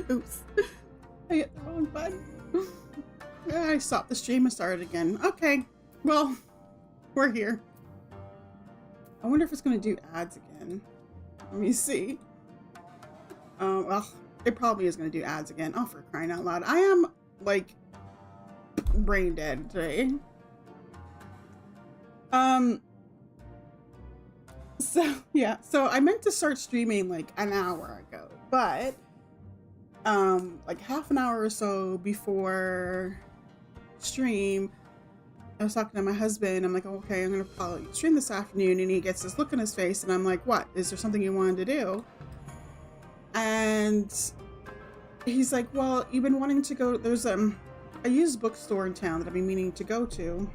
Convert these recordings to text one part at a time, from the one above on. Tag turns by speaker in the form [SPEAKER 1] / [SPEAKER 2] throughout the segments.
[SPEAKER 1] Oops. I hit the wrong button. I stopped the stream and started again. Okay, well, we're here. I wonder if it's going to do ads again. Let me see. Well, it probably is going to do ads again. Oh, for crying out loud. I am, like, brain dead today. So, yeah. So, I meant to start streaming, like, an hour ago. But, like, half an hour or so before stream, I was talking to my husband. I'm like, okay, I'm going to probably stream this afternoon. And he gets this look on his face. And I'm like, what? Is there something you wanted to do? And he's like, well, you've been wanting to go. There's a used bookstore in town that I've been meaning to go to.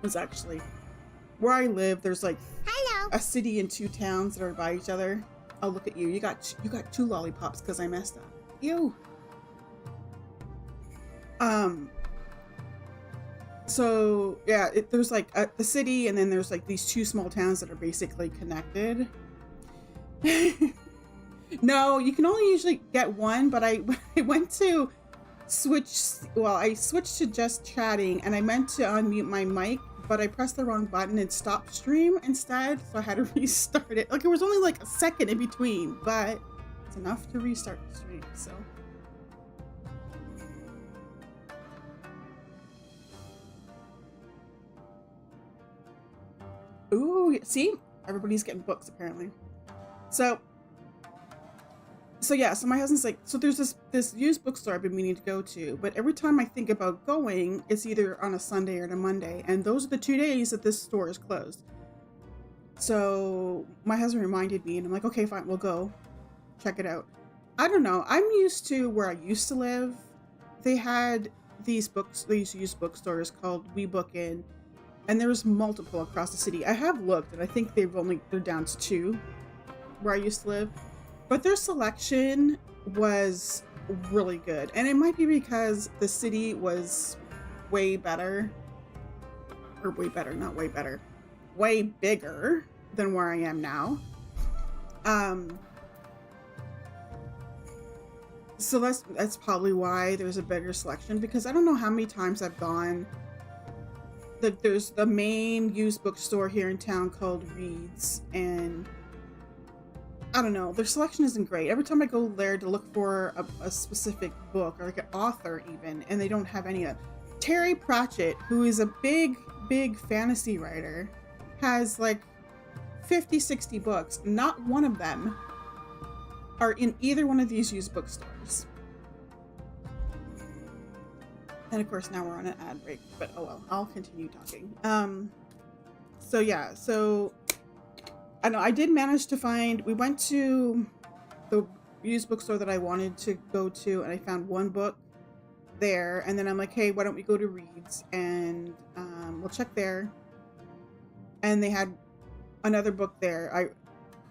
[SPEAKER 1] It's actually where I live. There's like a city and 2 towns that are by each other. Oh, look at you. You got 2 lollipops because I messed up. Ew. So yeah, there's like the city, and then there's like these 2 small towns that are basically connected. No, you can only usually get one, but I went to I switched to just chatting, and I meant to unmute my mic, but I pressed the wrong button and stopped stream instead, so I had to restart it. Like, it was only like a second in between, but it's enough to restart the stream, so. Ooh, see? Everybody's getting books, apparently. So yeah, so my husband's like, so there's this used bookstore I've been meaning to go to, but every time I think about going, it's either on a Sunday or a Monday, and those are the 2 days that this store is closed. So my husband reminded me, and I'm like, okay, fine, we'll go check it out. I don't know. I'm used to where I used to live. They had these used bookstores called We Book In, and there was multiple across the city. I have looked, and I think they're down to 2 where I used to live. But their selection was really good. And it might be because the city was way better. Or way better, not way better. Way bigger than where I am now. So that's probably why there's a better selection. Because I don't know how many times I've gone. There's the main used bookstore here in town called Reed's. And I don't know, their selection isn't great. Every time I go there to look for a specific book, or like an author even, and they don't have any of it. Terry Pratchett, who is a big fantasy writer, has like 50, 60 books. Not one of them are in either one of these used bookstores. And of course now we're on an ad break, but oh well, I'll continue talking. So yeah, so I know I did manage to find, we went to the used bookstore that I wanted to go to, and I found one book there, and then I'm like, hey, why don't we go to Reed's, and we'll check there. And they had another book there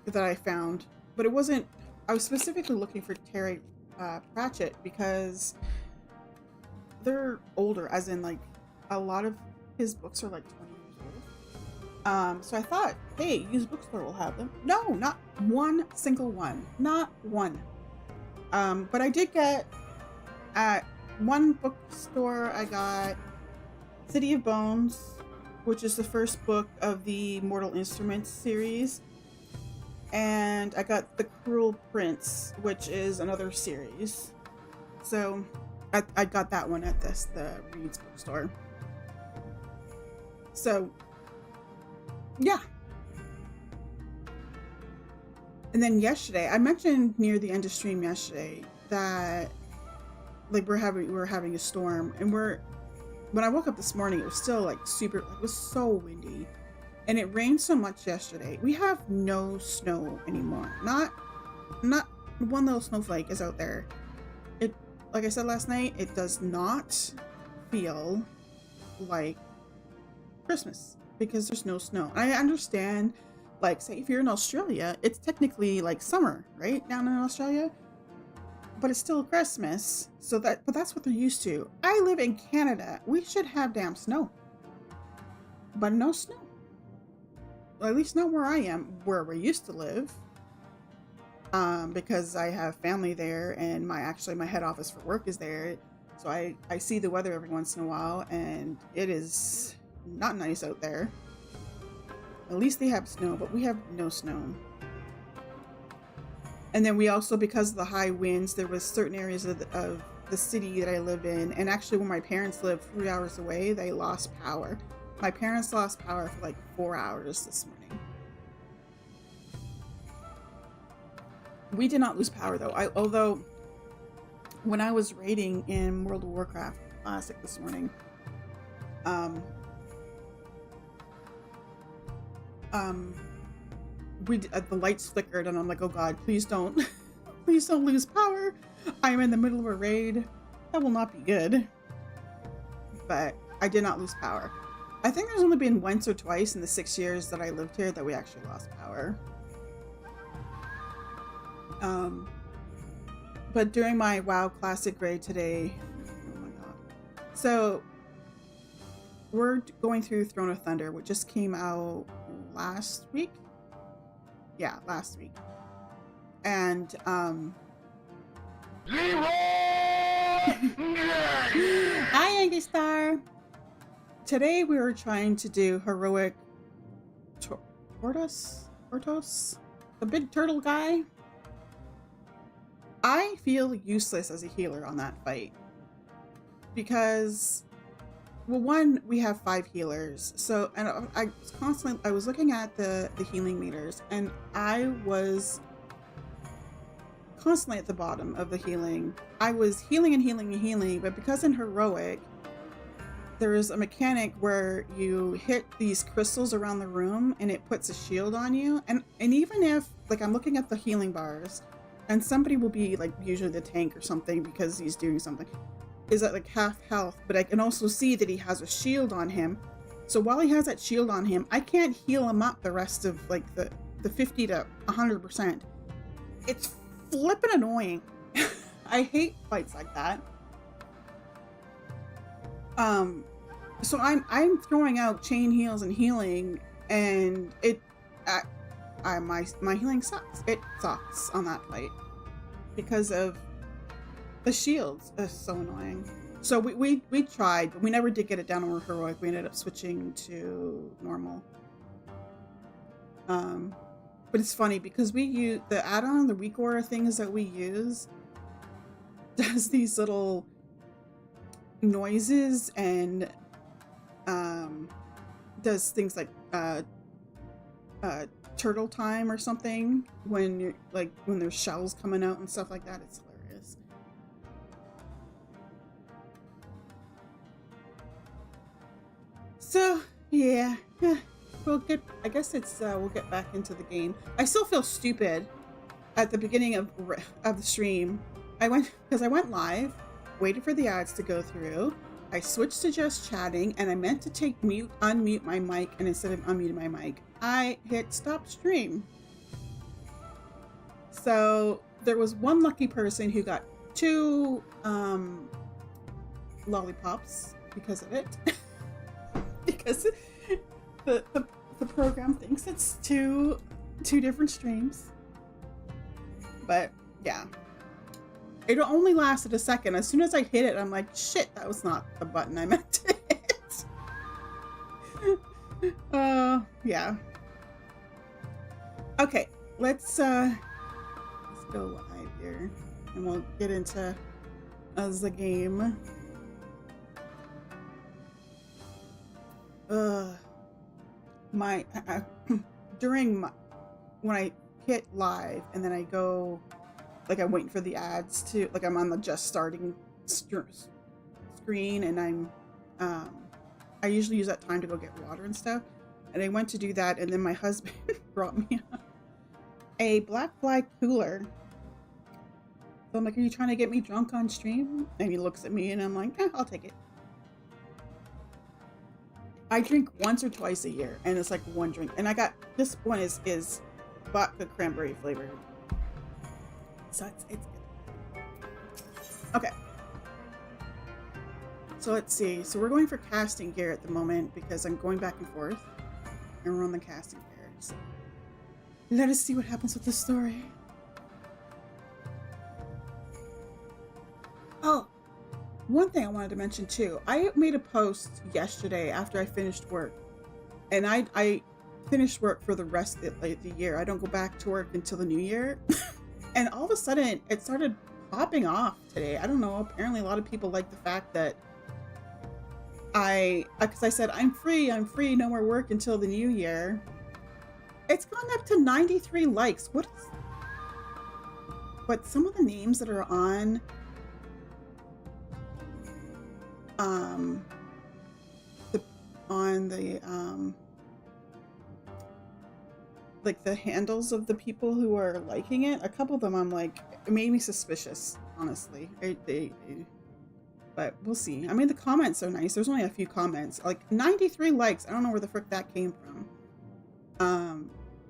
[SPEAKER 1] that I found, but it wasn't, I was specifically looking for Terry Pratchett because they're older, as in like a lot of his books are like 20 years old. So I thought, hey, used bookstore will have them. No, not one single one. Not one. But I did get at one bookstore, I got City of Bones, which is the first book of the Mortal Instruments series. And I got The Cruel Prince, which is another series. So I got that one at the Reed's bookstore. So yeah. And then yesterday, I mentioned near the end of stream yesterday that like we were having a storm, and when I woke up this morning, it was still like super, it was so windy, and it rained so much yesterday. We have no snow anymore. Not one little snowflake is out there. It, like I said last night, it does not feel like Christmas because there's no snow. I understand, like, say if you're in Australia, it's technically like summer, right, down in Australia, but it's still Christmas. So but that's what they're used to. I live in Canada. We should have damn snow, but no snow. Well, at least not where I am, where we used to live. because I have family there, and my head office for work is there. So I see the weather every once in a while, and it is not nice out there. At least they have snow, but we have no snow. And then we also, because of the high winds, there was certain areas of the city that I lived in, and actually where my parents lived 3 hours away, they lost power. My parents lost power for like 4 hours this morning. We did not lose power though. Although when I was raiding in World of Warcraft Classic this morning, the lights flickered, and I'm like, oh god, please don't please don't lose power. I'm in the middle of a raid. That will not be good. But I did not lose power. I think there's only been once or twice in the 6 years that I lived here that we actually lost power. But during my WoW Classic raid today, oh my god. So we're going through Throne of Thunder, which just came out last week. Yeah, last week. And hi, Angie Star. Today we were trying to do heroic Tortoise, the big turtle guy. I feel useless as a healer on that fight because, well, one, we have 5 healers. So, and I was looking at the healing meters, and I was constantly at the bottom of the healing. I was healing and healing and healing, but because in heroic, there's a mechanic where you hit these crystals around the room and it puts a shield on you. And even if, like, I'm looking at the healing bars, and somebody will be like, usually the tank or something, because he's doing something, is at like half health, but I can also see that he has a shield on him. So while he has that shield on him, I can't heal him up the rest of like the 50 to 100%. It's flippin' annoying. I hate fights like that. So I'm throwing out chain heals and healing, and my healing sucks. It sucks on that fight because of the shields. It's so annoying. So we tried, but we never did get it down on heroic. We ended up switching to normal. But it's funny because we use the add-on, the weak aura things that we use does these little noises and does things like turtle time or something when you're like when there's shells coming out and stuff like that. It's hilarious. So yeah, we'll get, I guess it's we'll get back into the game. I still feel stupid at the beginning of the stream. I went live, waited for the ads to go through. I switched to just chatting, and I meant to unmute my mic, and instead of unmuting my mic, I hit stop stream. So there was one lucky person who got 2 lollipops because of it. Because the program thinks it's two different streams. But yeah. It only lasted a second. As soon as I hit it, I'm like, shit, that was not the button I meant to hit. Yeah. Okay, let's go live here, and we'll get into the game. When I hit live and then I go, like, I'm waiting for the ads to, like, I'm on the just starting screen, and I usually use that time to go get water and stuff, and I went to do that, and then my husband brought me a black fly cooler. So I'm like, are you trying to get me drunk on stream? And he looks at me, and I'm like, I'll take it. I drink once or twice a year, and it's like one drink, and I got, this one is vodka cranberry flavored. So it's good. Okay. So let's see. So we're going for casting gear at the moment because I'm going back and forth, and we're on the casting gear. So let us see what happens with the story. Oh, one thing I wanted to mention too. I made a post yesterday after I finished work, and I finished work for the rest of the year. I don't go back to work until the new year. And all of a sudden it started popping off today. I don't know. Apparently a lot of people like the fact that because I said, I'm free, no more work until the new year. It's gone up to 93 likes. But some of the names that are on like the handles of the people who are liking it, a couple of them I'm like, it made me suspicious, honestly. But we'll see. I mean, the comments are nice. There's only a few comments, like 93 likes. I don't know where the frick that came from.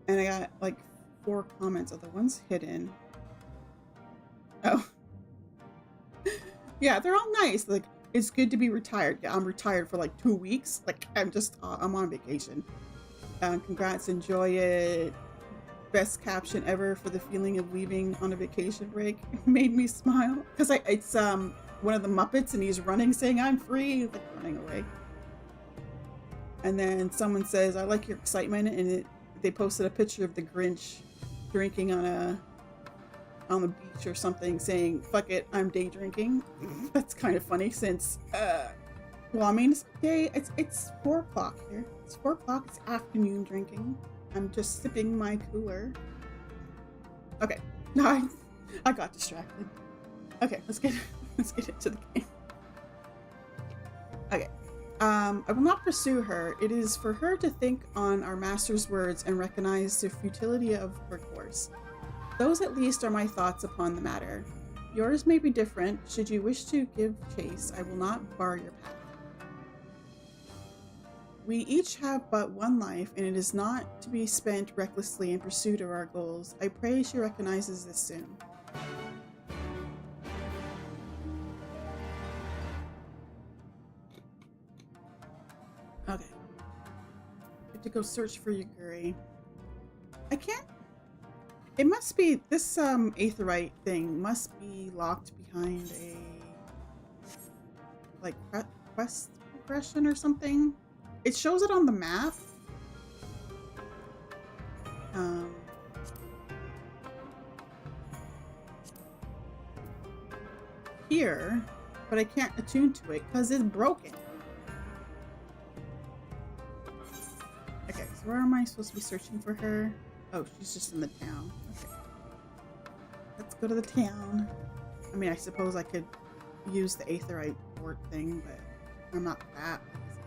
[SPEAKER 1] And I got like 4 comments. Are the ones hidden? Oh. Yeah, they're all nice. Like, it's good to be retired. Yeah, I'm retired for like 2 weeks. Like, I'm on vacation. Congrats, enjoy it. Best caption ever for the feeling of leaving on a vacation break. Made me smile. Because it's one of the Muppets and he's running saying, I'm free. Like, running away. And then someone says, I like your excitement. And they posted a picture of the Grinch drinking on the beach or something, saying, fuck it, I'm day drinking. That's kind of funny since, well, I mean, it's 4 o'clock here. It's 4 o'clock, it's afternoon drinking. I'm just sipping my cooler. Okay, no, I got distracted. Okay, let's get into the game. Okay, I will not pursue her. It is for her to think on our master's words and recognize the futility of her course. Those at least are my thoughts upon the matter. Yours may be different. Should you wish to give chase, I will not bar your path. We each have but one life, and it is not to be spent recklessly in pursuit of our goals. I pray she recognizes this soon. Okay. I have to go search for Yaguri. I can't. It must be, this aetheryte thing must be locked behind a, like, quest progression or something. It shows it on the map. Here, but I can't attune to it because it's broken. Okay, so where am I supposed to be searching for her? Oh, she's just in the town. Okay. Let's go to the town. I mean, I suppose I could use the aetheryte port thing, but I'm not that lazy.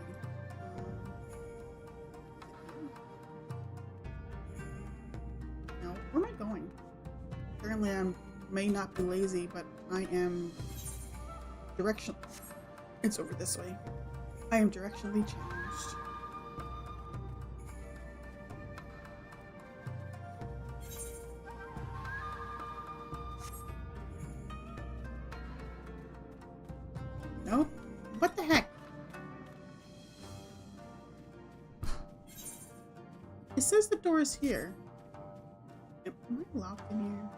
[SPEAKER 1] No, where am I going? Apparently I may not be lazy, but I am directional. It's over this way. I am directionally challenged. Nope. What the heck? It says the door is here. Am I locked in here?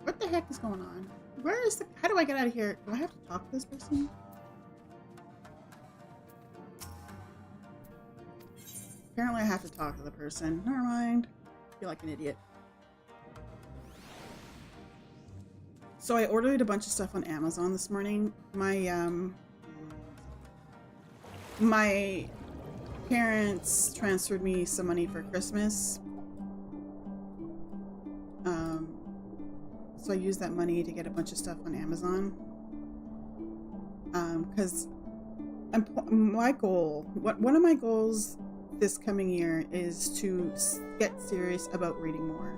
[SPEAKER 1] What the heck is going on? Where is the... How do I get out of here? Do I have to talk to this person? Apparently I have to talk to the person. Never mind. I feel like an idiot. So I ordered a bunch of stuff on Amazon this morning. My parents transferred me some money for Christmas. So I used that money to get a bunch of stuff on Amazon. Because my goal, one of my goals this coming year is to get serious about reading more.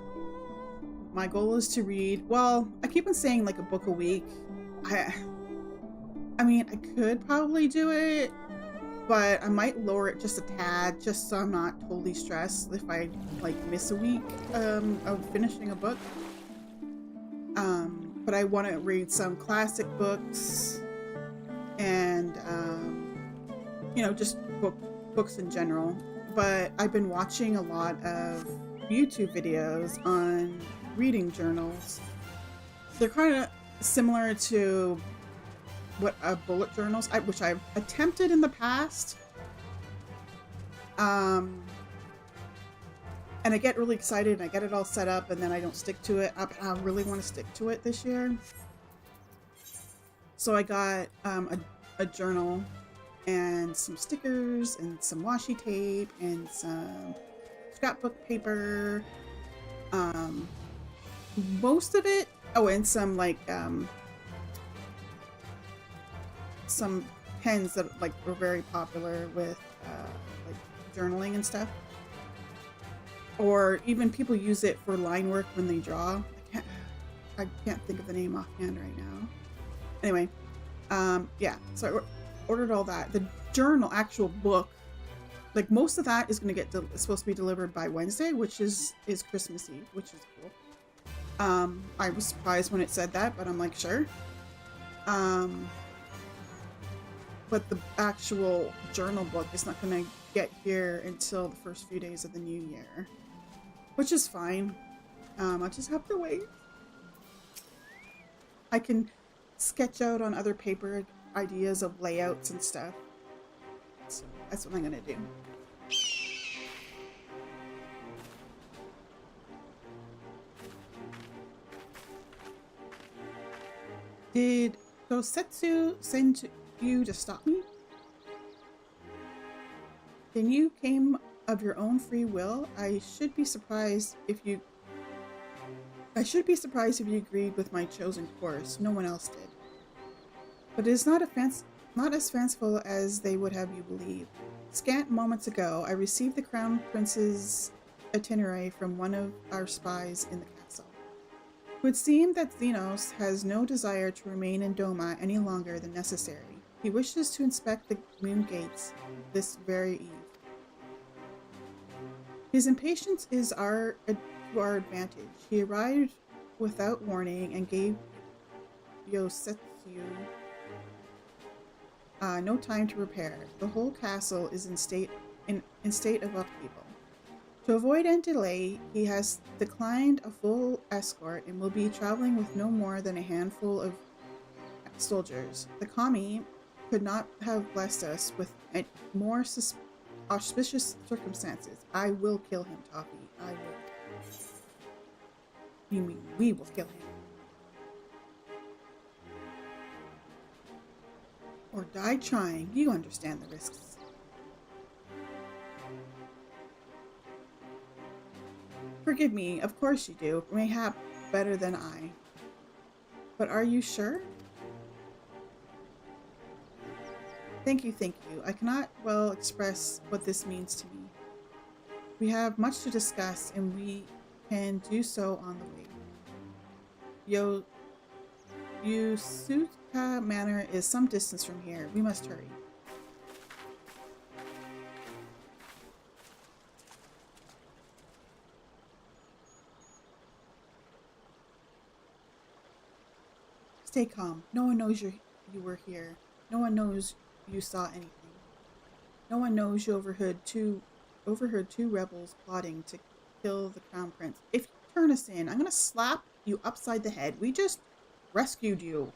[SPEAKER 1] My goal is to read, well, I keep on saying like a book a week. I mean, I could probably do it, but I might lower it just a tad, just so I'm not totally stressed if I like miss a week of finishing a book. But I want to read some classic books and, you know, just books in general. But I've been watching a lot of YouTube videos on reading journals. They're kind of, similar to what bullet journals, which I've attempted in the past. And I get really excited and I get it all set up and then I don't stick to it. I really want to stick to it this year. So I got a journal and some stickers and some washi tape and some scrapbook paper. Most of it, and some like some pens that like were very popular with like journaling and stuff. Or even people use it for line work when they draw. I can't think of the name offhand right now. Anyway, yeah, so I ordered all that. The journal, actual book, like most of that is going to get supposed to be delivered by Wednesday, which is Christmas Eve, which is cool. I was surprised when it said that, but I'm like, sure. But the actual journal book is not going to get here until the first few days of the new year, which is fine. I'll just have to wait. I can sketch out on other paper ideas of layouts and stuff. So that's what I'm going to do. Did Gosetsu send you to stop me? Then you came of your own free will. I should be surprised if you agreed with my chosen course. No one else did. But it is not as fanciful as they would have you believe. Scant moments ago, I received the Crown Prince's itinerary from one of our spies in the castle. It would seem that Xenos has no desire to remain in Doma any longer than necessary. He wishes to inspect the moon gates this very eve. His impatience is to our advantage. He arrived without warning and gave Yosetsu no time to prepare. The whole castle is in state of upheaval. To avoid any delay, he has declined a full escort and will be traveling with no more than a handful of soldiers. The kami could not have blessed us with more auspicious circumstances. I will kill him, Toffee. I will. You mean we will kill him? Or die trying. You understand the risks. Forgive me, of course you do. Mayhap better than I. But are you sure? Thank you. I cannot well express what this means to me. We have much to discuss, and we can do so on the way. Yusuka Manor is some distance from here. We must hurry. Stay calm. No one knows you were here. No one knows you saw anything. No one knows you overheard two rebels plotting to kill the Crown Prince. If you turn us in, I'm gonna slap you upside the head. We just rescued you.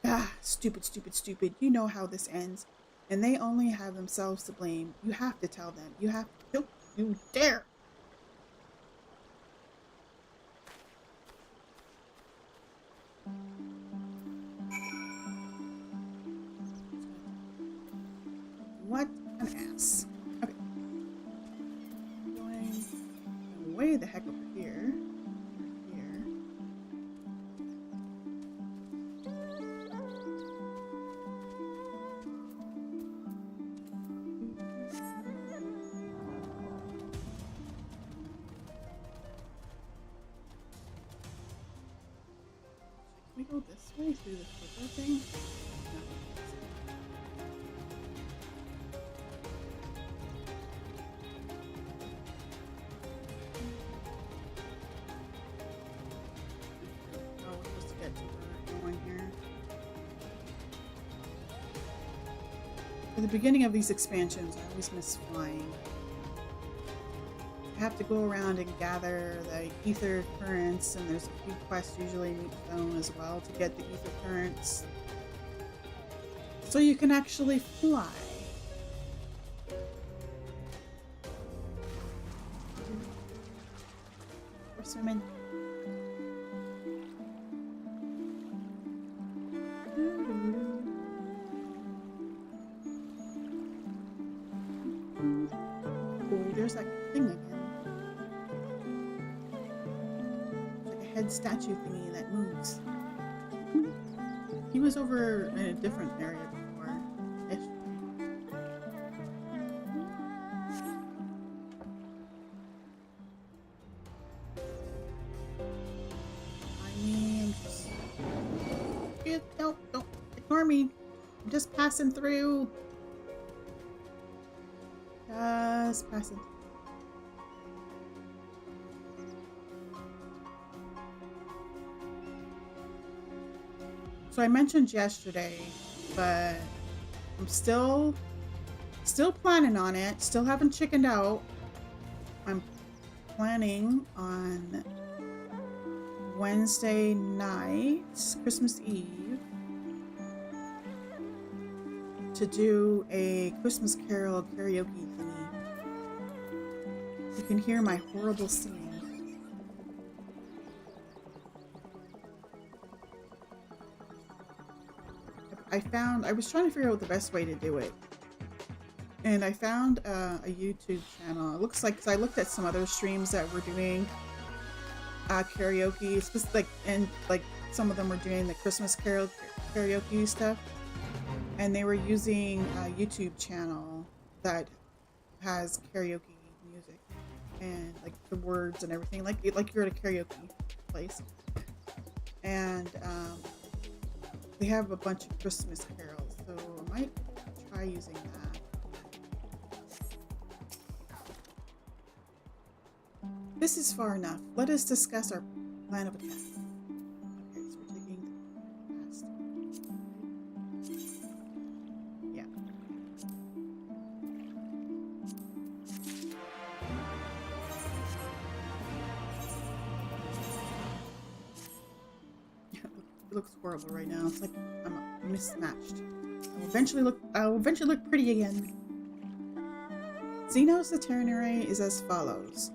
[SPEAKER 1] Ah, stupid. You know how this ends. And they only have themselves to blame. You have to tell them. You have to. You dare. What an ass. Okay. Going way the heck over here. Here. Can we go this way through this purple thing? No. At the beginning of these expansions, I always miss flying. have to go around and gather the ether currents, and there's a few quests usually in each zone as well to get the ether currents. So you can actually fly. We're swimming. Oh, there's that thing again. It's like a head statue thingy that moves. He was over in a different area before. Ish. I mean, don't ignore me. I'm just passing through. Just passing. So I mentioned yesterday, but I'm still planning on it. Still haven't chickened out. I'm planning on Wednesday night, Christmas Eve, to do a Christmas Carol karaoke thingy. You can hear my horrible singing. I was trying to figure out the best way to do it. And I found a YouTube channel. It looks like, because I looked at some other streams that were doing karaoke, like some of them were doing the Christmas Carol karaoke stuff. And they were using a YouTube channel that has karaoke music and like the words and everything, like you're at a karaoke place. And they have a bunch of Christmas carols, so I might try using that. This is far enough. Let us discuss our plan of attack. Okay, so we're taking past. Yeah. It looks horrible right now. It's like I'm mismatched. I'll eventually look pretty again. Xenos' itinerary is as follows.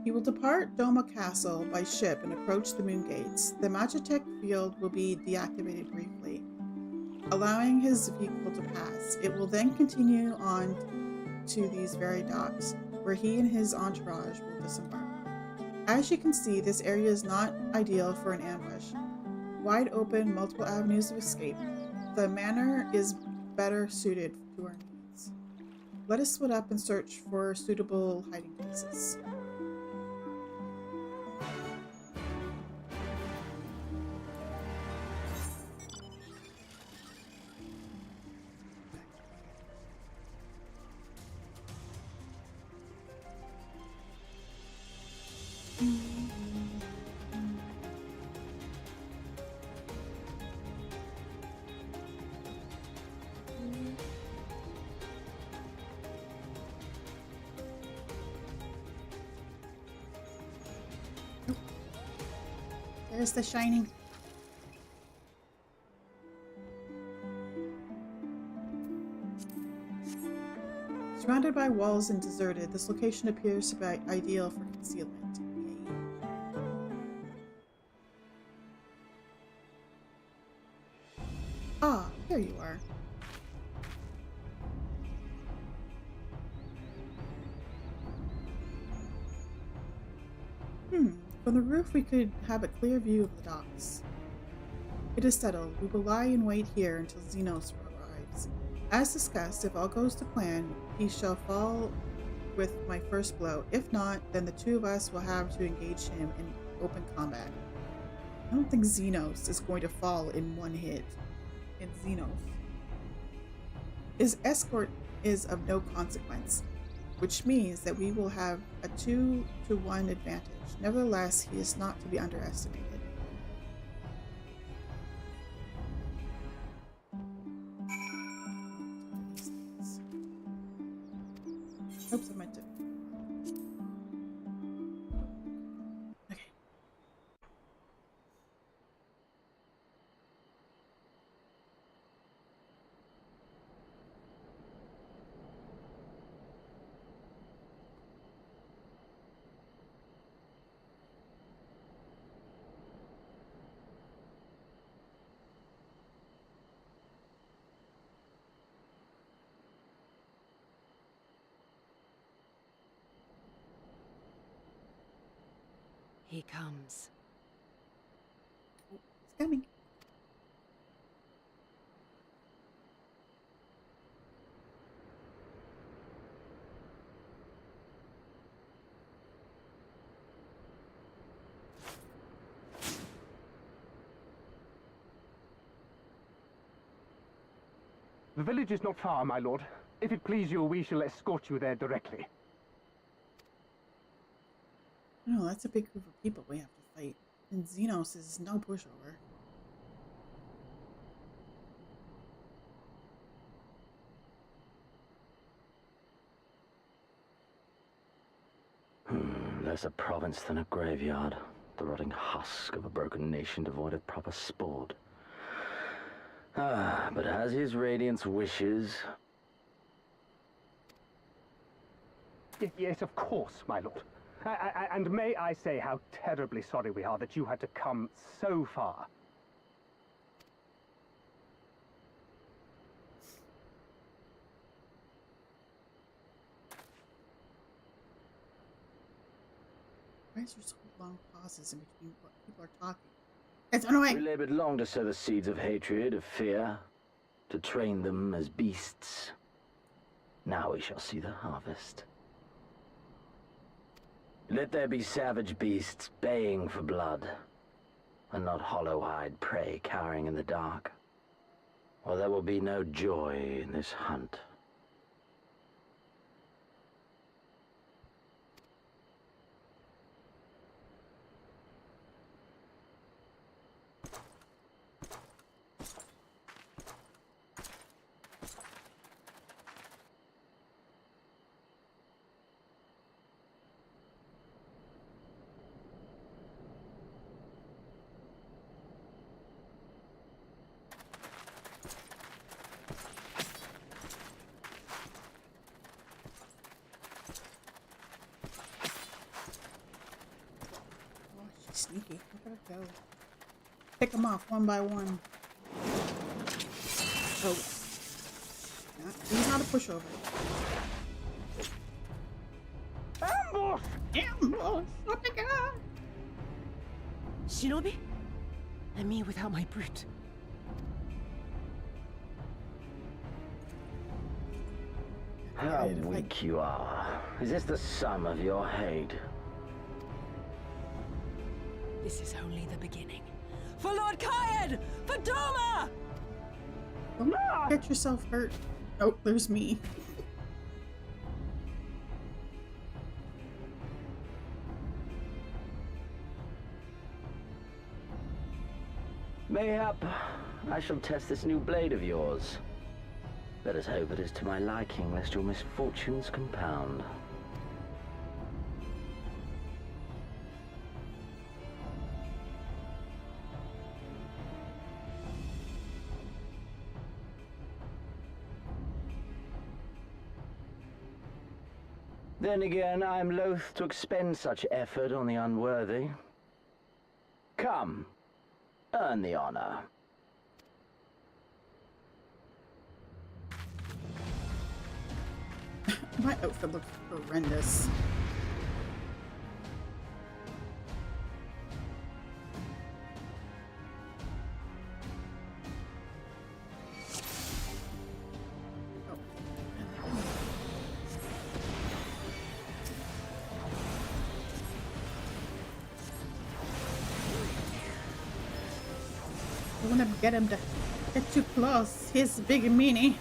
[SPEAKER 1] He will depart Doma Castle by ship and approach the moon gates. The Magitech field will be deactivated briefly, allowing his vehicle to pass. It will then continue on to these very docks, where he and his entourage will disembark. As you can see, this area is not ideal for an ambush. Wide open, multiple avenues of escape. The manor is better suited to our needs. Let us split up and search for suitable hiding places. There's the shining. Surrounded by walls and deserted, this location appears to be ideal for concealment. Ah, here you are. From the roof we could have a clear view of the docks. It is settled. We will lie in wait here until Xenos arrives. As discussed, if all goes to plan, he shall fall with my first blow. If not, then the two of us will have to engage him in open combat. I don't think Xenos is going to fall in one hit. It's Xenos. His escort is of no consequence, which means that we will have a 2-to-1 advantage. Nevertheless, he is not to be underestimated. Oops, I meant to.
[SPEAKER 2] He comes.
[SPEAKER 1] It's coming.
[SPEAKER 3] The village is not far, my lord. If it please you, we shall escort you there directly.
[SPEAKER 1] No, that's a big group of people we have to fight. And Xenos is no pushover.
[SPEAKER 4] Less a province than a graveyard. The rotting husk of a broken nation devoid of proper sport. But as his radiance wishes...
[SPEAKER 3] Yes, of course, my lord. And may I say how terribly sorry we are that you had to come so far.
[SPEAKER 1] Why is there so long pauses in between what people are talking? It's annoying!
[SPEAKER 4] We labored long to sow the seeds of hatred, of fear, to train them as beasts. Now we shall see the harvest. Let there be savage beasts baying for blood, and not hollow-eyed prey cowering in the dark, or there will be no joy in this hunt.
[SPEAKER 1] Sneaky. Look at it go. Pick them off one by one. Oh. He's not a pushover.
[SPEAKER 3] Ambush!
[SPEAKER 1] Ambush! Oh my god!
[SPEAKER 2] Shinobi? And me without my brute.
[SPEAKER 4] How weak you are. Is this the sum of your hate?
[SPEAKER 2] This is only the beginning. For Lord Kyan! For Doma!
[SPEAKER 1] Don't get yourself hurt. Oh, there's me.
[SPEAKER 4] Mayhap I shall test this new blade of yours. Let us hope it is to my liking, lest your misfortunes compound. Then again, I am loath to expend such effort on the unworthy. Come, earn the honor.
[SPEAKER 1] My outfit looks horrendous. I want to get him to get too close. He's big and meanie.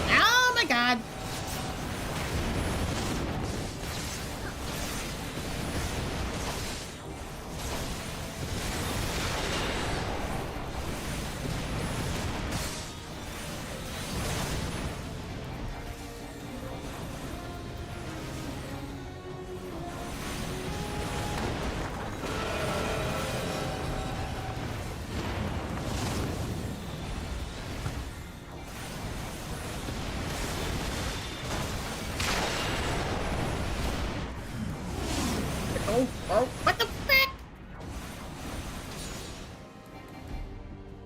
[SPEAKER 1] Oh my god. Oh, what the frick?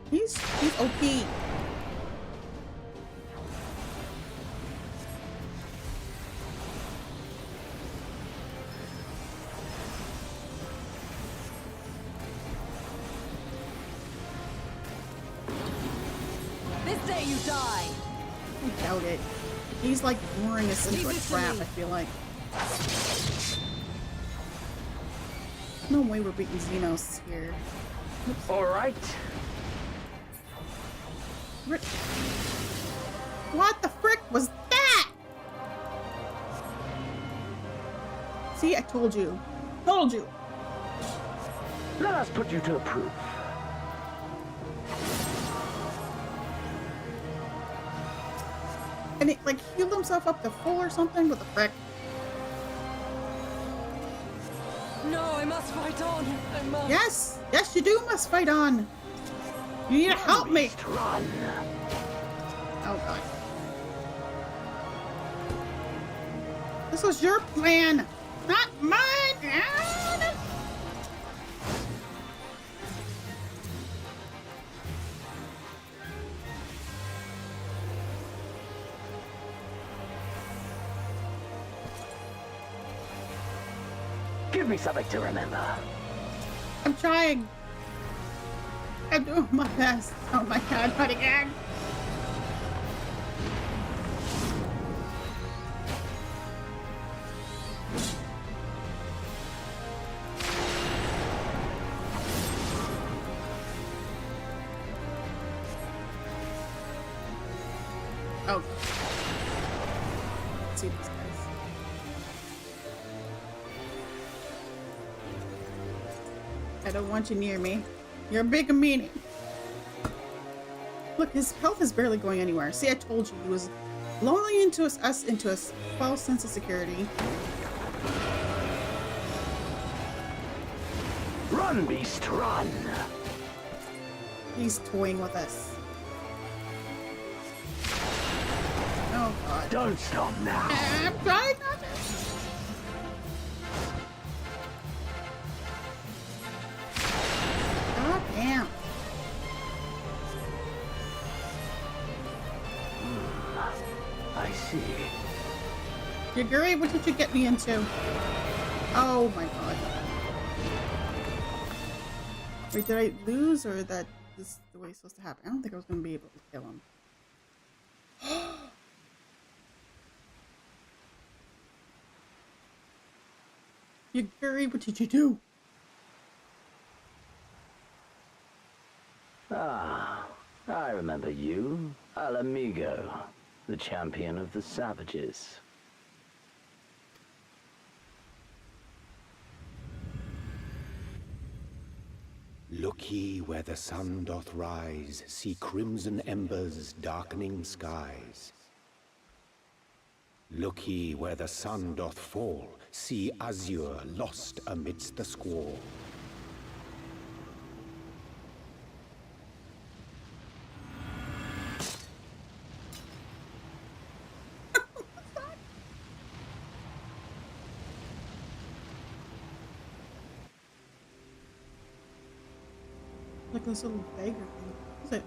[SPEAKER 1] He's OP.
[SPEAKER 2] This day you die.
[SPEAKER 1] I doubt it. He's like luring us into a trap, I feel like. No way we're beating Xenos here. Oops.
[SPEAKER 4] All right.
[SPEAKER 1] What the frick was that? See, I told you. Told you.
[SPEAKER 4] Let us put you to the proof.
[SPEAKER 1] And it like healed himself up to full or something with the frick.
[SPEAKER 2] No, I must fight on. I must.
[SPEAKER 1] Yes, yes, you do must fight on. You need to help me.
[SPEAKER 4] Run.
[SPEAKER 1] Oh god. This was your plan, not mine.
[SPEAKER 4] Give me something to remember.
[SPEAKER 1] I'm trying. I'm doing my best. Oh my god, not again. Oh. Let's see these guys. I don't want you near me. You're a big meanie. Look, his health is barely going anywhere. See, I told you he was lulling us into a false sense of security.
[SPEAKER 4] Run, beast, run!
[SPEAKER 1] He's toying with us. Oh god.
[SPEAKER 4] Don't stop now.
[SPEAKER 1] I'm trying not to. God damn.
[SPEAKER 4] I see.
[SPEAKER 1] Yaguri, what did you get me into? Oh my god. Wait, did I lose or that this is the way it's supposed to happen? I don't think I was going to be able to kill him. Yaguri, what did you do?
[SPEAKER 4] Ah, I remember you. Al Amigo, the champion of the savages.
[SPEAKER 5] Look ye where the sun doth rise, see crimson embers darkening skies. Look ye where the sun doth fall, see azure lost amidst the squall.
[SPEAKER 1] Like this little dagger thing. What's it?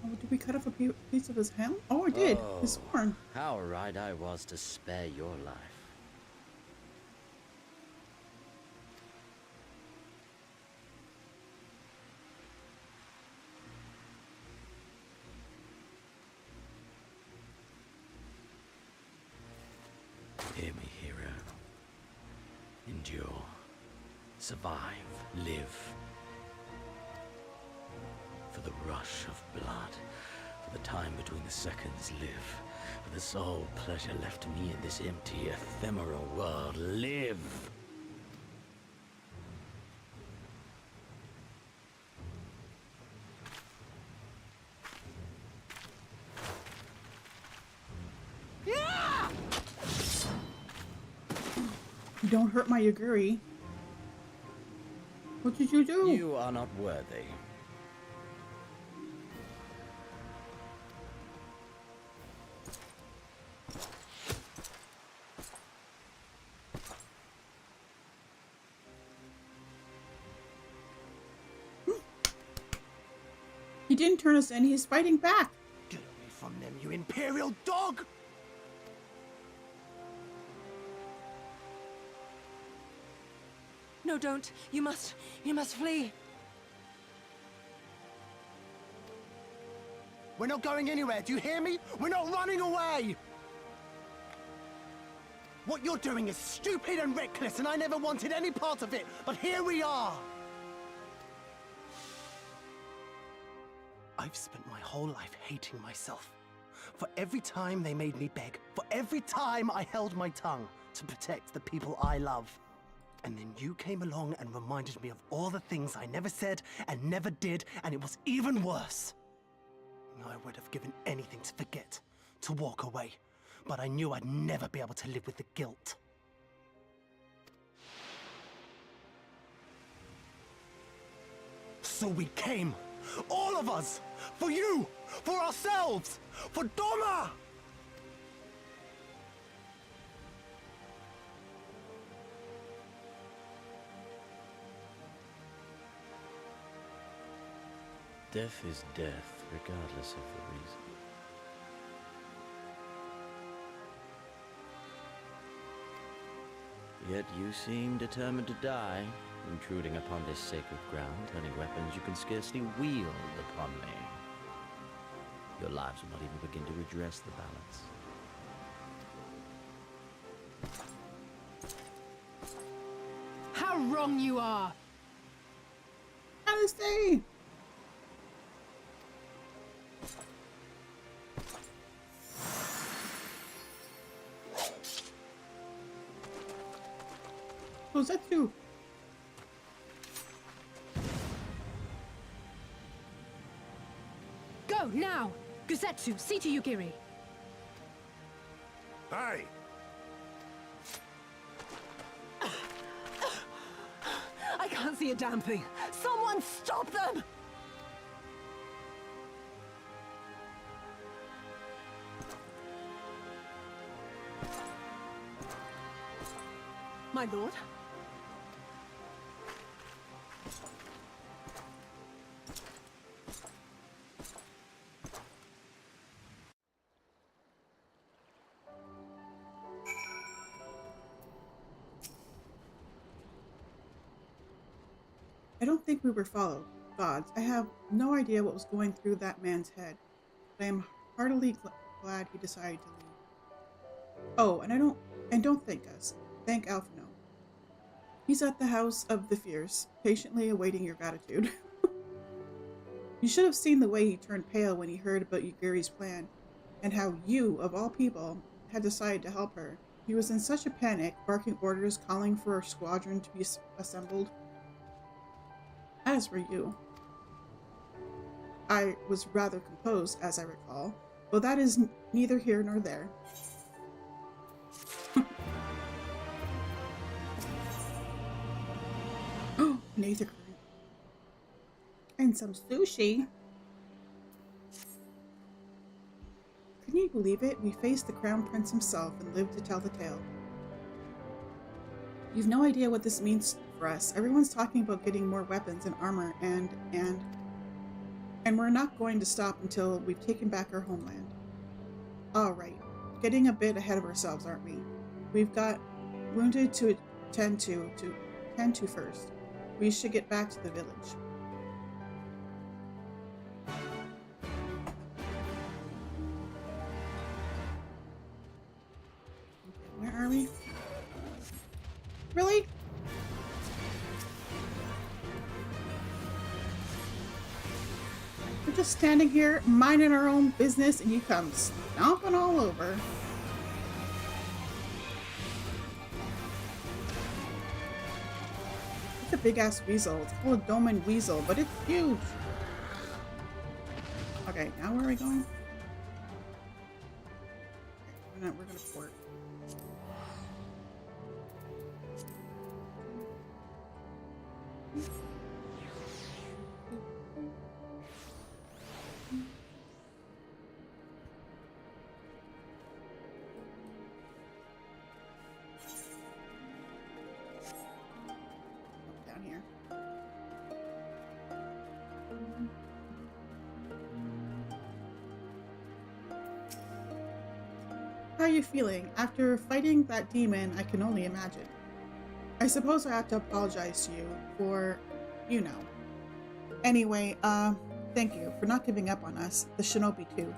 [SPEAKER 1] Oh, did we cut off a piece of his helm? Oh, I did. His horn.
[SPEAKER 6] How right I was to spare your life. Hear me, hero. Endure. Survive. Live. For the rush of blood. For the time between the seconds. Live. For the sole pleasure left to me in this empty, ephemeral world. Live!
[SPEAKER 1] Don't hurt my Yaguri. What did you do?
[SPEAKER 6] You are not worthy.
[SPEAKER 1] He didn't turn us in. He's fighting back.
[SPEAKER 7] Get away from them, you imperial dog!
[SPEAKER 2] No, don't. You must flee.
[SPEAKER 7] We're not going anywhere, do you hear me? We're not running away! What you're doing is stupid and reckless, and I never wanted any part of it, but here we are! I've spent my whole life hating myself. For every time they made me beg, for every time I held my tongue to protect the people I love. And then you came along and reminded me of all the things I never said and never did, and it was even worse. I would have given anything to forget, to walk away, but I knew I'd never be able to live with the guilt. So we came, all of us, for you, for ourselves, for Doma!
[SPEAKER 6] Death is death, regardless of the reason. Yet you seem determined to die, intruding upon this sacred ground, turning weapons you can scarcely wield upon me. Your lives will not even begin to redress the balance.
[SPEAKER 2] How wrong you are!
[SPEAKER 1] Alistair! Kozetsu!
[SPEAKER 2] Go, now! Gusetsu, see to Yugiri.
[SPEAKER 5] Hey!
[SPEAKER 2] I can't see a damn thing. Someone stop them! My lord?
[SPEAKER 1] I don't think we were followed. Gods, I have no idea what was going through that man's head, but I am heartily glad he decided to leave. Oh, and don't thank us. Thank Alphino. He's at the House of the Fierce, patiently awaiting your gratitude. You should have seen the way he turned pale when he heard about Yugiri's plan, and how you, of all people, had decided to help her. He was in such a panic, barking orders, calling for a squadron to be assembled. As for you, I was rather composed, as I recall, though that is neither here nor there. Oh, Nathan. And some sushi. Can you believe it? We faced the Crown Prince himself and lived to tell the tale. You've no idea what this means for us. Everyone's talking about getting more weapons and armor, and we're not going to stop until we've taken back our homeland. Alright, getting a bit ahead of ourselves, aren't we? We've got wounded to tend to first. We should get back to the village. Okay, where are we? Really? We're just standing here, minding our own business, and you come stomping all over. It's a big-ass weasel. It's called a Doman weasel, but it's huge. Okay, now where are we going? Okay, we're gonna port. Down here. How are you feeling? After fighting that demon, I can only imagine. I suppose I have to apologize to you for, you know. Anyway, thank you for not giving up on us, the shinobi too.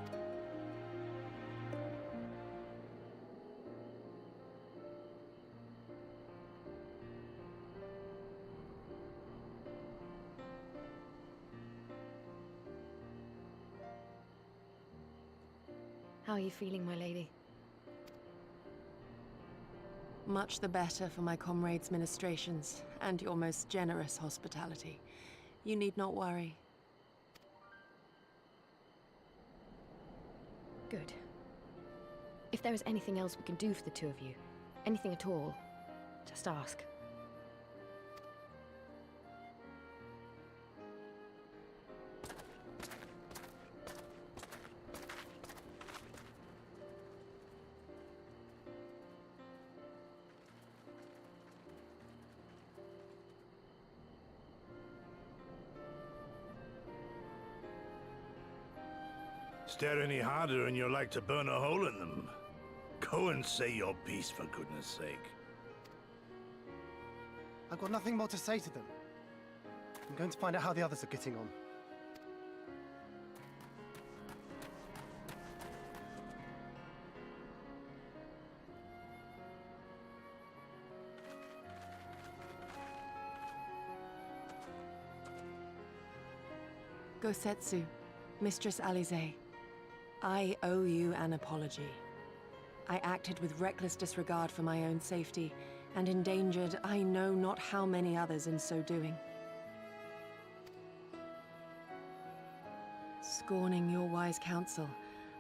[SPEAKER 8] How are you feeling, my lady?
[SPEAKER 2] Much the better for my comrades' ministrations and your most generous hospitality. You need not worry.
[SPEAKER 8] Good. If there is anything else we can do for the two of you, anything at all, just ask.
[SPEAKER 9] Stare any harder and you're like to burn a hole in them. Go and say your piece, for goodness sake.
[SPEAKER 7] I've got nothing more to say to them. I'm going to find out how the others are getting on.
[SPEAKER 2] Gosetsu, Mistress Alize, I owe you an apology. I acted with reckless disregard for my own safety, and endangered I know not how many others in so doing. Scorning your wise counsel,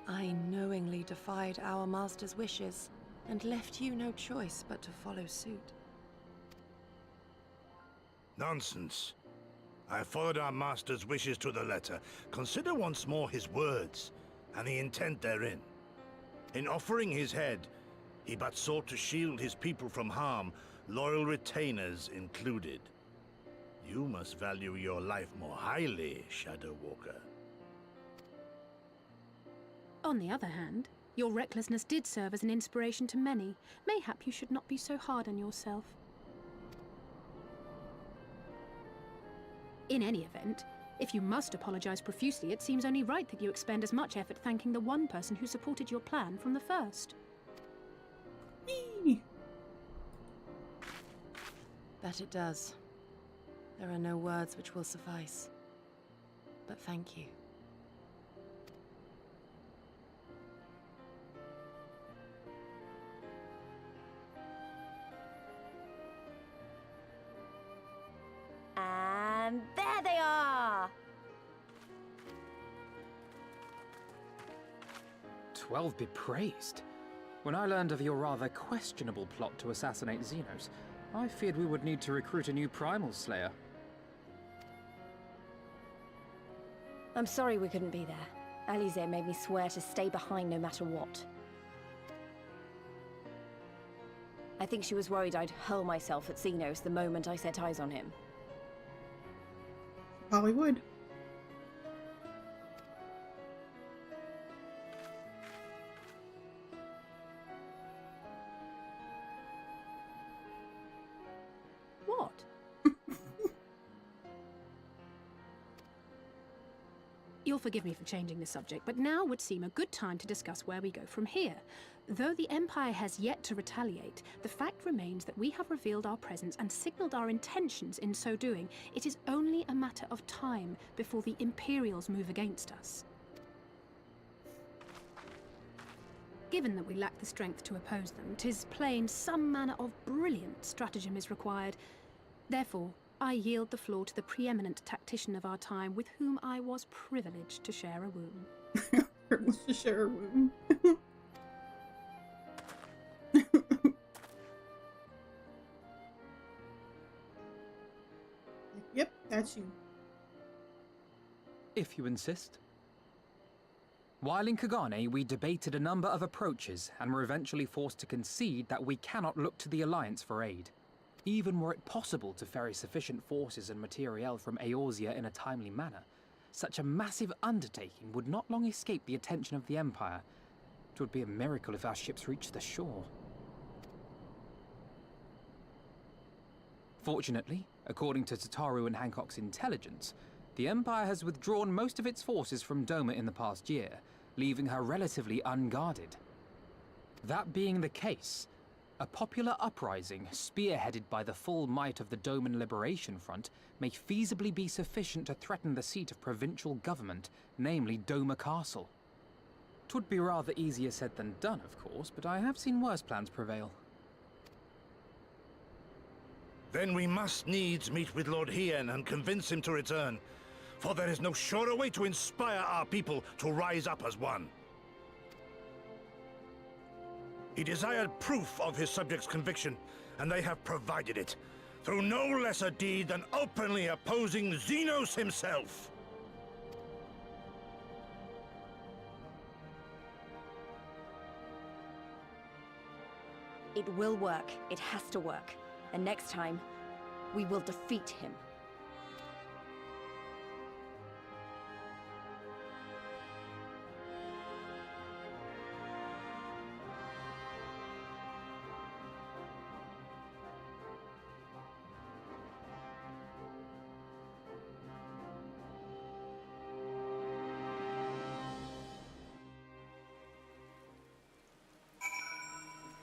[SPEAKER 2] I knowingly defied our master's wishes, and left you no choice but to follow suit.
[SPEAKER 9] Nonsense. I followed our master's wishes to the letter. Consider once more his words, and the intent therein. In offering his head, he but sought to shield his people from harm, loyal retainers included. You must value your life more highly, Shadow Walker.
[SPEAKER 10] On the other hand, your recklessness did serve as an inspiration to many. Mayhap you should not be so hard on yourself. In any event, if you must apologize profusely, it seems only right that you expend as much effort thanking the one person who supported your plan from the first.
[SPEAKER 1] Whee!
[SPEAKER 2] That it does. There are no words which will suffice. But thank you.
[SPEAKER 8] And there they are!
[SPEAKER 11] 12 be praised. When I learned of your rather questionable plot to assassinate Xenos, I feared we would need to recruit a new primal slayer.
[SPEAKER 8] I'm sorry we couldn't be there. Alize made me swear to stay behind no matter what. I think she was worried I'd hurl myself at Xenos the moment I set eyes on him.
[SPEAKER 1] Probably would.
[SPEAKER 10] What? You'll forgive me for changing the subject, but now would seem a good time to discuss where we go from here. Though the Empire has yet to retaliate, the fact remains that we have revealed our presence and signaled our intentions in so doing. It is only a matter of time before the Imperials move against us. Given that we lack the strength to oppose them, 'tis plain some manner of brilliant stratagem is required. Therefore, I yield the floor to the preeminent tactician of our time, with whom I was privileged to share a womb.
[SPEAKER 1] Privileged to share a womb. Yep, that's you.
[SPEAKER 11] If you insist. While in Kagane, we debated a number of approaches and were eventually forced to concede that we cannot look to the Alliance for aid. Even were it possible to ferry sufficient forces and materiel from Eorzea in a timely manner, such a massive undertaking would not long escape the attention of the Empire. It would be a miracle if our ships reached the shore. Fortunately, according to Tataru and Hancock's intelligence, the Empire has withdrawn most of its forces from Doma in the past year, leaving her relatively unguarded. That being the case, a popular uprising spearheaded by the full might of the Doman Liberation Front may feasibly be sufficient to threaten the seat of provincial government, namely Doma Castle. 'Twould be rather easier said than done, of course, but I have seen worse plans prevail.
[SPEAKER 9] Then we must needs meet with Lord Hien and convince him to return, for there is no surer way to inspire our people to rise up as one. He desired proof of his subjects' conviction, and they have provided it, through no less a deed than openly opposing Xenos himself.
[SPEAKER 12] It will work. It has to work. And next time, we will defeat him.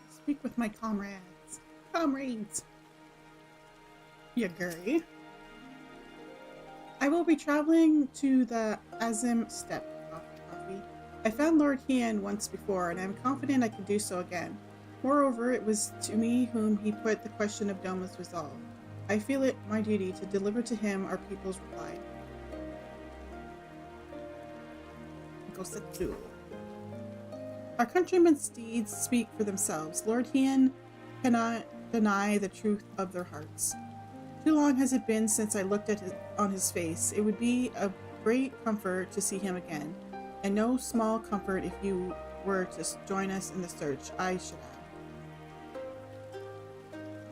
[SPEAKER 1] Speak with my comrades. Comrades! Yaguri. I will be traveling to the Azim Steppe. Coffee. I found Lord Hien once before, and I am confident I can do so again. Moreover, it was to me whom he put the question of Doma's resolve. I feel it my duty to deliver to him our people's reply. Gosetsu. Our countrymen's deeds speak for themselves. Lord Hien cannot deny the truth of their hearts. Too long has it been since I looked at on his face. It would be a great comfort to see him again, and no small comfort if you were to join us in the search, I should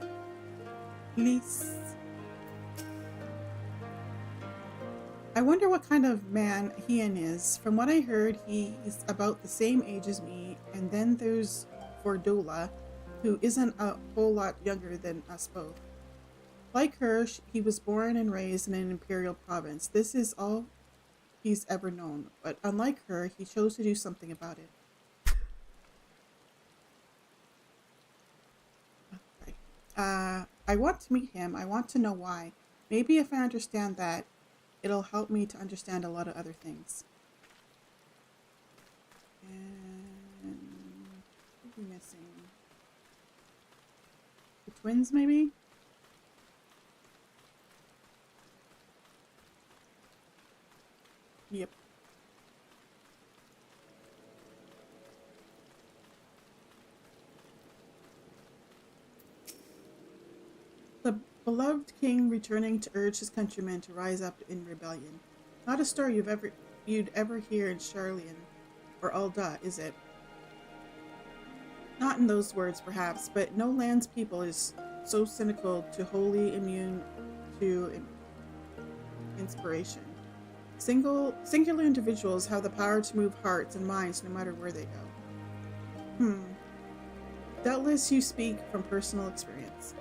[SPEAKER 1] add. Please. I wonder what kind of man Hien is. From what I heard, he's about the same age as me, and then there's Fordola, who isn't a whole lot younger than us both. Like her, he was born and raised in an imperial province. This is all he's ever known, but unlike her, he chose to do something about it. Okay. I want to meet him. I want to know why. Maybe if I understand that, it'll help me to understand a lot of other things. And what are we missing? The twins, maybe? Yep. The beloved king returning to urge his countrymen to rise up in rebellion. Not a story you'd ever hear in Charlian or Alda, is it? Not in those words, perhaps, but no land's people is so cynical to wholly immune to inspiration. Singular individuals have the power to move hearts and minds no matter where they go. Doubtless you speak from personal experience.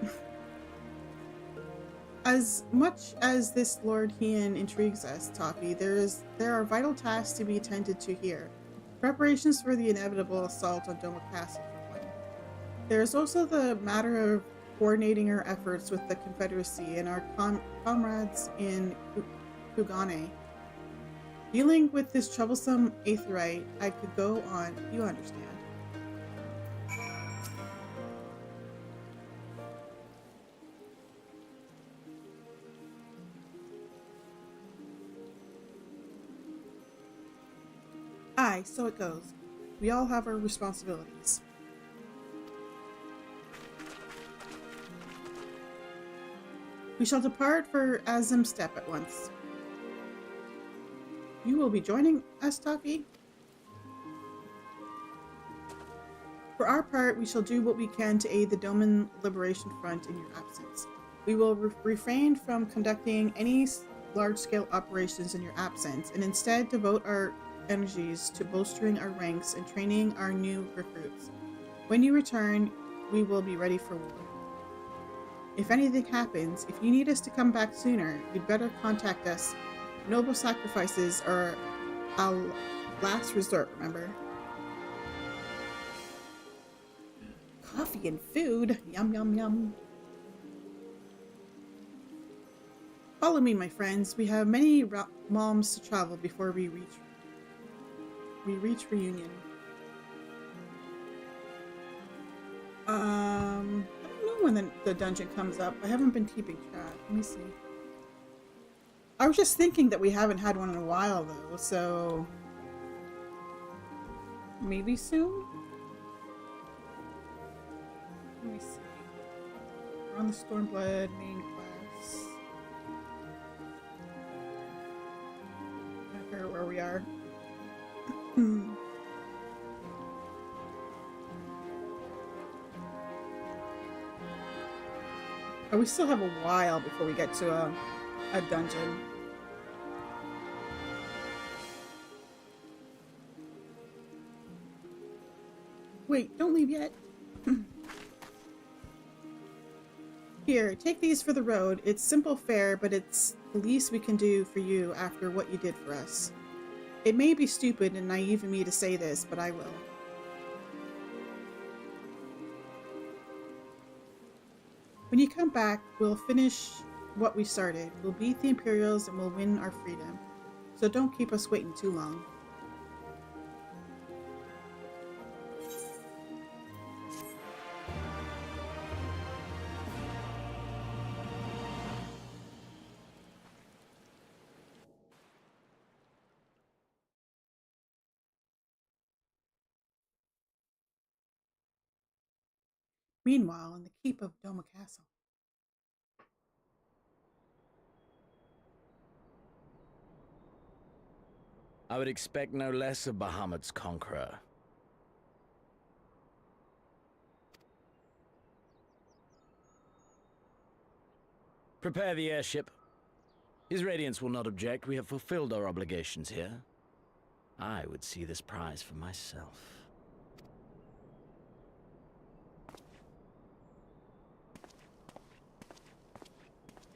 [SPEAKER 1] As much as this Lord Hien intrigues us, Toffee, there are vital tasks to be attended to here. Preparations for the inevitable assault on Doma Castle, for one. There is also the matter of coordinating our efforts with the Confederacy and our comrades in Kugane. Dealing with this troublesome Aetherite, I could go on, you understand. Aye, so it goes. We all have our responsibilities. We shall depart for Azim Steppe at once. You will be joining us, Toffee? For our part, we shall do what we can to aid the Doman Liberation Front in your absence. We will refrain from conducting any large-scale operations in your absence, and instead devote our energies to bolstering our ranks and training our new recruits. When you return, we will be ready for war. If anything happens, if you need us to come back sooner, you'd better contact us. Noble sacrifices are our last resort, remember? Coffee and food. Yum, yum, yum. Follow me, my friends. We have many realms to travel before we reach reunion. I don't know when the dungeon comes up. I haven't been keeping track. Let me see. I was just thinking that we haven't had one in a while, though, so maybe soon? Let me see. We're on the Stormblood main quest. I don't care where we are. Oh, we still have a while before we get to a dungeon. Wait, don't leave yet. Here, take these for the road. It's simple fare, but it's the least we can do for you after what you did for us. It may be stupid and naive of me to say this, but I will. When you come back, we'll finish what we started. We'll beat the Imperials and we'll win our freedom. So don't keep us waiting too long. Meanwhile, in the keep of Doma Castle.
[SPEAKER 6] I would expect no less of Bahamut's conqueror. Prepare the airship. His Radiance will not object. We have fulfilled our obligations here. I would see this prize for myself.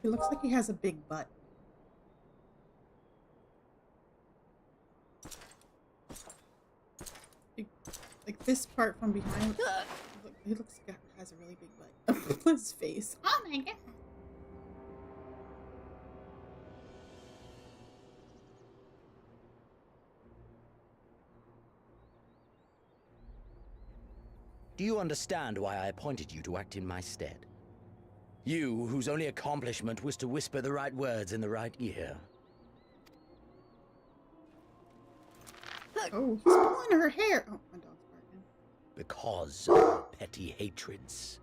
[SPEAKER 1] He looks like he has a big butt. Like this part from behind. He looks like he has a really big butt. His face. Oh my god.
[SPEAKER 6] Do you understand why I appointed you to act in my stead? You, whose only accomplishment was to whisper the right words in the right ear.
[SPEAKER 1] Oh, he's pulling her hair. Oh, my dog's barking.
[SPEAKER 6] Because of your petty hatreds.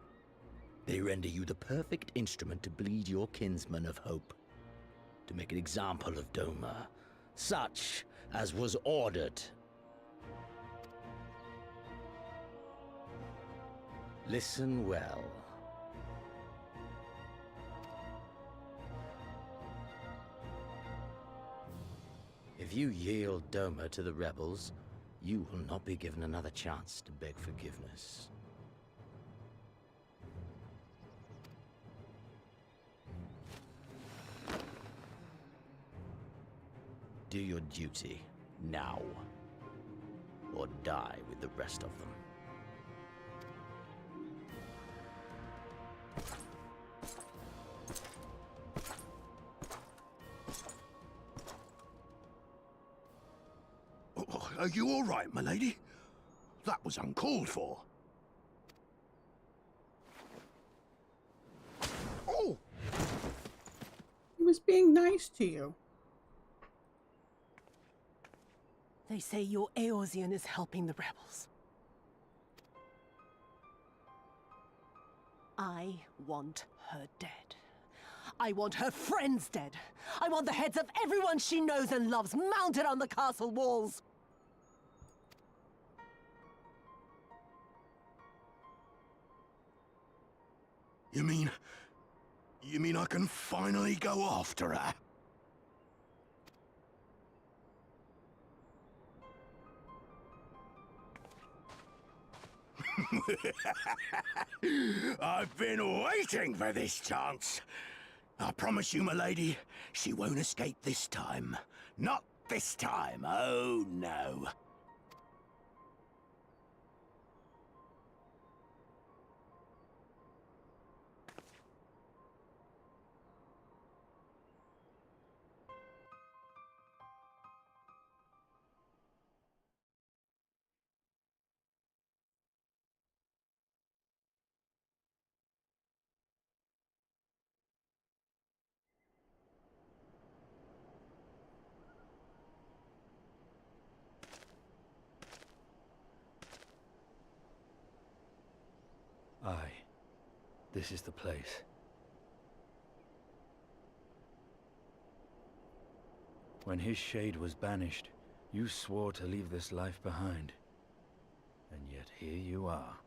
[SPEAKER 6] They render you the perfect instrument to bleed your kinsman of hope. To make an example of Doma, such as was ordered. Listen well. If you yield Doma to the rebels, you will not be given another chance to beg forgiveness. Do your duty, now. Or die with the rest of them.
[SPEAKER 9] Are you all right, my lady? That was uncalled for. Oh!
[SPEAKER 1] He was being nice to you.
[SPEAKER 2] They say your Eorzean is helping the rebels. I want her dead. I want her friends dead. I want the heads of everyone she knows and loves mounted on the castle walls.
[SPEAKER 9] You mean I can finally go after her? I've been waiting for this chance. I promise you, my lady, she won't escape this time. Not this time, oh no.
[SPEAKER 13] Aye, this is the place. When his shade was banished, you swore to leave this life behind. And yet here you are.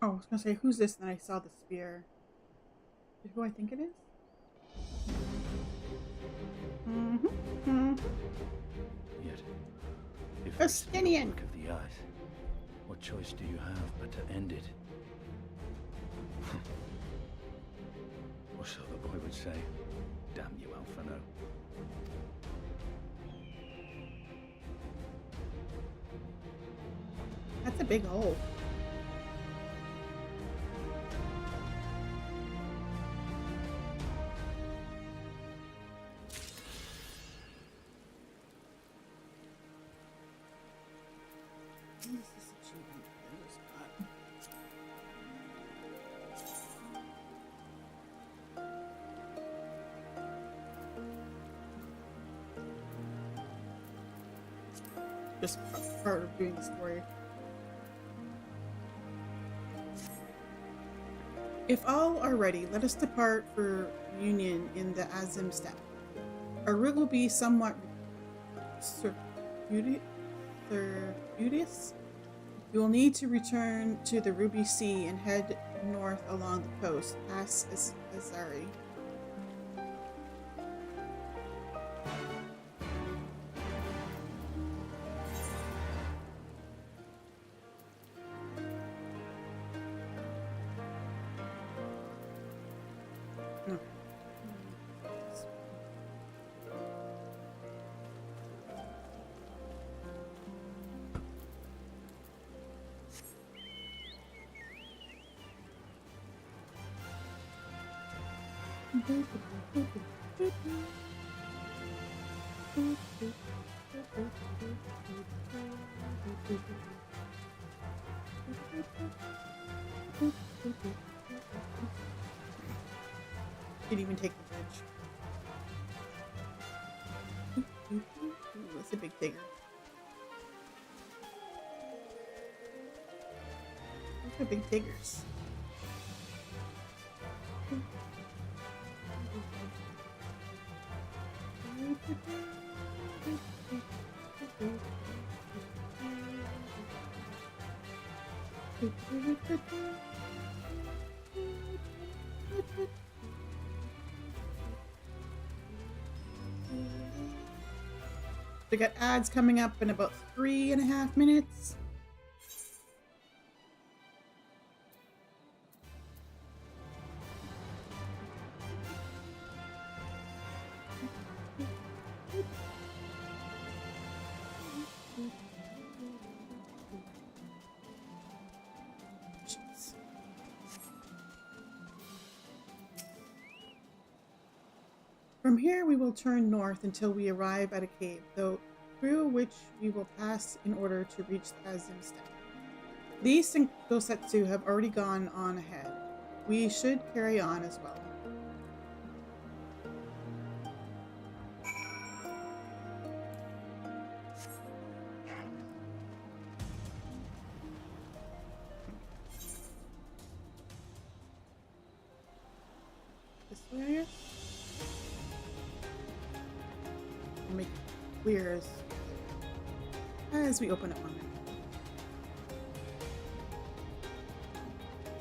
[SPEAKER 1] Oh, I was gonna say, who's this? And then I saw the spear. Who I think it is?
[SPEAKER 13] Yet, if
[SPEAKER 1] Justinian.
[SPEAKER 13] look of the eyes, what choice do you have but to end it? Or so the boy would say. Damn you, Alphino.
[SPEAKER 1] That's a big hole. Just part of doing the story. If all are ready, let us depart for reunion in the Azim steppe. Our route will be somewhat circuitous. We will need to return to the Ruby Sea and head north along the coast, past Azari. Didn't even take the bridge. Ooh, that's a big digger. Those are big diggers. We got ads coming up in about 3.5 minutes. From here we will turn north until we arrive at a cave, through which we will pass in order to reach the Azim steppe. These Dosetsu have already gone on ahead. We should carry on as well. This way, I guess? I'll make it clear as we open up on it.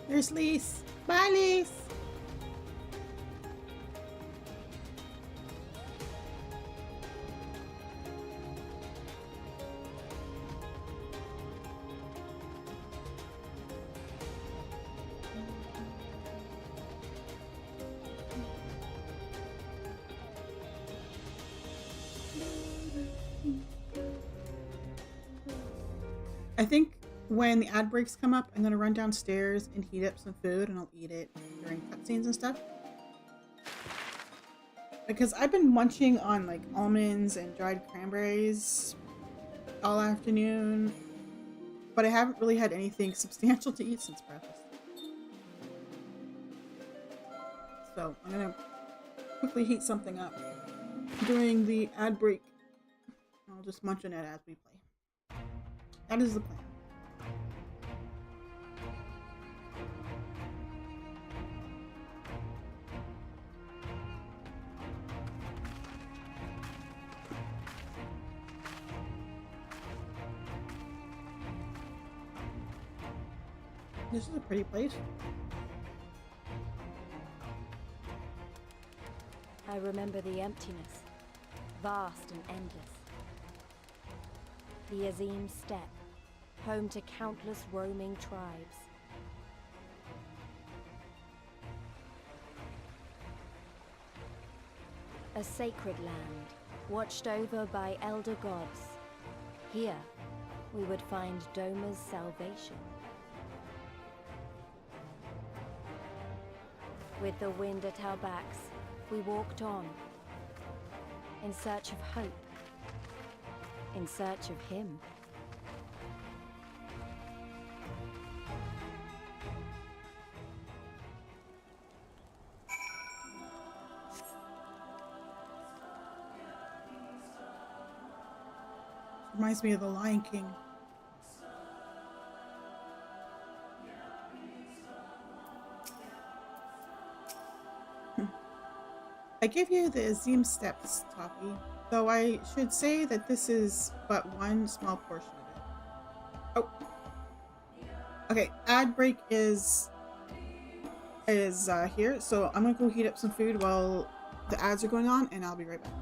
[SPEAKER 1] There's Lise. Bye, Lise. I think when the ad breaks come up, I'm gonna run downstairs and heat up some food, and I'll eat it during cutscenes and stuff. Because I've been munching on like almonds and dried cranberries all afternoon, but I haven't really had anything substantial to eat since breakfast. So I'm gonna quickly heat something up during the ad break. I'll just munch on it as we play. That is the plan. This is a pretty place.
[SPEAKER 12] I remember the emptiness, vast and endless. The Azim Steppe, home to countless roaming tribes. A sacred land, watched over by elder gods. Here, we would find Doma's salvation. With the wind at our backs, we walked on, in search of hope, in search of him.
[SPEAKER 1] Reminds me of The Lion King. I give you the Azim Steppes, Toffee, though I should say that this is but one small portion of it. Oh. Okay, ad break is here, so I'm gonna go heat up some food while the ads are going on, and I'll be right back.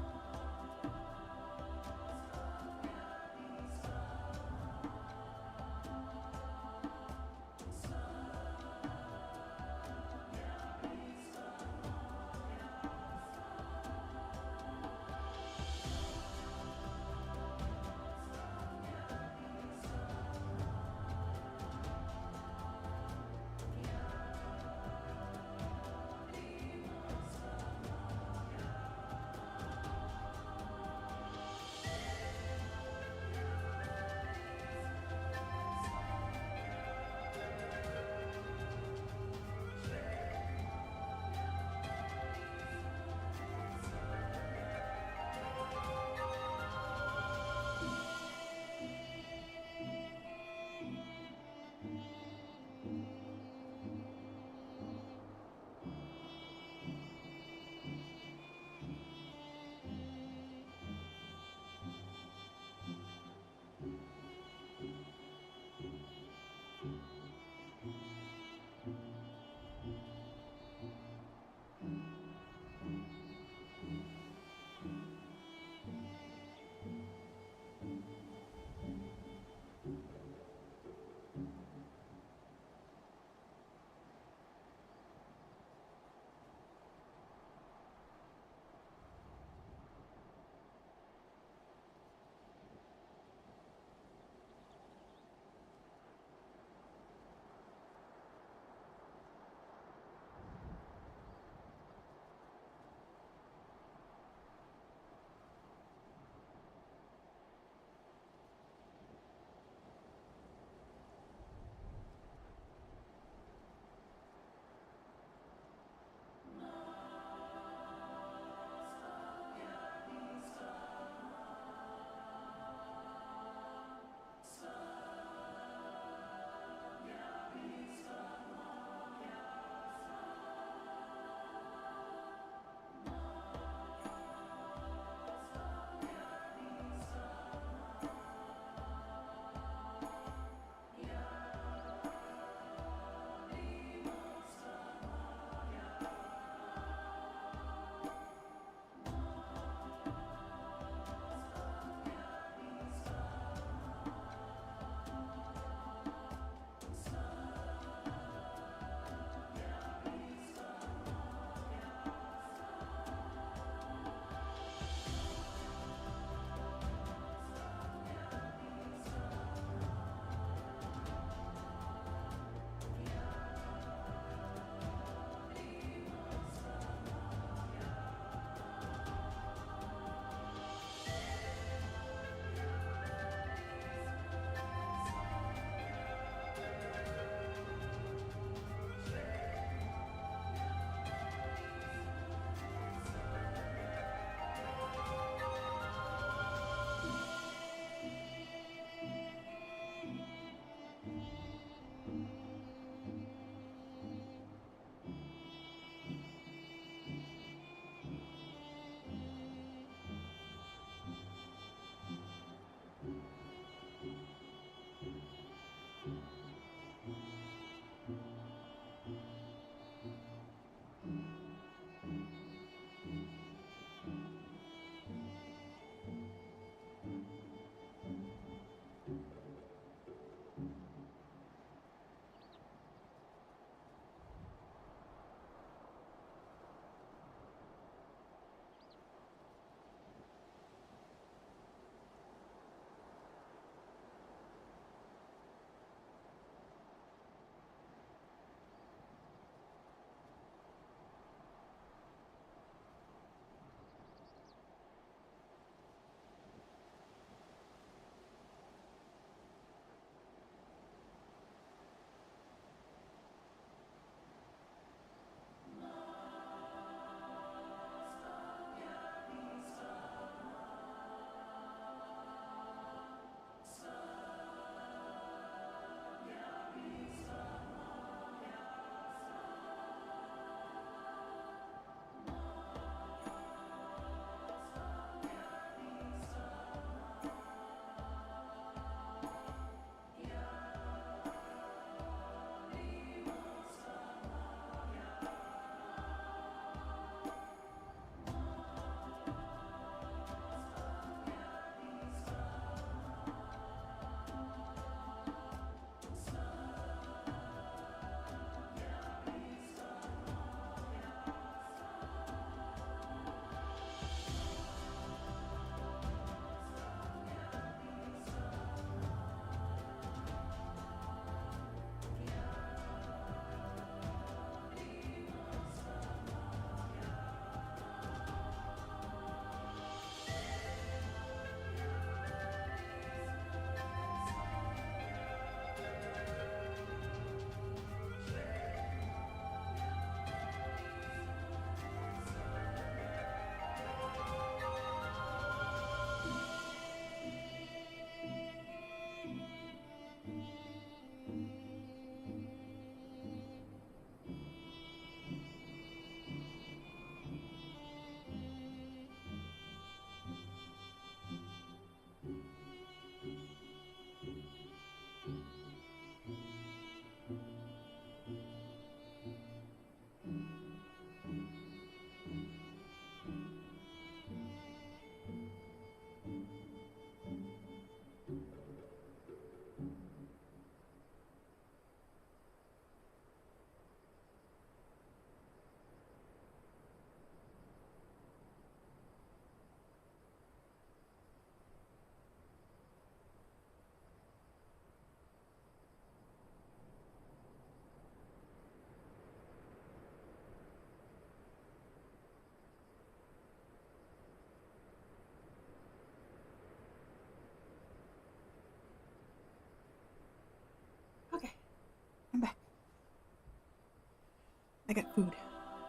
[SPEAKER 1] I got food.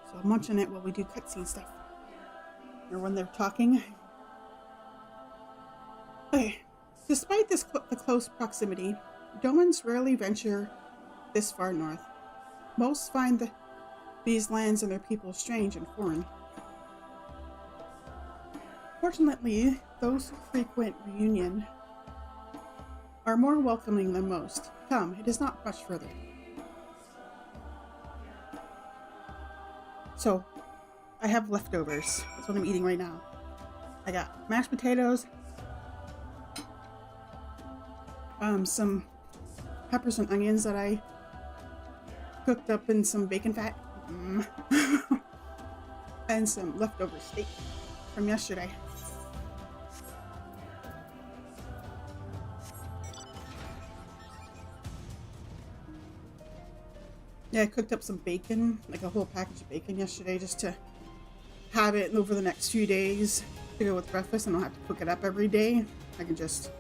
[SPEAKER 1] So I'm munching it while we do cutscene stuff. Or when they're talking. Okay. Despite the close proximity, Domans rarely venture this far north. Most find these lands and their people strange and foreign. Fortunately, those who frequent Reunion are more welcoming than most. Come, it is not much further. So, I have leftovers. That's what I'm eating right now. I got mashed potatoes, some peppers and onions that I cooked up in some bacon fat, and some leftover steak from yesterday. Yeah, I cooked up some bacon, like a whole package of bacon yesterday, just to have it over the next few days to go with breakfast. I don't have to cook it up every day. I can just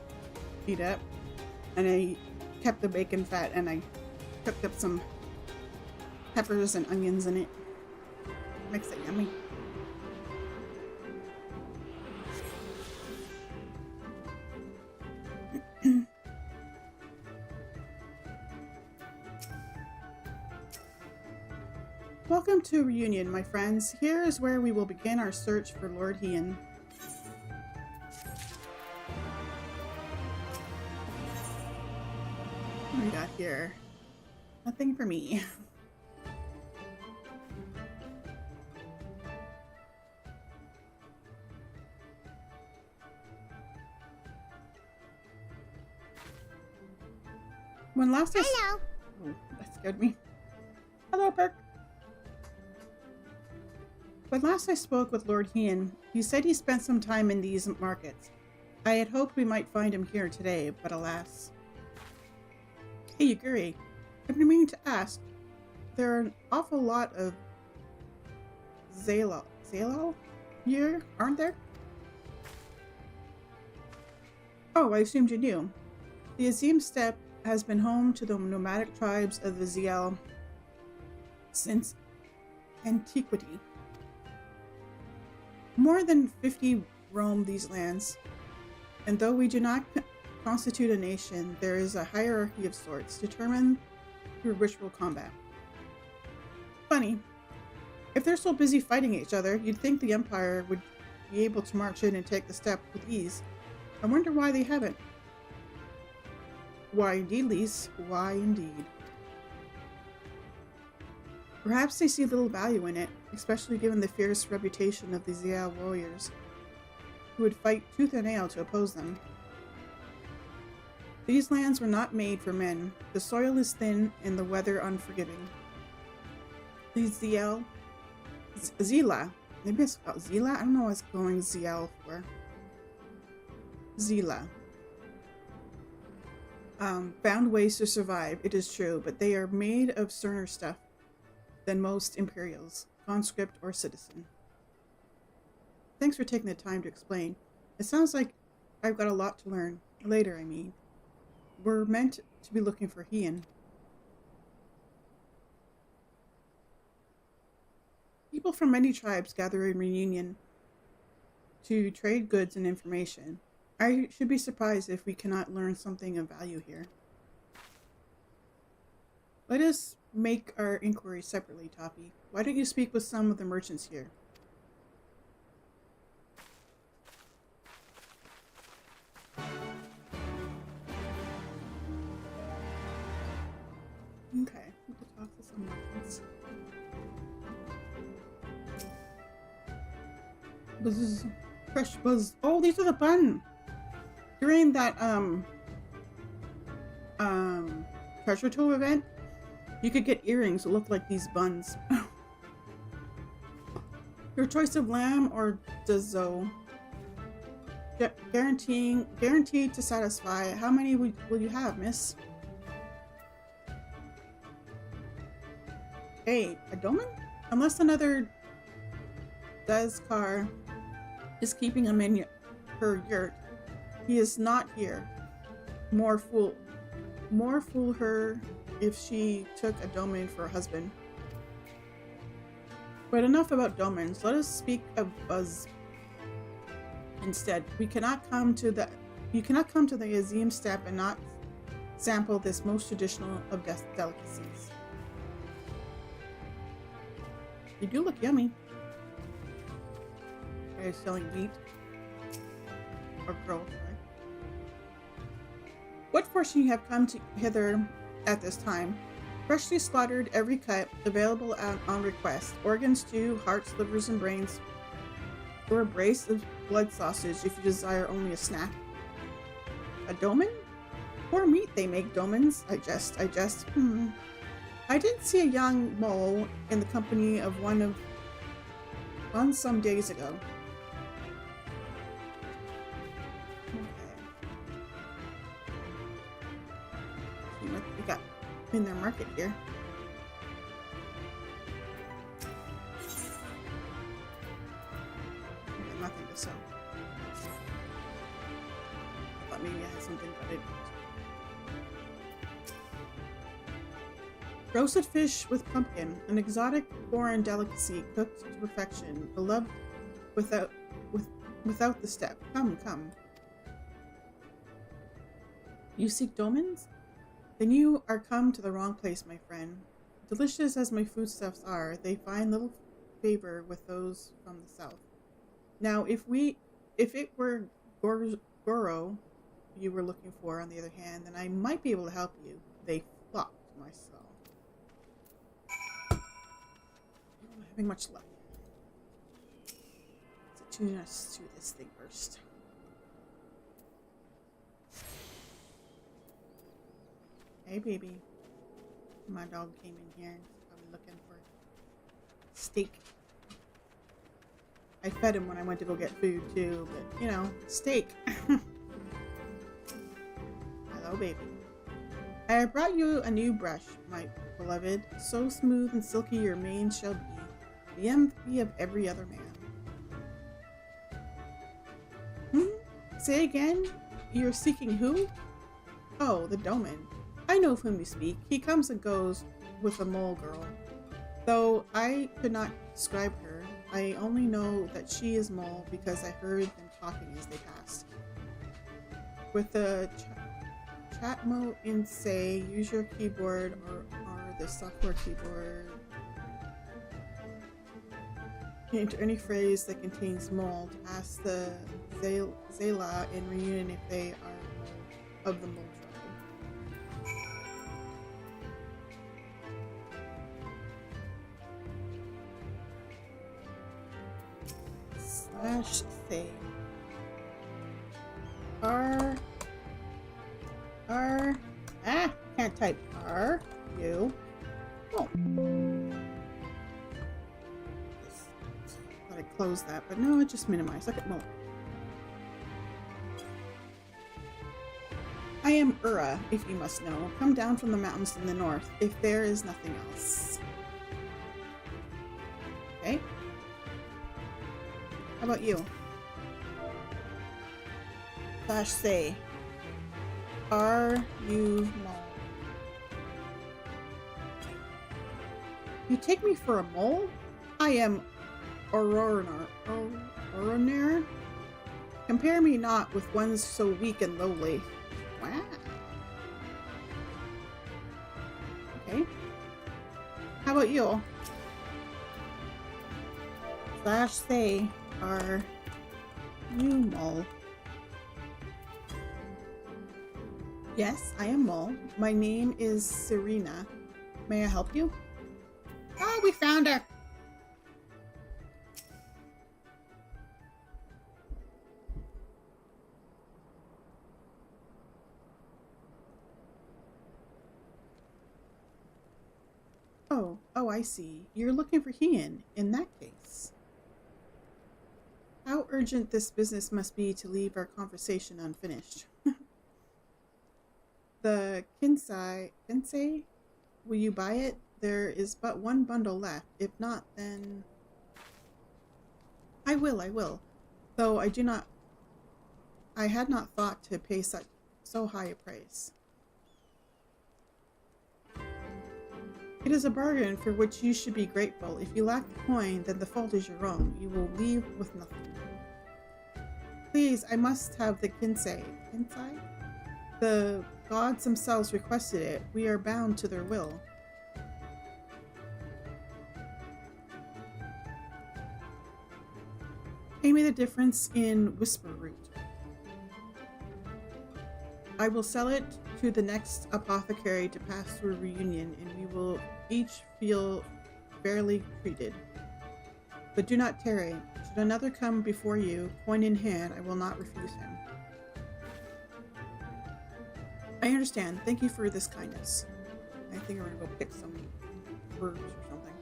[SPEAKER 1] heat it up. And I kept the bacon fat and I cooked up some peppers and onions in it. Makes it yummy. Welcome to Reunion, my friends. Here is where we will begin our search for Lord Hien. What do we got here? Nothing for me. When last
[SPEAKER 14] Hello.
[SPEAKER 1] Oh, that scared me. Hello, Perk. When last I spoke with Lord Hien, he said he spent some time in these markets. I had hoped we might find him here today, but alas. Hey, Yuguri, I've been meaning to ask. There are an awful lot of Zalal here, aren't there? Oh, I assumed you knew. The Azim Steppe has been home to the nomadic tribes of the Ziel since antiquity. More than 50 roam these lands, and though we do not constitute a nation, there is a hierarchy of sorts determined through ritual combat. Funny, if they're so busy fighting each other, you'd think the Empire would be able to march in and take the steppe with ease. I wonder why they haven't. Why indeed, Lise? Why indeed? Perhaps they see little value in it, especially given the fierce reputation of the Zial warriors, who would fight tooth and nail to oppose them. These lands were not made for men. The soil is thin and the weather unforgiving. These Zila, maybe it's called Zila? I don't know what it's going Ziel for. Zila. Found ways to survive, it is true, but they are made of sterner stuff than most Imperials, conscript or citizen. Thanks for taking the time to explain. It sounds like I've got a lot to learn. Later, I mean. We're meant to be looking for Hien. People from many tribes gather in Reunion to trade goods and information. I should be surprised if we cannot learn something of value here. Let us make our inquiries separately, Toppy. Why don't you speak with some of the merchants here? Okay, we can talk to some merchants. Buzz, fresh buzz. Oh, these are the bun. During that treasure trove event, you could get earrings that look like these buns. Your choice of lamb or Dazo. Guaranteed to satisfy. How many will you have, miss? Hey, a Doman? Unless another Dazkar is keeping him in her yurt, he is not here. More fool her if she took a Doman for a husband. But enough about domens. Let us speak of Buzz instead. You cannot come to the museum step and not sample this most traditional of delicacies. They do look yummy. Are you selling wheat? Or girl, sorry. What fortune you have come hither at this time? Freshly slaughtered, every cut, available on request. Organ stew, hearts, livers, and brains, or a brace of blood sausage if you desire only a snack. A domen? Poor meat they make domens. I jest. I did see a young mole in the company of one some days ago. See what we got in their market here. Okay, nothing to sell. I thought maybe I had something, but I didn't. Roasted fish with pumpkin, an exotic foreign delicacy cooked to perfection, beloved without the step. Come. You seek domens? Then you are come to the wrong place, my friend. Delicious as my foodstuffs are, they find little favor with those from the south. Now, if it were Goro you were looking for, on the other hand, then I might be able to help you. They flocked myself. I'm not having much luck. Let's tune us to this thing first. Hey, baby. My dog came in here and is probably looking for steak. I fed him when I went to go get food too, but you know, steak. Hello, baby. I have brought you a new brush, my beloved. So smooth and silky your mane shall be, the envy of every other man. Say again? You're seeking who? Oh, the Doman. I know of whom you speak. He comes and goes with a mole girl. Though I could not describe her, I only know that she is mole because I heard them talking as they passed. With the Chatmo in say, use your keyboard or the software keyboard. Enter any phrase that contains mole to ask the Zela in reunion if they are of the mole tribe. Slash say can't type you. Oh. Thought I closed that, but no, it just minimized. Look at more. I am Ura, if you must know. Come down from the mountains in the north, if there is nothing else. Okay. How about you? Slash say. Are you mole? You take me for a mole? I am Oronar. Compare me not with one so weak and lowly. Wow. Okay. How about you? Slash say, are you mole? Yes, I am mole. My name is Serena. May I help you? Oh, we found her! Oh, I see. You're looking for Heian, in that case. How urgent this business must be to leave our conversation unfinished. The Kinsei, will you buy it? There is but one bundle left. If not, then... I will. Though I had not thought to pay so high a price. It is a bargain for which you should be grateful. If you lack the coin, then the fault is your own. You will leave with nothing. Please, I must have the kinsei. Kinsei? The gods themselves requested it. We are bound to their will. Pay me the difference in Whisper Root. I will sell it to the next apothecary to pass through reunion, and we will each feel fairly treated. But do not tarry. Should another come before you, coin in hand, I will not refuse him. I understand. Thank you for this kindness. I think I'm gonna go pick some birds or something.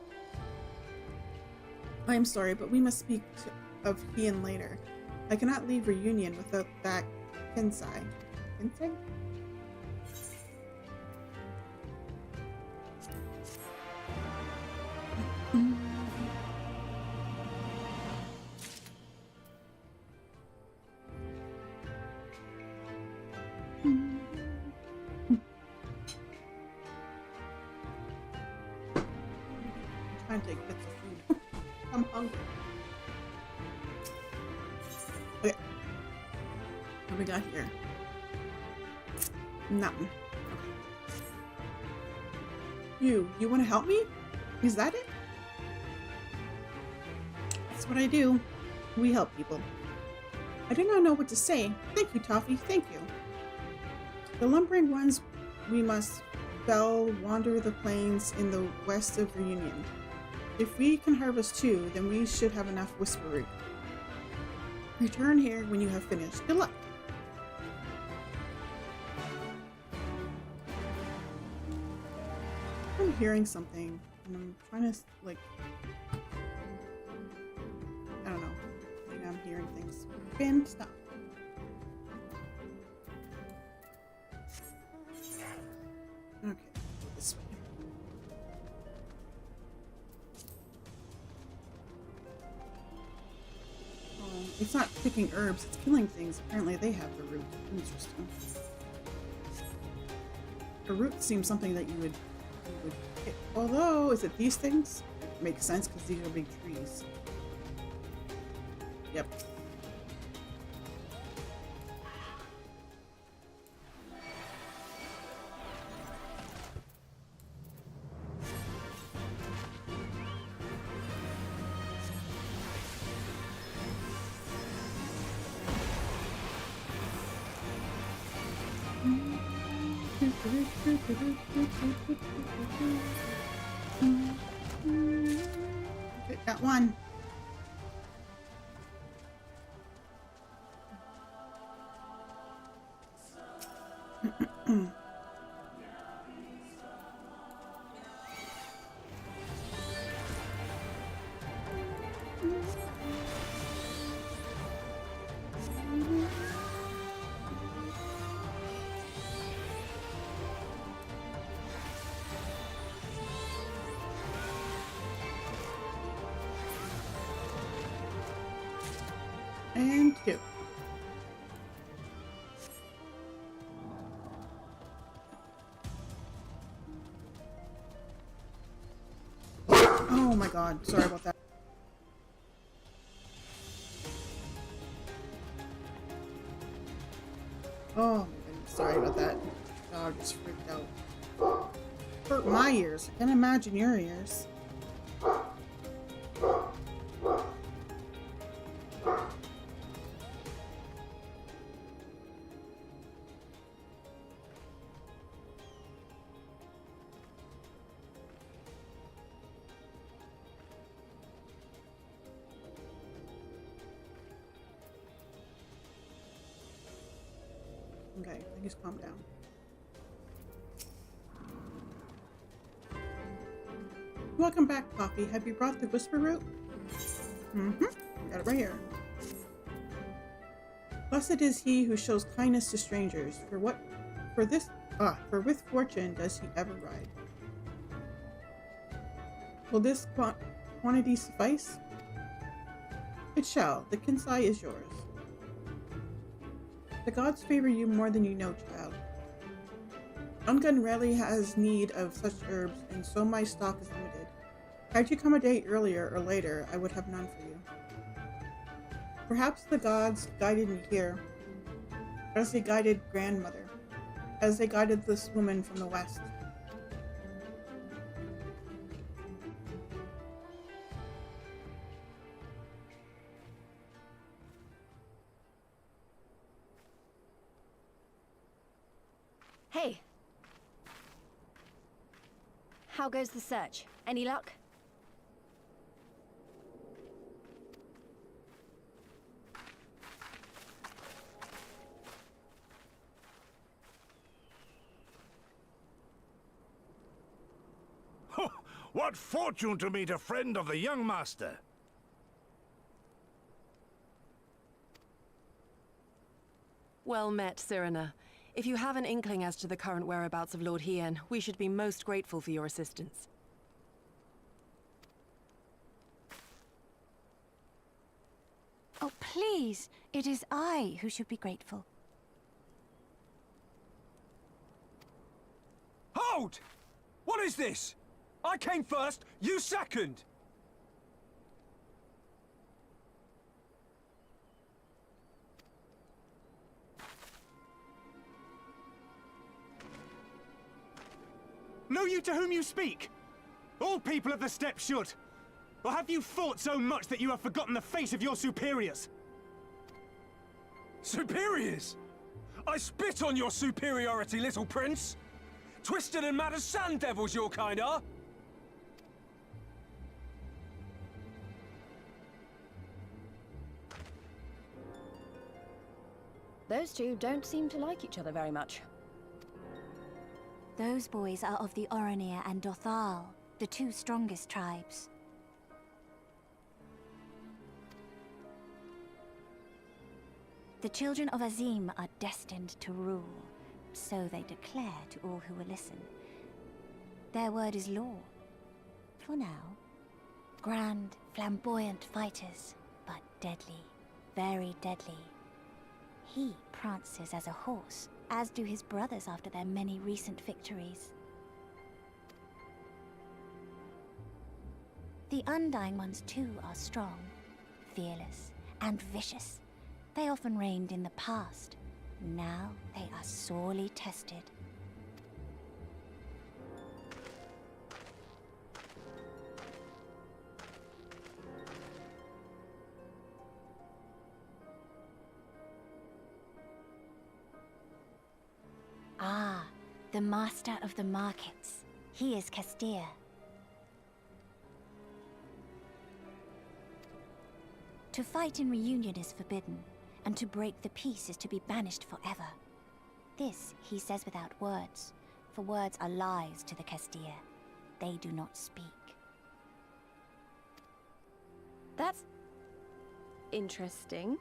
[SPEAKER 1] I am sorry, but we must speak of Hien later. I cannot leave reunion without that kinsei. Kinsei? I'm trying to take bits of food. I'm hungry. Okay. What we got here? Nothing. Okay. You want to help me? Is that it? That's what I do. We help people. I do not know what to say. Thank you, Toffee. Thank you. The lumbering ones we must fell wander the plains in the west of Reunion. If we can harvest 2, then we should have enough Whisper Root. Return here when you have finished. Good luck! I'm hearing something, and I'm trying to, like... I don't know. Maybe I'm hearing things. Finn, stop. Okay, this way. It's not picking herbs, it's killing things. Apparently they have the root. Interesting. The root seems something that you would pick. Although, is it these things? It makes sense because these are big trees. Yep. Okay, got one. And 2. Oh my god, sorry about that. Oh my goodness, sorry about that. Dog just freaked out. Hurt my ears. I can't imagine your ears. Okay, I think he's calmed down. Welcome back, Coffee. Have you brought the Whisper Root? Mm-hmm. Got it right here. Blessed is he who shows kindness to strangers. For with fortune does he ever ride. Will this quantity suffice? It shall. The kinsei is yours. The gods favor you more than you know, child. Ungun rarely has need of such herbs, and so my stock is limited. Had you come a day earlier or later, I would have none for you. Perhaps the gods guided me here, as they guided grandmother, as they guided this woman from the west.
[SPEAKER 12] Hey! How goes the search? Any luck?
[SPEAKER 9] What fortune to meet a friend of the young master!
[SPEAKER 2] Well met, Cyrena. If you have an inkling as to the current whereabouts of Lord Hien, we should be most grateful for your assistance.
[SPEAKER 14] Oh, please! It is I who should be grateful.
[SPEAKER 15] Hold! What is this? I came first, you second!
[SPEAKER 16] Know you to whom you speak? All people of the steppe should. Or have you fought so much that you have forgotten the face of your superiors?
[SPEAKER 15] Superiors? I spit on your superiority, little prince! Twisted and mad as sand devils your kind are!
[SPEAKER 8] Those two don't seem to like each other very much.
[SPEAKER 14] Those boys are of the Oronir and Dothal, the two strongest tribes. The children of Azim are destined to rule, so they declare to all who will listen. Their word is law. For now. Grand, flamboyant fighters, but deadly, very deadly. He prances as a horse, as do his brothers after their many recent victories. The Undying ones too are strong, fearless, and vicious. They often reigned in the past. Now they are sorely tested. Ah, the master of the markets. He is Castir. To fight in reunion is forbidden, and to break the peace is to be banished forever. This he says without words, for words are lies to the Castir. They do not speak.
[SPEAKER 8] That's interesting.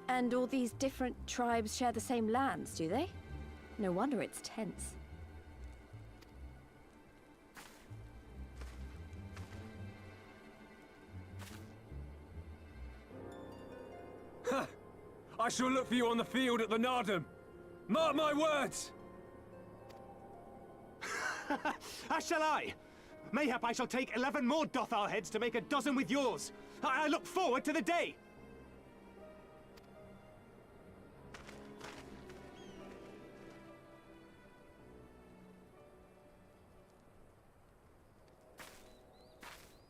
[SPEAKER 8] And all these different tribes share the same lands, do they? No wonder it's tense.
[SPEAKER 15] Ha! I shall look for you on the field at the Nardum. Mark my words!
[SPEAKER 16] As shall I. Mayhap I shall take 11 more Dothal heads to make a dozen with yours. I look forward to the day.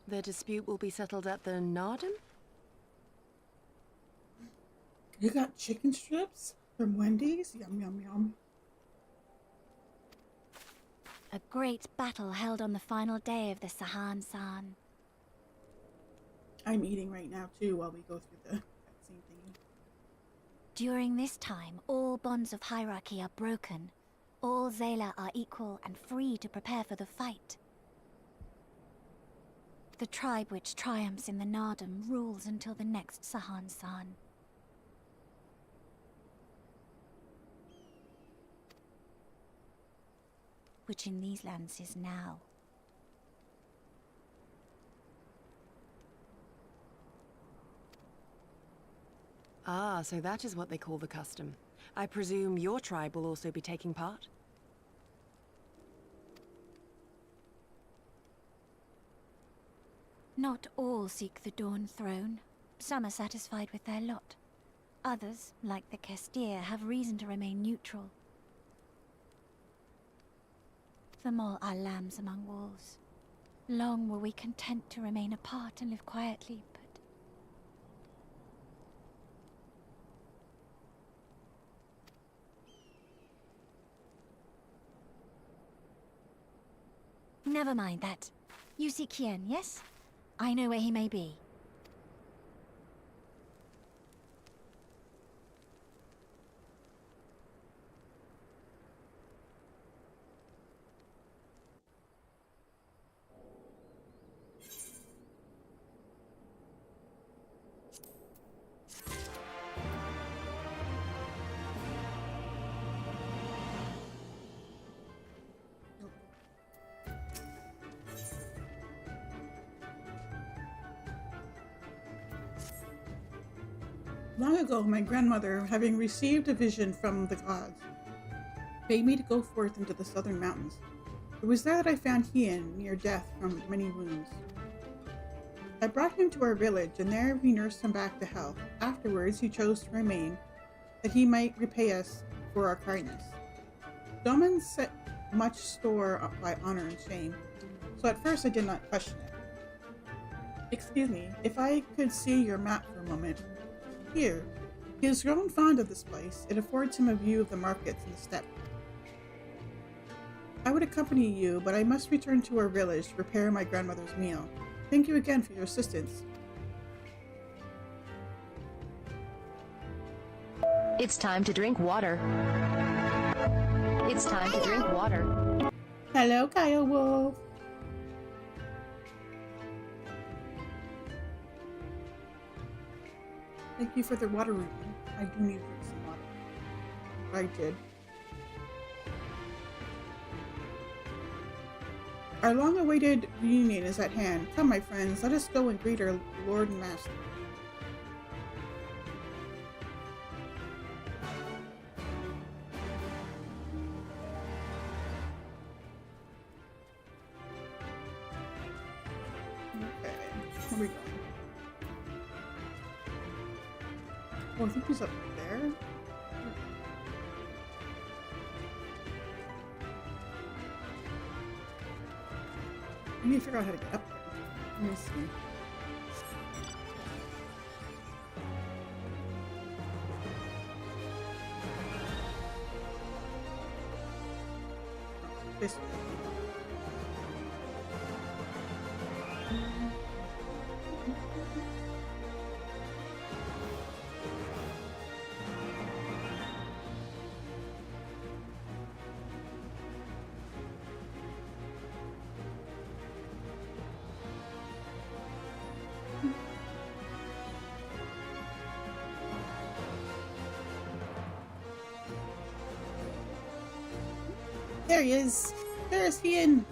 [SPEAKER 2] The dispute will be settled at the Nardum?
[SPEAKER 1] You got chicken strips from Wendy's? Yum, yum, yum.
[SPEAKER 14] A great battle held on the final day of the Sahan San.
[SPEAKER 1] I'm eating right now too while we go through the same thing.
[SPEAKER 14] During this time, all bonds of hierarchy are broken. All Zayla are equal and free to prepare for the fight. The tribe which triumphs in the Nardum rules until the next Sahan San. Which in these lands is now.
[SPEAKER 2] Ah, so that is what they call the custom. I presume your tribe will also be taking part?
[SPEAKER 14] Not all seek the Dawn Throne. Some are satisfied with their lot. Others, like the Kestir, have reason to remain neutral. Them all are lambs among wolves. Long were we content to remain apart and live quietly, but... Never mind that. You seek Hien, yes? I know where he may be.
[SPEAKER 1] Long ago, my grandmother, having received a vision from the gods, bade me to go forth into the southern mountains. It was there that I found Hien, near death from many wounds. I brought him to our village, and there we nursed him back to health. Afterwards, he chose to remain, that he might repay us for our kindness. Doman set much store by honor and shame, so at first I did not question it. Excuse me, if I could see your map for a moment. Here, he has grown fond of this place. It affords him a view of the markets and the steppe. I would accompany you, but I must return to our village to prepare my grandmother's meal. Thank you again for your assistance.
[SPEAKER 17] It's time to drink water. It's time to drink water.
[SPEAKER 1] Hello, Kyle Wolf. Thank you for the water review. I do need to drink some water. I did. Our long-awaited reunion is at hand. Come, my friends, let us go and greet our Lord and Master. Okay, here we go. Oh, I think he's up there. I need to figure out how to get up there. Let me see. This way. There he is. There's Hien.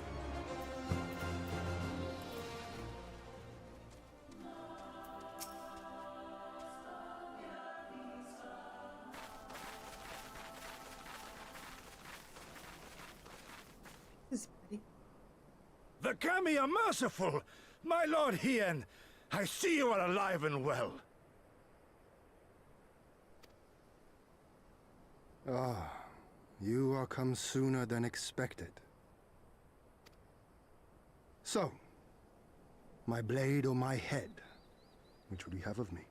[SPEAKER 1] This is pretty.
[SPEAKER 9] The Kami are merciful! My lord Hien, I see you are alive and well.
[SPEAKER 18] Ah, you are come sooner than expected. So, my blade or my head? Which would you have of me?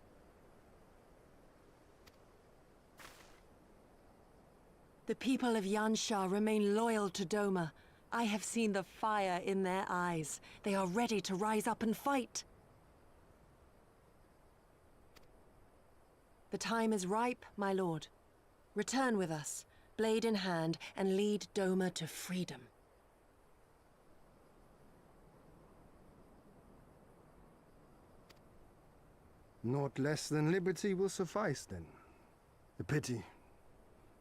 [SPEAKER 2] The people of Yansha remain loyal to Doma. I have seen the fire in their eyes. They are ready to rise up and fight. The time is ripe, my lord. Return with us, blade in hand, and lead Doma to freedom.
[SPEAKER 18] Naught less than liberty will suffice, then. A pity.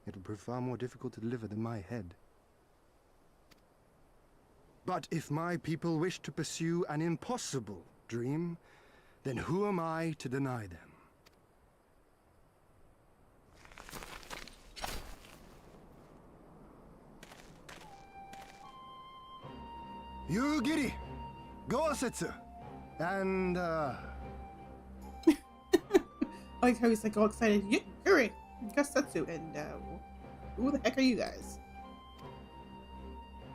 [SPEAKER 18] It will prove far more difficult to deliver than my head. But if my people wish to pursue an impossible dream, then who am I to deny them? You, Giri! Go-setsu! And,
[SPEAKER 1] I like how he's like all excited. Yuri, Gasetsu, and who the heck are you guys?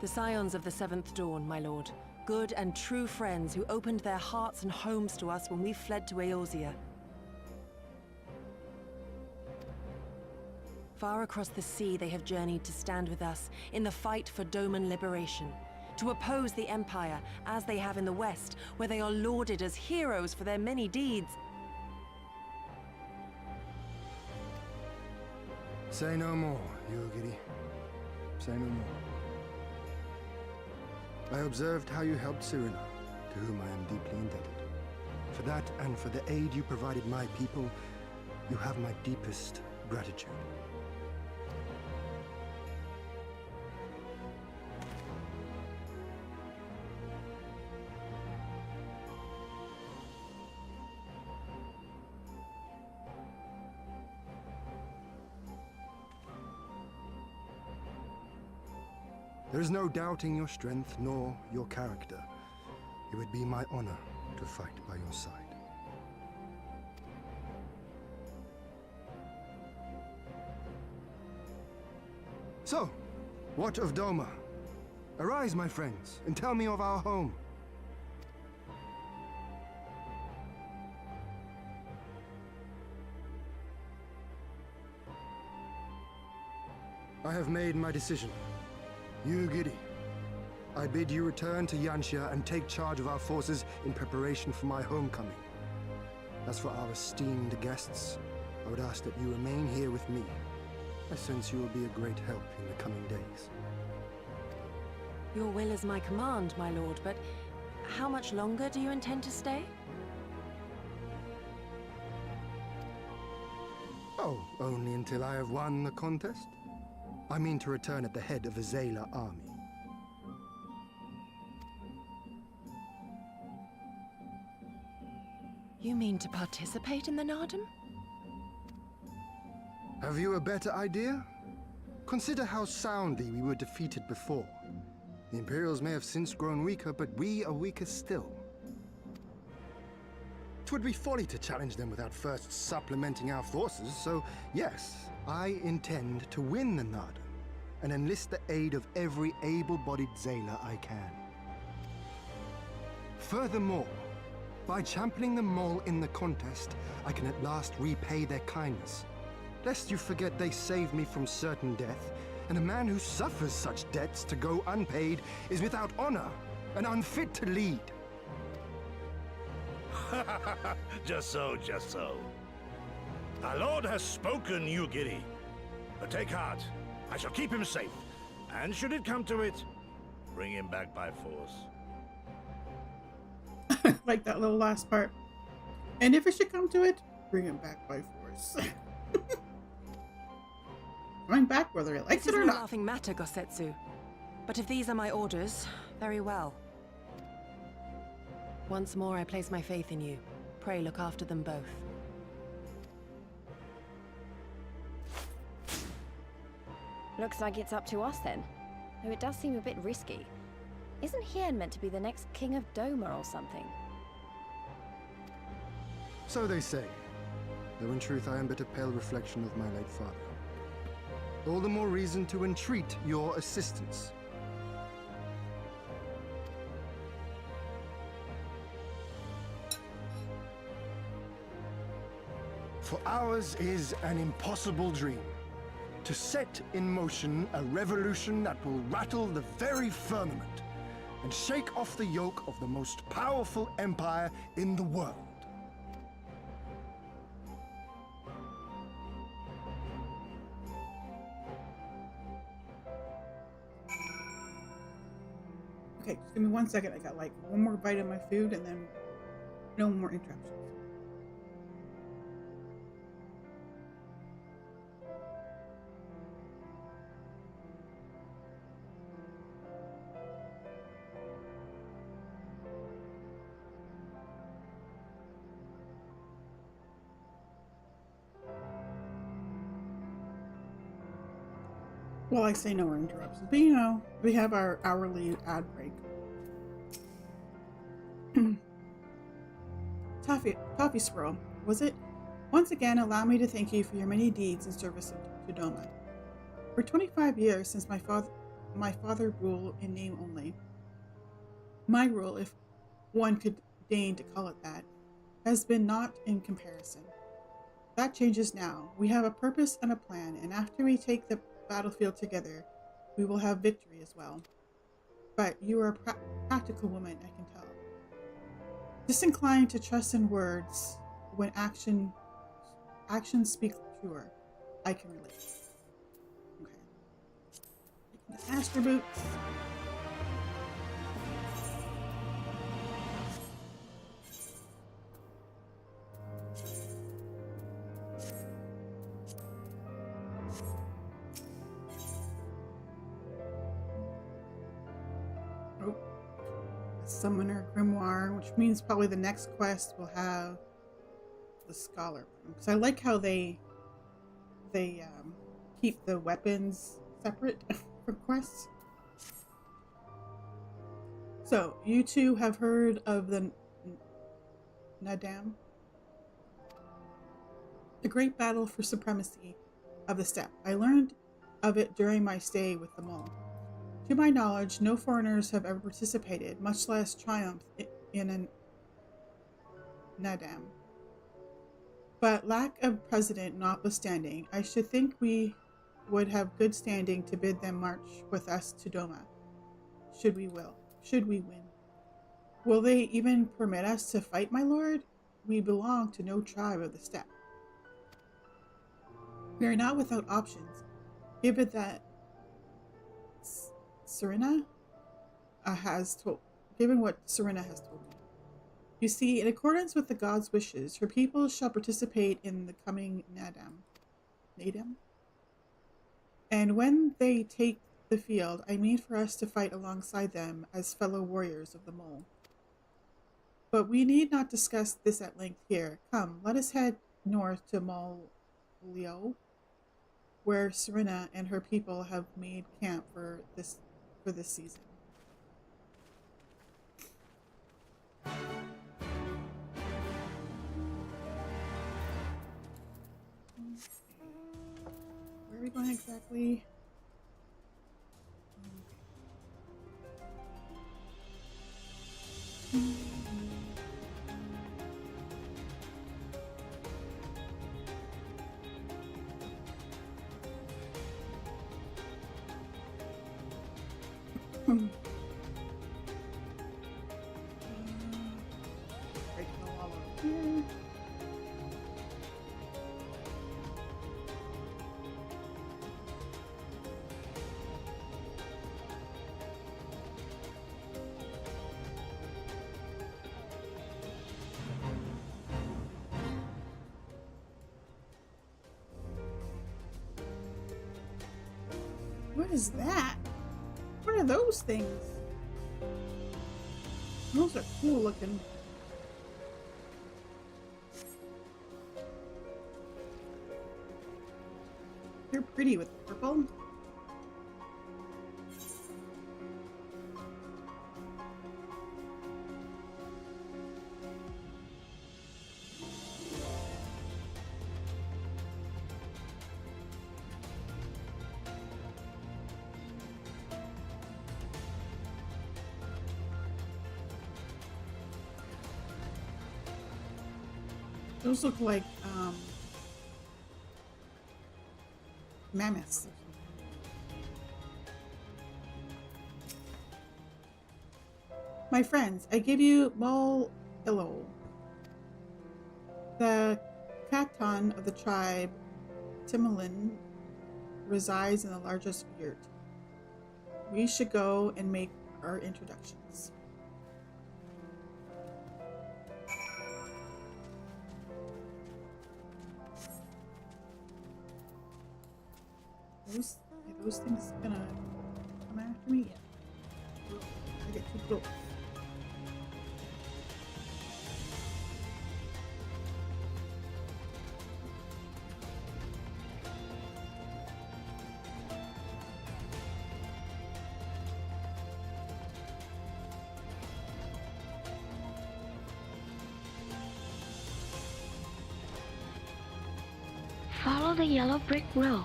[SPEAKER 2] The scions of the Seventh Dawn, my lord. Good and true friends who opened their hearts and homes to us when we fled to Eorzea. Far across the sea they have journeyed to stand with us in the fight for Doman liberation. To oppose the Empire, as they have in the West, where they are lauded as heroes for their many deeds.
[SPEAKER 18] Say no more, Yugiri. Say no more. I observed how you helped Cyrena, to whom I am deeply indebted. For that and for the aid you provided my people, you have my deepest gratitude. There is no doubting your strength nor your character. It would be my honor to fight by your side. So, what of Doma? Arise, my friends, and tell me of our home. I have made my decision. Yugiri, I bid you return to Yanxia and take charge of our forces in preparation for my homecoming. As for our esteemed guests, I would ask that you remain here with me. I sense you will be a great help in the coming days.
[SPEAKER 2] Your will is my command, my lord, but how much longer do you intend to stay?
[SPEAKER 18] Oh, only until I have won the contest? I mean to return at the head of a Zayla army.
[SPEAKER 2] You mean to participate in the Nardum?
[SPEAKER 18] Have you a better idea? Consider how soundly we were defeated before. The Imperials may have since grown weaker, but we are weaker still. 'Twould be folly to challenge them without first supplementing our forces, so yes, I intend to win the Nardum and enlist the aid of every able-bodied Zayla I can. Furthermore, by championing the Mole in the contest, I can at last repay their kindness. Lest you forget they saved me from certain death, and a man who suffers such debts to go unpaid is without honor and unfit to lead.
[SPEAKER 9] Just so, just so. Our lord has spoken, Yugiri. But take heart. I shall keep him safe. And should it come to it, bring him back by force.
[SPEAKER 1] Like that little last part. And if it should come to it, bring him back by force. Going back whether he likes it or
[SPEAKER 2] no
[SPEAKER 1] not.
[SPEAKER 2] Laughing matter, Gosetsu. But if these are my orders, very well. Once more, I place my faith in you. Pray look after them both.
[SPEAKER 8] Looks like it's up to us then. Though it does seem a bit risky. Isn't Hien meant to be the next king of Doma or something?
[SPEAKER 18] So they say, though in truth I am but a pale reflection of my late father. All the more reason to entreat your assistance. For ours is an impossible dream. To set in motion a revolution that will rattle the very firmament and shake off the yoke of the most powerful empire in the world.
[SPEAKER 1] Okay, just give me 1 second. I got like one more bite of my food and then no more interruptions. Well, I say no more interruptions, but you know, we have our hourly ad break. Coffee Squirrel, was it? Once again, allow me to thank you for your many deeds in service to Doma. For 25 years since my father ruled in name only, my rule, if one could deign to call it that, has been not in comparison. That changes now. We have a purpose and a plan, and after we take the battlefield together, we will have victory as well. But you are a practical woman, I can tell. Disinclined to trust in words when actions speak truer. I can relate. Okay. Taking the Astro Boots. Summoner Grimoire, which means probably the next quest will have the Scholar one. Because I like how they keep the weapons separate from quests. So, you two have heard of the Nadam? The great battle for supremacy of the steppe. I learned of it during my stay with the mole. To my knowledge, no foreigners have ever participated, much less triumphed in a Nadam. But lack of precedent notwithstanding, I should think we would have good standing to bid them march with us to Doma, should we win. Will they even permit us to fight, my lord? We belong to no tribe of the steppe. We are not without options, given that given what Serena has told me. You see, in accordance with the god's wishes, her people shall participate in the coming Nadam. And when they take the field, I mean for us to fight alongside them as fellow warriors of the mole. But we need not discuss this at length here. Come, let us head north to Molio, where Serena and her people have made camp for this season. Where are we going exactly? What is that? What are those things? Those are cool looking. They're pretty with purple. Those look like mammoths. My friends, I give you Mol Illo, the Katon of the tribe Timolin resides in the largest yurt. We should go and make our introductions. Are those things gonna come after me? Yeah. I get too close.
[SPEAKER 19] Follow the yellow brick road.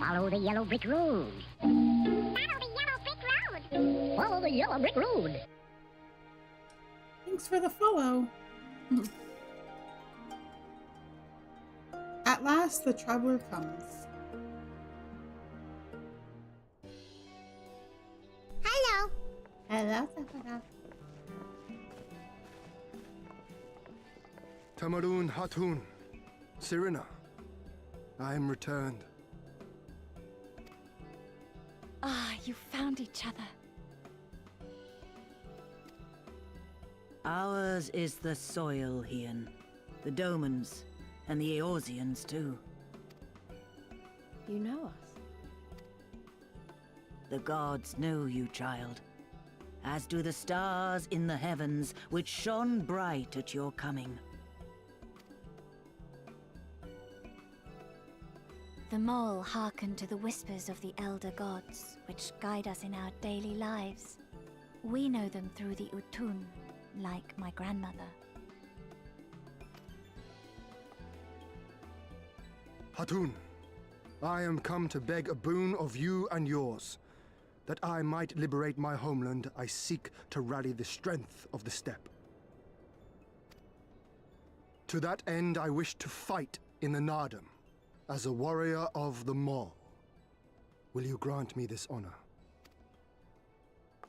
[SPEAKER 19] Follow the yellow brick road. Follow the yellow brick road. Follow the yellow brick road.
[SPEAKER 1] Thanks for the follow. At last, the traveler comes.
[SPEAKER 19] Hello.
[SPEAKER 1] Hello, Sakura.
[SPEAKER 18] Tamarun Hatun, Sirina, I am returned.
[SPEAKER 14] Ah, you found each other.
[SPEAKER 20] Ours is the soil, Hien. The Domans, and the Eorzeans too.
[SPEAKER 8] You know us?
[SPEAKER 20] The gods know you, child. As do the stars in the heavens, which shone bright at your coming.
[SPEAKER 14] The mole hearkened to the whispers of the elder gods, which guide us in our daily lives. We know them through the Utun, like my grandmother.
[SPEAKER 18] Hatun, I am come to beg a boon of you and yours. That I might liberate my homeland, I seek to rally the strength of the steppe. To that end, I wish to fight in the Nardum, as a warrior of the Mall. Will you grant me this honor?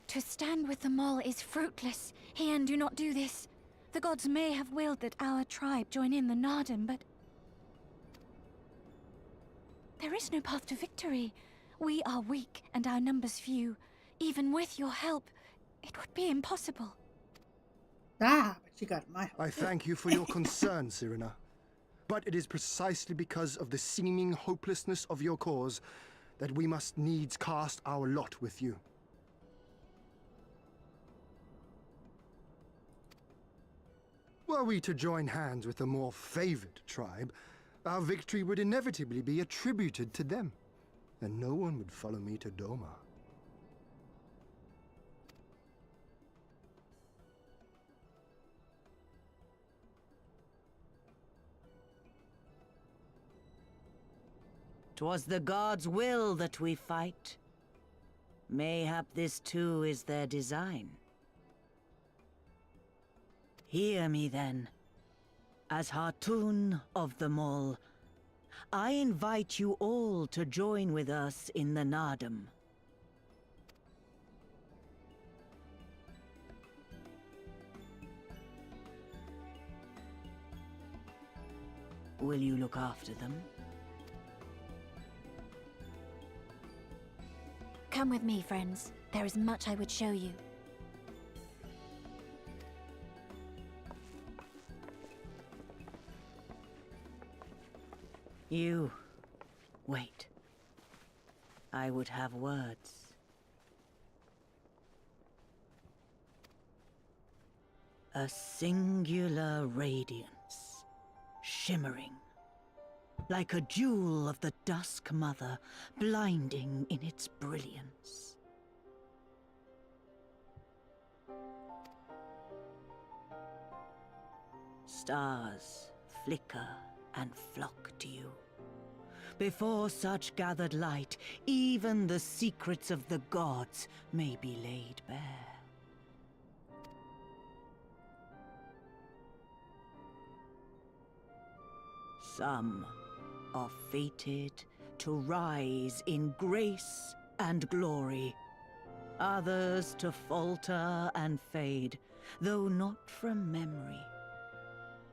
[SPEAKER 14] To stand with the mole is fruitless. Hien, do not do this. The gods may have willed that our tribe join in the Nardum, but there is no path to victory. We are weak and our numbers few. Even with your help, it would be impossible.
[SPEAKER 1] Ah, but you got my help.
[SPEAKER 18] I thank you for your concern, Sirina. But it is precisely because of the seeming hopelessness of your cause that we must needs cast our lot with you. Were we to join hands with a more favored tribe, our victory would inevitably be attributed to them, and no one would follow me to Doma.
[SPEAKER 20] "'Twas the gods' will that we fight. Mayhap this too is their design. Hear me then. As Hatun of the Mall, I invite you all to join with us in the Nardum. Will you look after them?
[SPEAKER 14] Come with me, friends. There is much I would show you.
[SPEAKER 20] You... wait. I would have words. A singular radiance, shimmering, like a jewel of the Dusk Mother, blinding in its brilliance. Stars flicker and flock to you. Before such gathered light, even the secrets of the gods may be laid bare. Some are fated to rise in grace and glory. Others to falter and fade, though not from memory.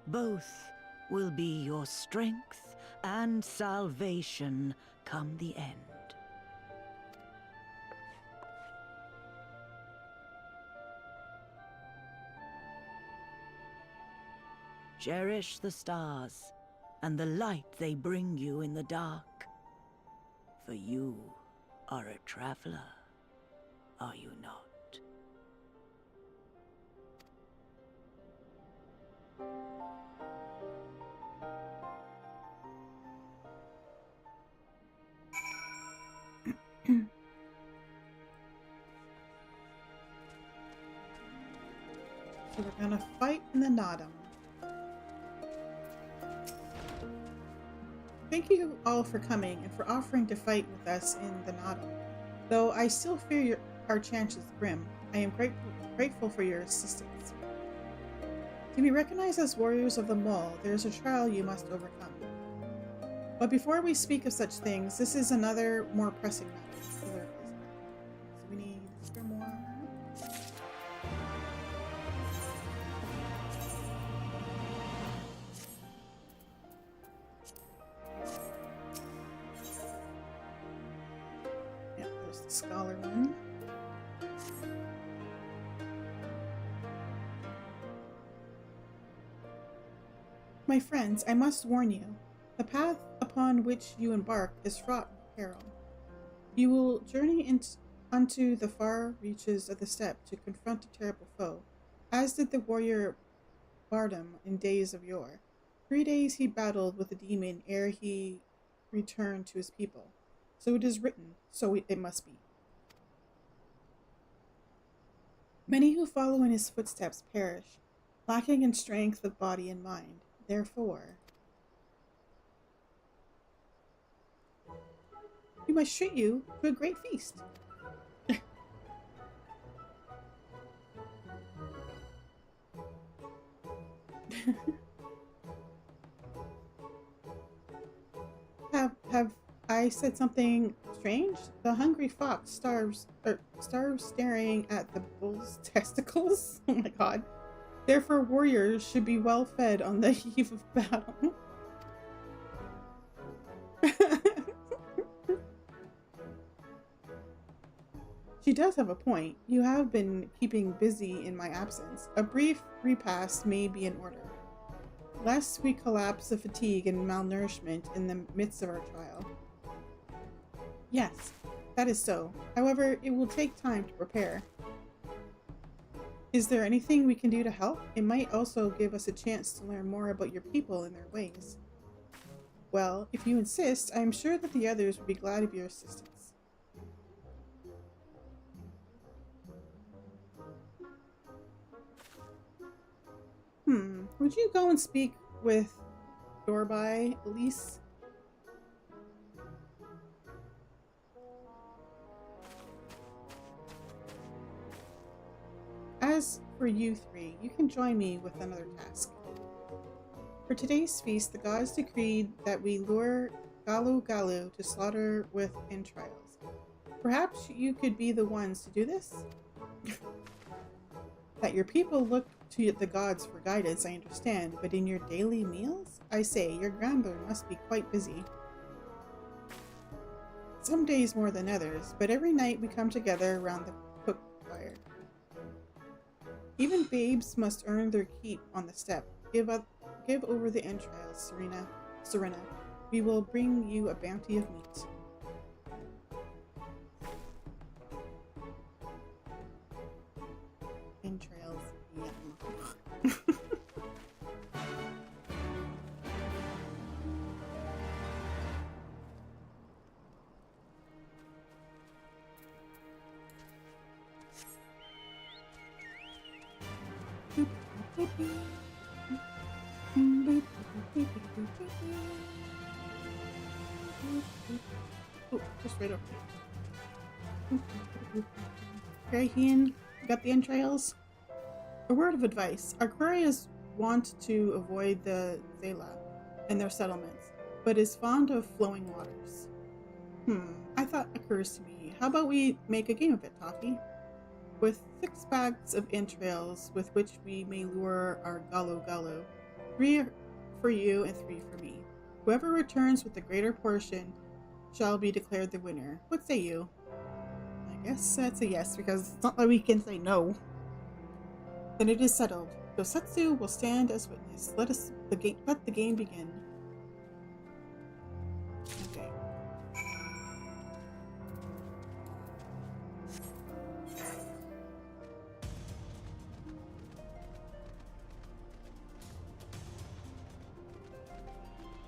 [SPEAKER 20] Both will be your strength and salvation come the end. Cherish the stars and the light they bring you in the dark. For you are a traveler, are you not?
[SPEAKER 1] So we're gonna fight in the Nardum. Thank you all for coming and for offering to fight with us in the Nado. Though I still fear our chances grim, I am grateful for your assistance. To be recognized as warriors of the Mole, there is a trial you must overcome. But before we speak of such things, this is another more pressing matter. So we need grimoire. Yeah, there's the scholar one. My friends, I must warn you. The path upon which you embark is fraught with peril. You will journey unto the far reaches of the steppe to confront a terrible foe, as did the warrior Bardam in days of yore. 3 days he battled with the demon ere he returned to his people. So it is written, so it must be. Many who follow in his footsteps perish, lacking in strength of body and mind. Therefore, we must treat you to a great feast. Have I said something strange? The hungry fox starves staring at the bull's testicles. Oh my god. Therefore, warriors should be well fed on the eve of battle. She does have a point. You have been keeping busy in my absence. A brief repast may be in order, lest we collapse of fatigue and malnourishment in the midst of our trial. Yes, that is so. However, it will take time to prepare. Is there anything we can do to help? It might also give us a chance to learn more about your people and their ways. Well, if you insist, I am sure that the others would be glad of your assistance. Would you go and speak with Dorby, Elise? As for you three, you can join me with another task. For today's feast, the gods decreed that we lure Galu Galu to slaughter with entrails. Perhaps you could be the ones to do this? That your people look to the gods for guidance, I understand, but in your daily meals? I say, your grandmother must be quite busy. Some days more than others, but every night we come together around the cook fire. Even babes must earn their keep on the steppe. Give over the entrails, Serena. We will bring you a bounty of meat. Entrails, yum. Oh, just right over here. Okay, Ian, got the entrails? A word of advice. Our couriers want to avoid the Zela and their settlements, but is fond of flowing waters. I thought occurs to me. How about we make a game of it, Toffee? With 6 bags of entrails with which we may lure our Galu Galu. 3 for you and 3 for me. Whoever returns with the greater portion shall be declared the winner. What say you? I guess that's a yes, because it's not like we can say no. Then it is settled. Dosetsu will stand as witness. Let the game begin. Okay.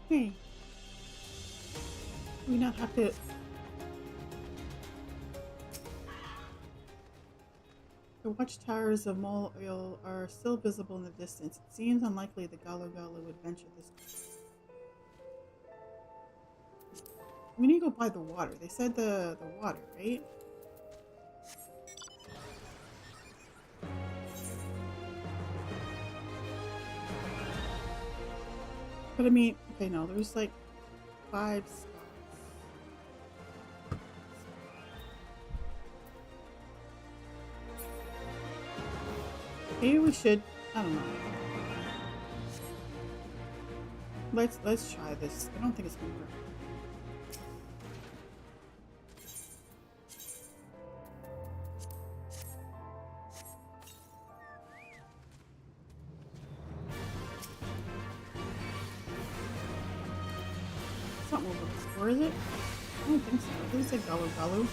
[SPEAKER 1] Hey. We not have to. The watchtowers of Mole Oil are still visible in the distance. It seems unlikely the Galu Galu would venture this way. We need to go by the water. They said the water, right? But I mean, okay, no, there's like 5 spots. Maybe we should, I don't know. Let's try this. I don't think it's gonna work. It's not what we're looking for, is it? I don't think so. I think it's like Gullo Gullo.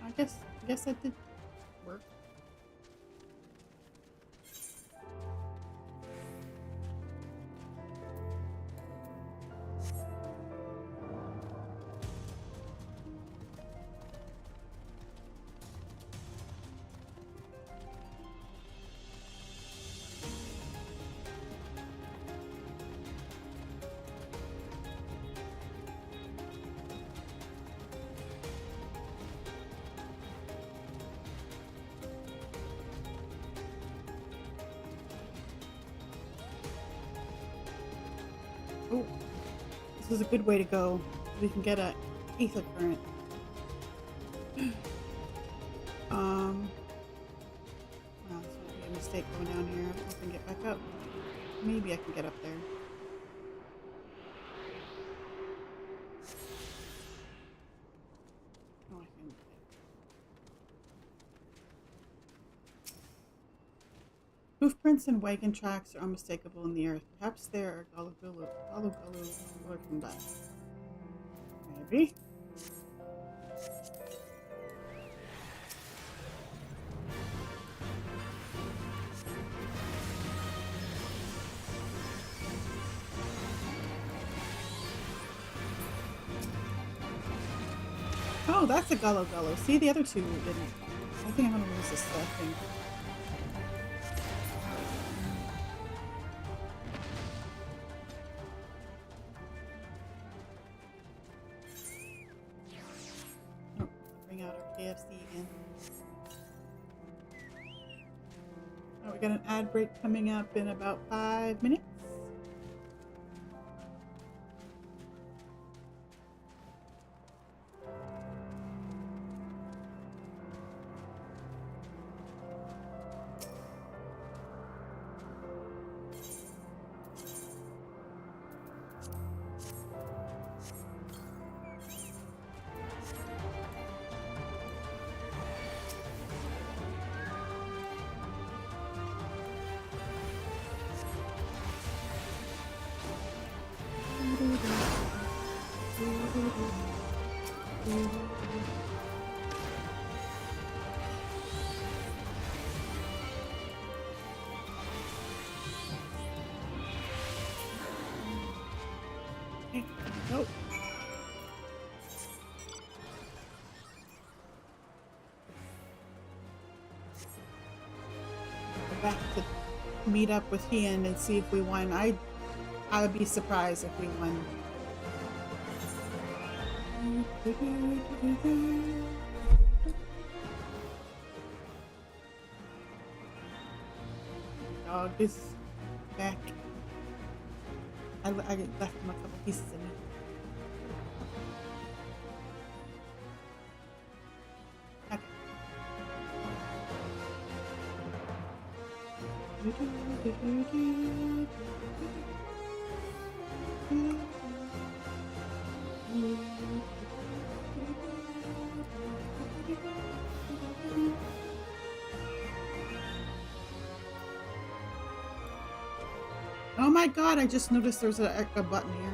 [SPEAKER 1] I guess that did work. Oh, this is a good way to go. We can get a ether current. Wow, this might be a mistake going down here. I hope I can get back up. Maybe I can get up there. No, I can't. Hoofprints and wagon tracks are unmistakable in the earth. Perhaps there are Gullo lurking by. Maybe. Oh, that's a Gullo. See, the other two didn't. I think I'm gonna lose this thing. Again. Oh, we got an ad break coming up in about 5 minutes. Nope. Go back to meet up with Ian and see if we won. I would be surprised if we won. Dog is back. I left him a couple pieces of meat. Oh my god, I just noticed there's a button here.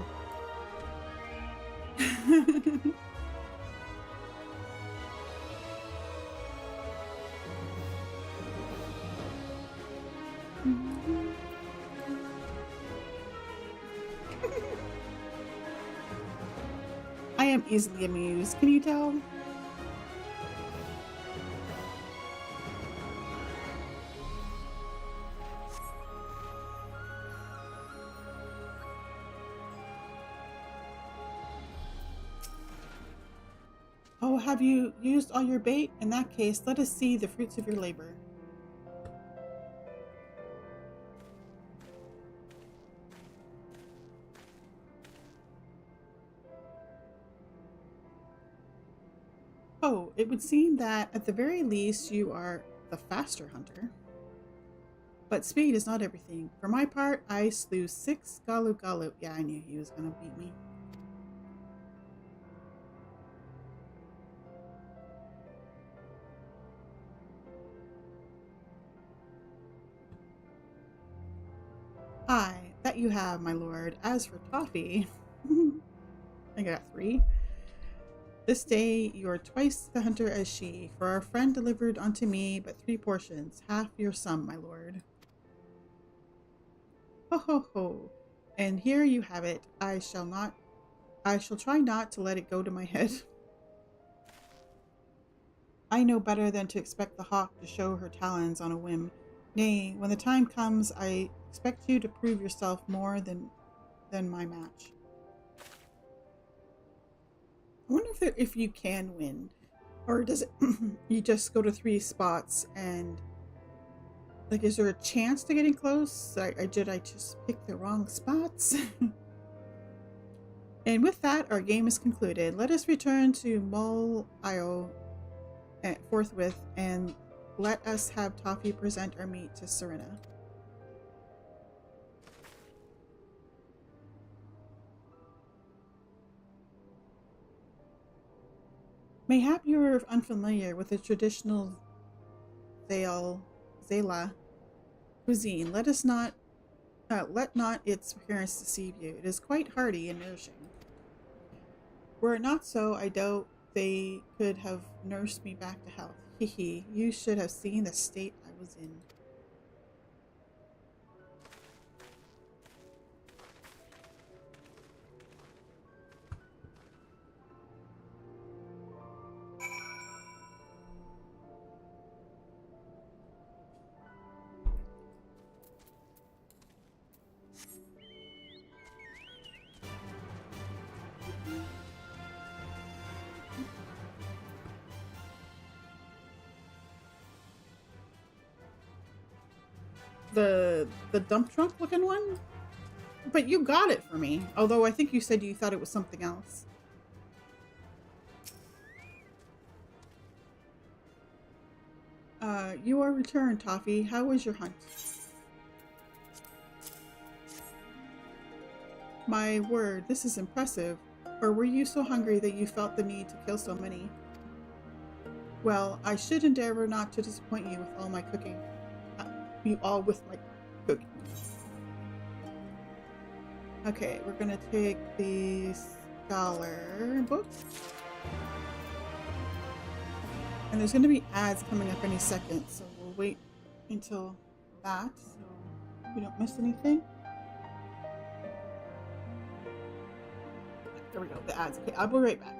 [SPEAKER 1] am easily amused. Can you tell? Oh, have you used all your bait? In that case, let us see the fruits of your labor. Oh, it would seem that at the very least you are the faster hunter. But speed is not everything. For my part, I slew 6 Galu. Yeah, I knew he was gonna beat me. Aye, that you have, my lord. As for toffee, I got 3. This day you are twice the hunter as she, for our friend delivered unto me but 3 portions, half your sum, my lord. Ho ho ho, and here you have it. I shall try not to let it go to my head. I know better than to expect the hawk to show her talons on a whim. Nay, when the time comes, I expect you to prove yourself more than my match. I wonder if you can win, or does it? You just go to 3 spots and like, is there a chance to getting close? Did I just pick the wrong spots? And with that, our game is concluded. Let us return to Mol Io forthwith, and let us have Toffee present our meat to Serena. Mayhap you are unfamiliar with the traditional Zala cuisine. Let not its appearance deceive you. It is quite hearty and nourishing. Were it not so, I doubt they could have nursed me back to health. Hehe, you should have seen the state I was in. The dump truck looking one? But you got it for me. Although I think you said you thought it was something else. You are returned, Toffee. How was your hunt? My word, this is impressive. Or were you so hungry that you felt the need to kill so many? Well, I should endeavor not to disappoint you with all my cooking. You all with my cooking. Okay, we're gonna take the scholar book. And there's gonna be ads coming up any second, so we'll wait until that so we don't miss anything. There we go, the ads. Okay, I'll be right back.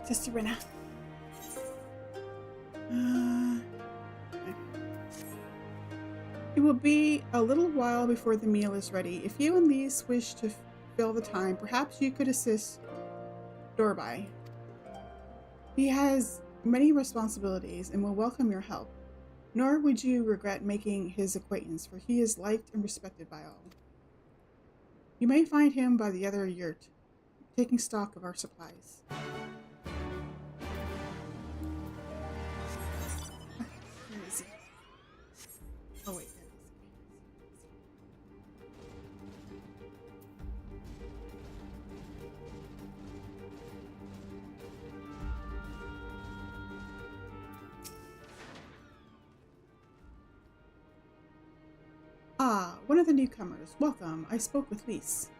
[SPEAKER 1] to Serena. Okay. It will be a little while before the meal is ready. If you and Lise wish to fill the time, perhaps you could assist Dorby. He has many responsibilities and will welcome your help. Nor would you regret making his acquaintance, for he is liked and respected by all. You may find him by the other yurt, taking stock of our supplies. Where is he? Oh wait, there he is. Ah, one of the newcomers. Welcome. I spoke with Lise.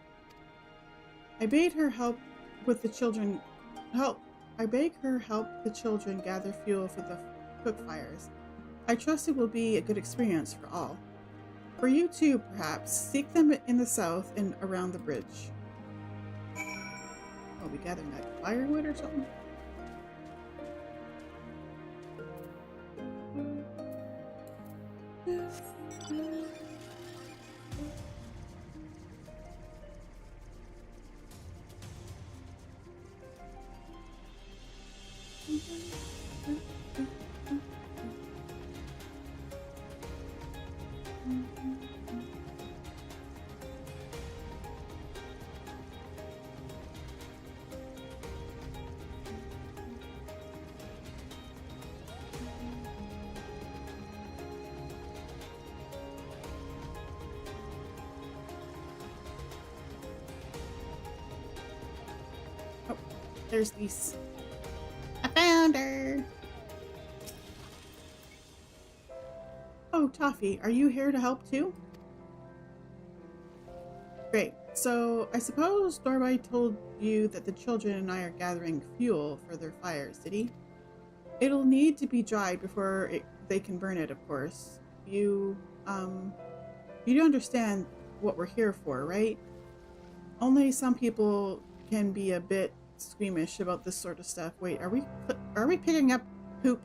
[SPEAKER 1] I bade her help with the children. I bade her help the children gather fuel for the cook fires. I trust it will be a good experience for all. For you too, perhaps. Seek them in the south and around the bridge. Are we gathering like firewood or something? There's Lise. I found her! Oh, Toffee, are you here to help too? Great. So, I suppose Dorby told you that the children and I are gathering fuel for their fires, did he? It'll need to be dried before they can burn it, of course. You do understand what we're here for, right? Only some people can be a bit squeamish about this sort of stuff. Wait, are we picking up poop?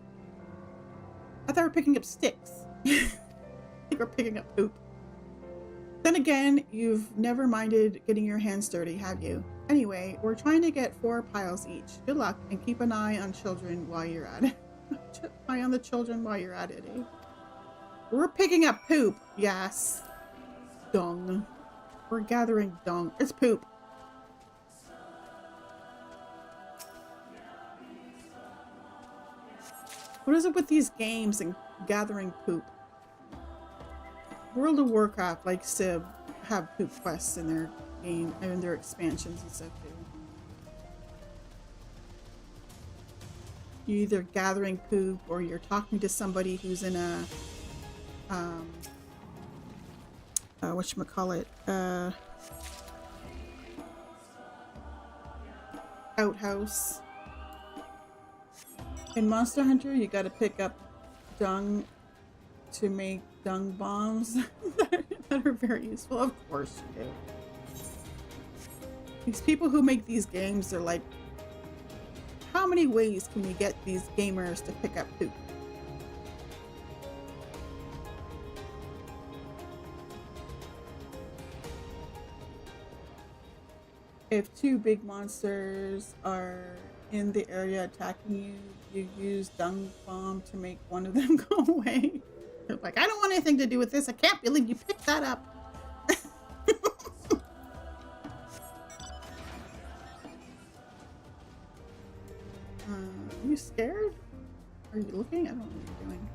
[SPEAKER 1] I thought we were picking up sticks. I think we're picking up poop. Then again, you've never minded getting your hands dirty, have you? Anyway, we're trying to get 4 piles each. Good luck, and keep an eye on children while you're at it. Eye on the children while you're at it, eh? We're picking up poop. Yes. Dung. We're gathering dung. It's poop. What is it with these games and gathering poop? World of Warcraft likes to have poop quests in their game and their expansions and stuff too. You're either gathering poop or you're talking to somebody who's in a whatchamacallit, outhouse. In Monster Hunter, you gotta pick up dung to make dung bombs that are very useful. Of course you do. These people who make these games, they're like, how many ways can we get these gamers to pick up poop? If 2 big monsters are in the area attacking you, you use dung bomb to make one of them go away. They're like, I don't want anything to do with this. I can't believe you picked that up. Are you scared? Are you looking? I don't know what you're doing.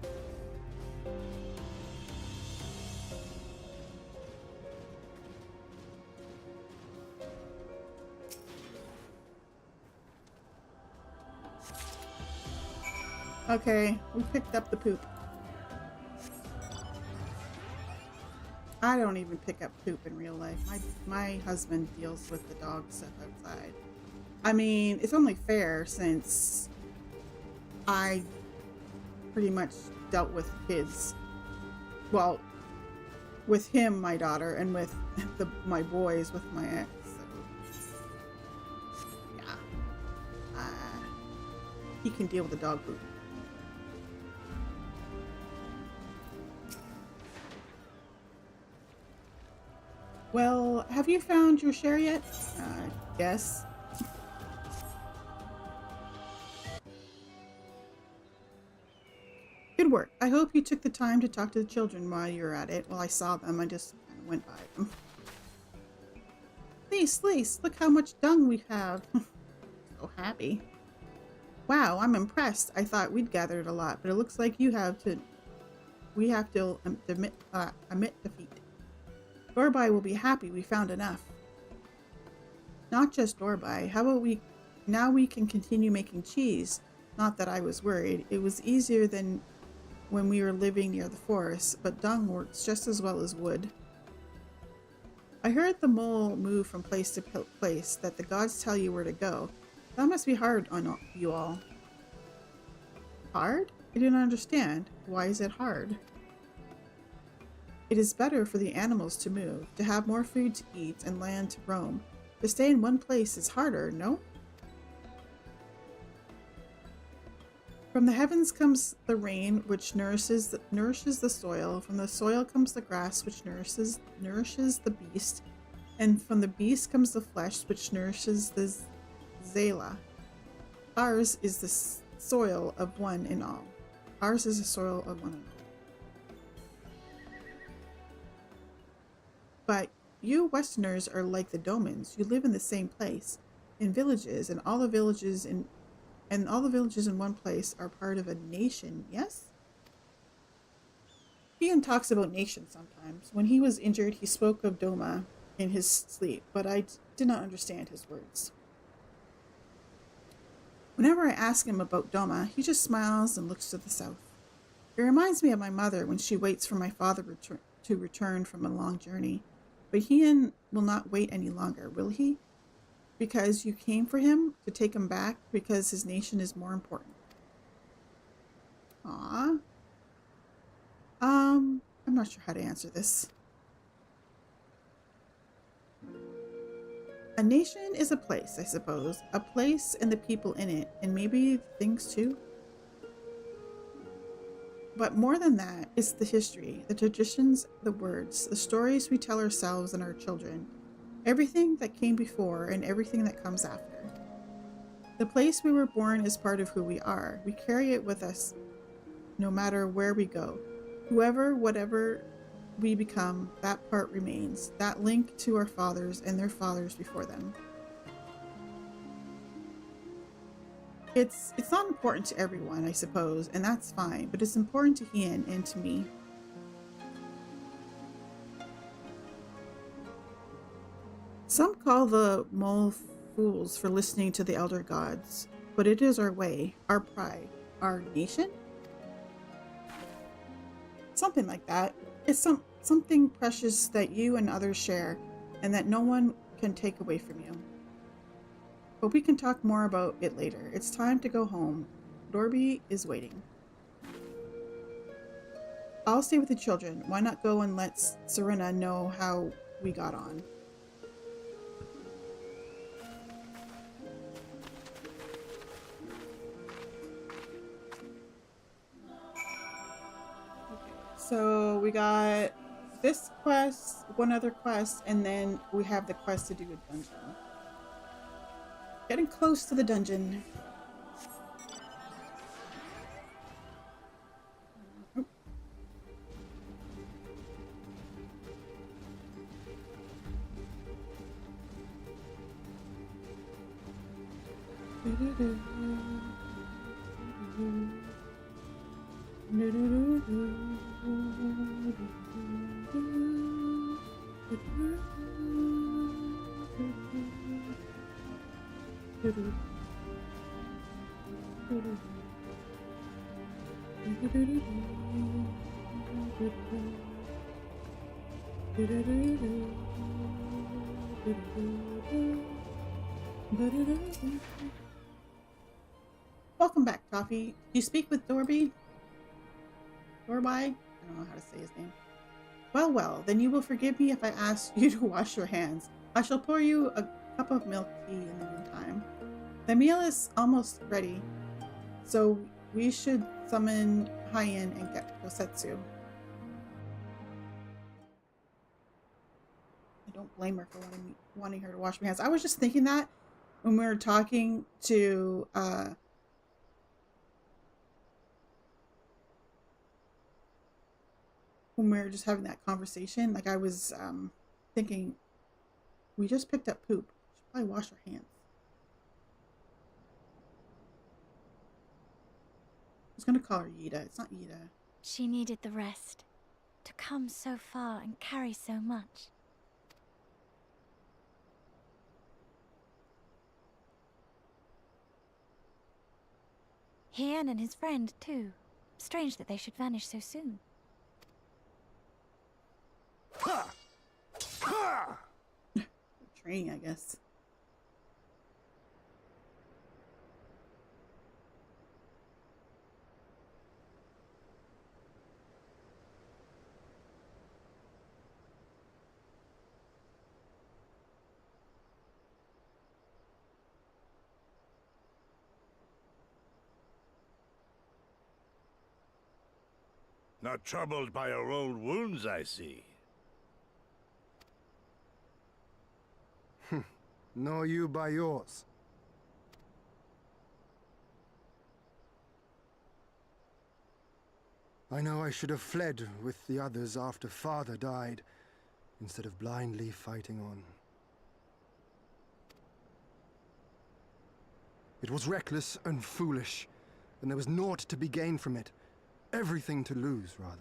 [SPEAKER 1] Okay, we picked up the poop. I don't even pick up poop in real life. My husband deals with the dog stuff outside. I mean, it's only fair since I pretty much dealt with kids. Well, with him, my daughter, and with my boys with my ex. So, yeah. he can deal with the dog poop. Well, have you found your share yet? Yes. Good work. I hope you took the time to talk to the children while you were at it. Well, I saw them. I just kind of went by them. Lise, look how much dung we have. So happy. Wow, I'm impressed. I thought we'd gathered a lot, but it looks like we have to admit defeat. Dorbai will be happy we found enough. Not just Dorbai. How about now we can continue making cheese. Not that I was worried. It was easier than when we were living near the forest, but dung works just as well as wood. I heard the mole move from place to place, that the gods tell you where to go. That must be hard on you all. Hard? I didn't understand. Why is it hard? It is better for the animals to move, to have more food to eat and land to roam. To stay in one place is harder, no? From the heavens comes the rain, which nourishes the soil. From the soil comes the grass, which nourishes the beast. And from the beast comes the flesh, which nourishes the Zela. Ours is the soil of one and all. Ours is the soil of one and all. But you Westerners are like the Domans. You live in the same place, in villages, and all the villages in one place are part of a nation, yes? Ian talks about nations sometimes. When he was injured, he spoke of Doma in his sleep, but I did not understand his words. Whenever I ask him about Doma, he just smiles and looks to the south. It reminds me of my mother when she waits for my father to return from a long journey. But Ian will not wait any longer, will he? Because you came for him, to take him back, because his nation is more important. Aww. I'm not sure how to answer this. A nation is a place, I suppose. A place and the people in it, and maybe things too. But more than that, it's the history, the traditions, the words, the stories we tell ourselves and our children. Everything that came before and everything that comes after. The place we were born is part of who we are. We carry it with us no matter where we go. Whoever, whatever we become, that part remains. That link to our fathers and their fathers before them. It's not important to everyone, I suppose, and that's fine, but it's important to Ian and to me. Some call the mole fools for listening to the elder gods, but it is our way, our pride, our nation? Something like that. It's something precious that you and others share, and that no one can take away from you. But we can talk more about it later. It's time to go home. Dorby is waiting. I'll stay with the children. Why not go and let Serena know how we got on? So we got this quest, one other quest, and then we have the quest to do a dungeon. Getting close to the dungeon. Welcome back, Toffee. Do you speak with Dorby? Dorby? I don't know how to say his name. Well, then you will forgive me if I ask you to wash your hands. I shall pour you a cup of milk tea in the meantime. The meal is almost ready. So we should summon Hyen and get Kosetsu. I don't blame her for wanting her to wash my hands. I was just thinking that when we were talking to when we were just having that conversation, like I was thinking, we just picked up poop. We should probably wash our hands. I was gonna call her Yida. It's not Yida.
[SPEAKER 14] She needed the rest. To come so far and carry so much. Hien and his friend, too. Strange that they should vanish so soon.
[SPEAKER 1] Training, I guess.
[SPEAKER 9] Not troubled by your old wounds, I see.
[SPEAKER 18] Nor you by yours. I know I should have fled with the others after Father died, instead of blindly fighting on. It was reckless and foolish, and there was naught to be gained from it. Everything to lose, rather.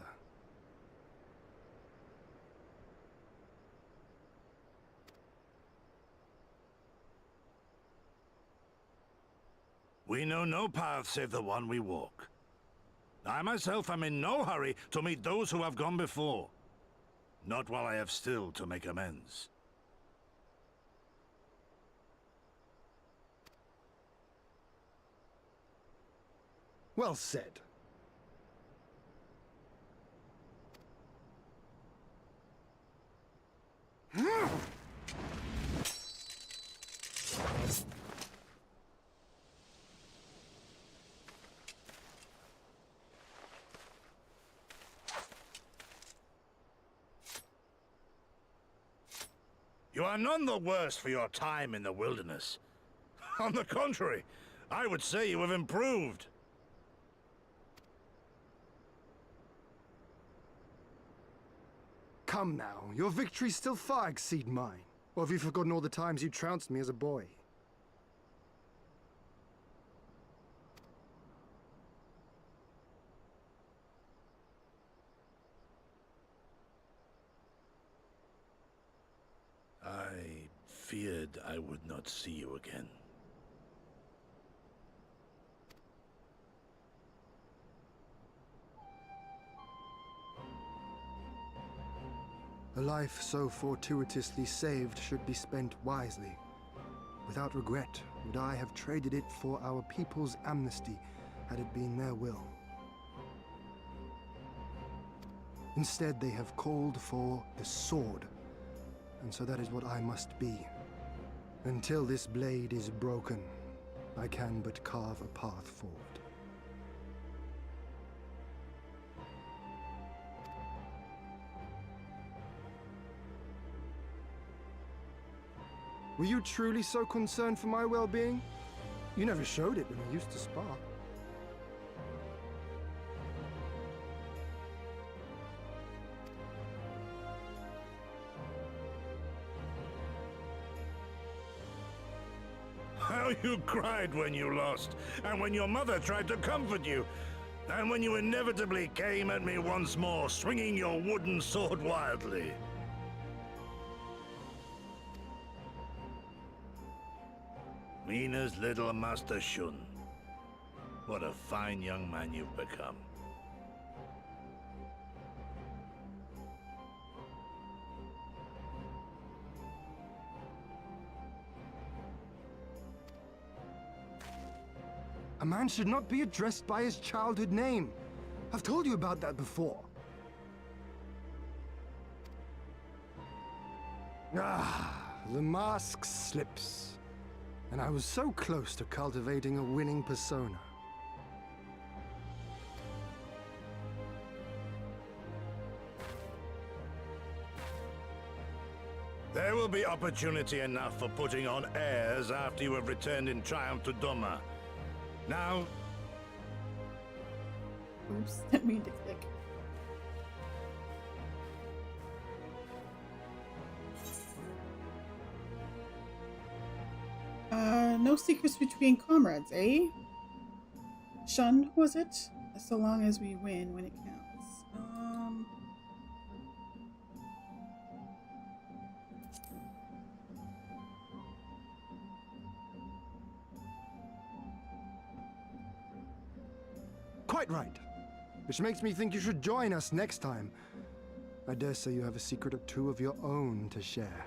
[SPEAKER 9] We know no path save the one we walk. I myself am in no hurry to meet those who have gone before. Not while I have still to make amends.
[SPEAKER 18] Well said.
[SPEAKER 9] You are none the worse for your time in the wilderness. On the contrary, I would say you have improved.
[SPEAKER 18] Come now, your victories still far exceed mine. Or have you forgotten all the times you trounced me as a boy?
[SPEAKER 9] I feared I would not see you again.
[SPEAKER 18] A life so fortuitously saved should be spent wisely. Without regret, would I have traded it for our people's amnesty, had it been their will. Instead, they have called for the sword, and so that is what I must be. Until this blade is broken, I can but carve a path forward. Were you truly so concerned for my well-being? You never showed it when we used to spar.
[SPEAKER 9] How you cried when you lost, and when your mother tried to comfort you, and when you inevitably came at me once more, swinging your wooden sword wildly. Mina's little Master Shun. What a fine young man you've become.
[SPEAKER 18] A man should not be addressed by his childhood name. I've told you about that before. Ah, the mask slips. And I was so close to cultivating a winning persona.
[SPEAKER 9] will be opportunity enough for putting on airs after you have returned in triumph to Doma. Now...
[SPEAKER 1] Oops, didn't mean to click. No secrets between comrades, eh? Shunned, was it? So long as we win when it counts.
[SPEAKER 18] Quite right. Which makes me think you should join us next time. I dare say you have a secret or two of your own to share.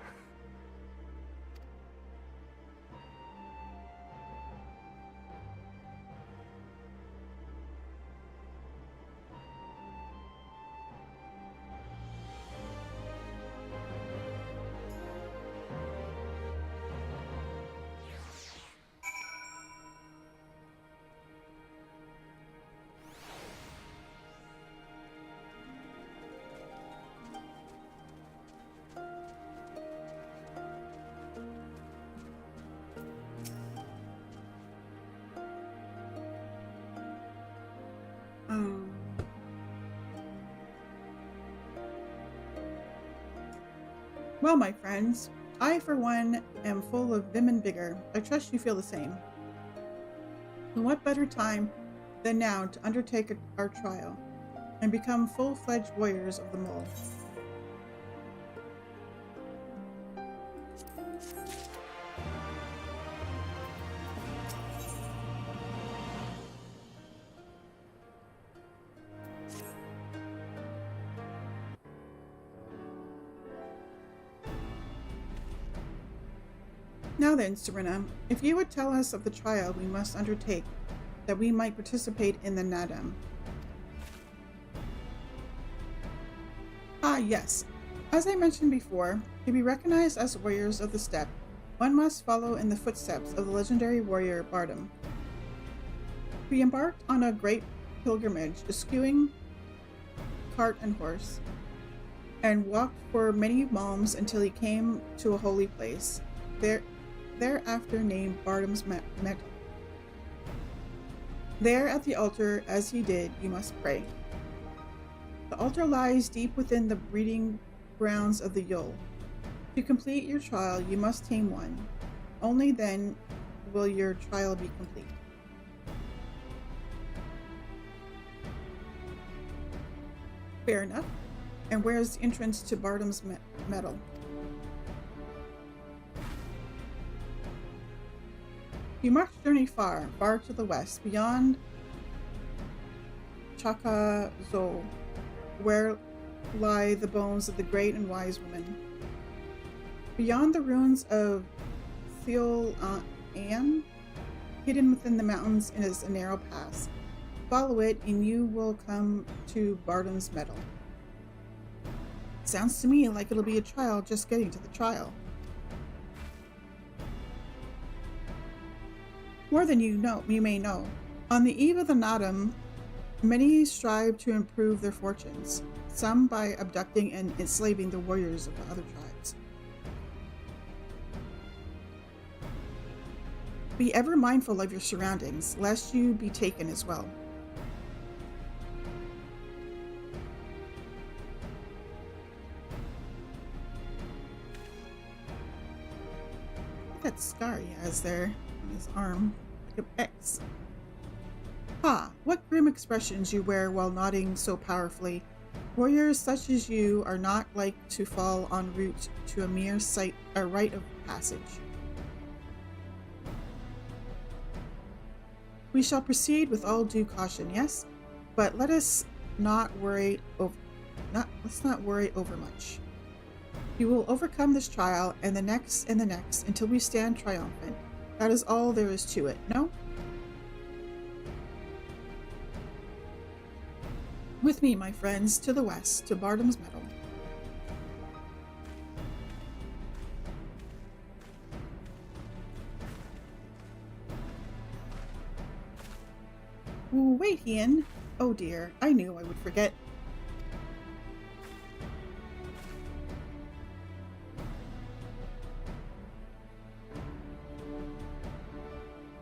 [SPEAKER 1] Well, my friends, I, for one, am full of vim and vigor. I trust you feel the same. And what better time than now to undertake our trial and become full-fledged warriors of the mole? Now then, Serena, if you would tell us of the trial we must undertake, that we might participate in the Nadam. Ah, yes. As I mentioned before, to be recognized as warriors of the steppe, one must follow in the footsteps of the legendary warrior Bardam. We embarked on a great pilgrimage, eschewing cart and horse, and walked for many malms until he came to a holy place. Thereafter named Bardam's Metal. There at the altar, as he did, you must pray. The altar lies deep within the breeding grounds of the Yule. To complete your trial, you must tame one. Only then will your trial be complete. Fair enough. And where's the entrance to Bardam's Metal? You must journey far, far to the west, beyond Chakazo, where lie the bones of the great and wise women. Beyond the ruins of Theol-An, hidden within the mountains is a narrow pass. Follow it and you will come to Bardam's Metal. Sounds to me like it'll be a trial just getting to the trial. More than you may know. On the eve of the Nadam, many strive to improve their fortunes, some by abducting and enslaving the warriors of the other tribes. Be ever mindful of your surroundings, lest you be taken as well. Look at that scar he has there. His arm, like an X. Ha! What grim expressions you wear while nodding so powerfully. Warriors such as you are not like to fall en route to a mere rite of passage. We shall proceed with all due caution, yes, but let's not worry over much. You will overcome this trial and the next until we stand triumphant. That is all there is to it, no? With me, my friends, to the west, to Bardam's Metal. Ooh, wait, Ian. Oh dear, I knew I would forget.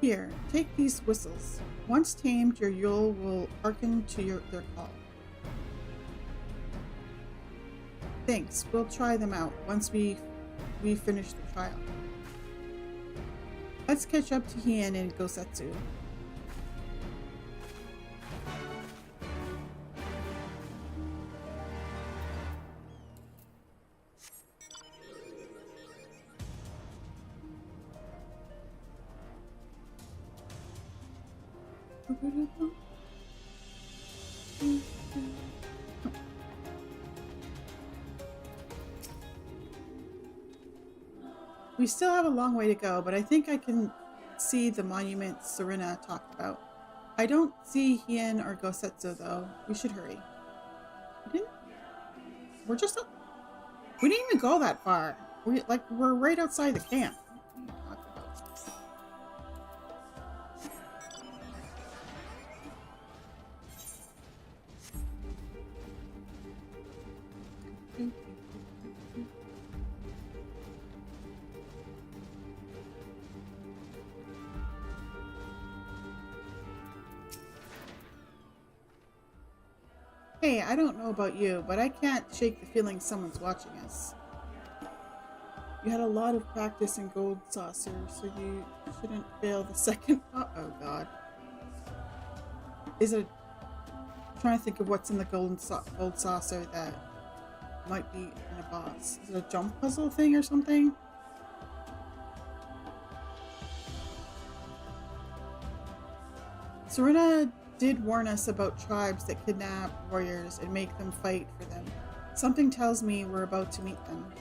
[SPEAKER 1] Here, take these whistles. Once tamed, your Yule will hearken to their call. Thanks. We'll try them out once we finish the trial. Let's catch up to Hien and Gosetsu. We still have a long way to go, but I think I can see the monument Serena talked about. I don't see Hien or Gosetsu though. We should hurry. We're just up. We didn't even go that far. We're right outside the camp. Hey, I don't know about you, but I can't shake the feeling someone's watching us. You had a lot of practice in Gold Saucer, so you shouldn't fail the second. Oh god. Is it? I'm trying to think of what's in the Gold Saucer that might be in a boss. Is it a jump puzzle thing or something? Serena did warn us about tribes that kidnap warriors and make them fight for them. Something tells me we're about to meet them.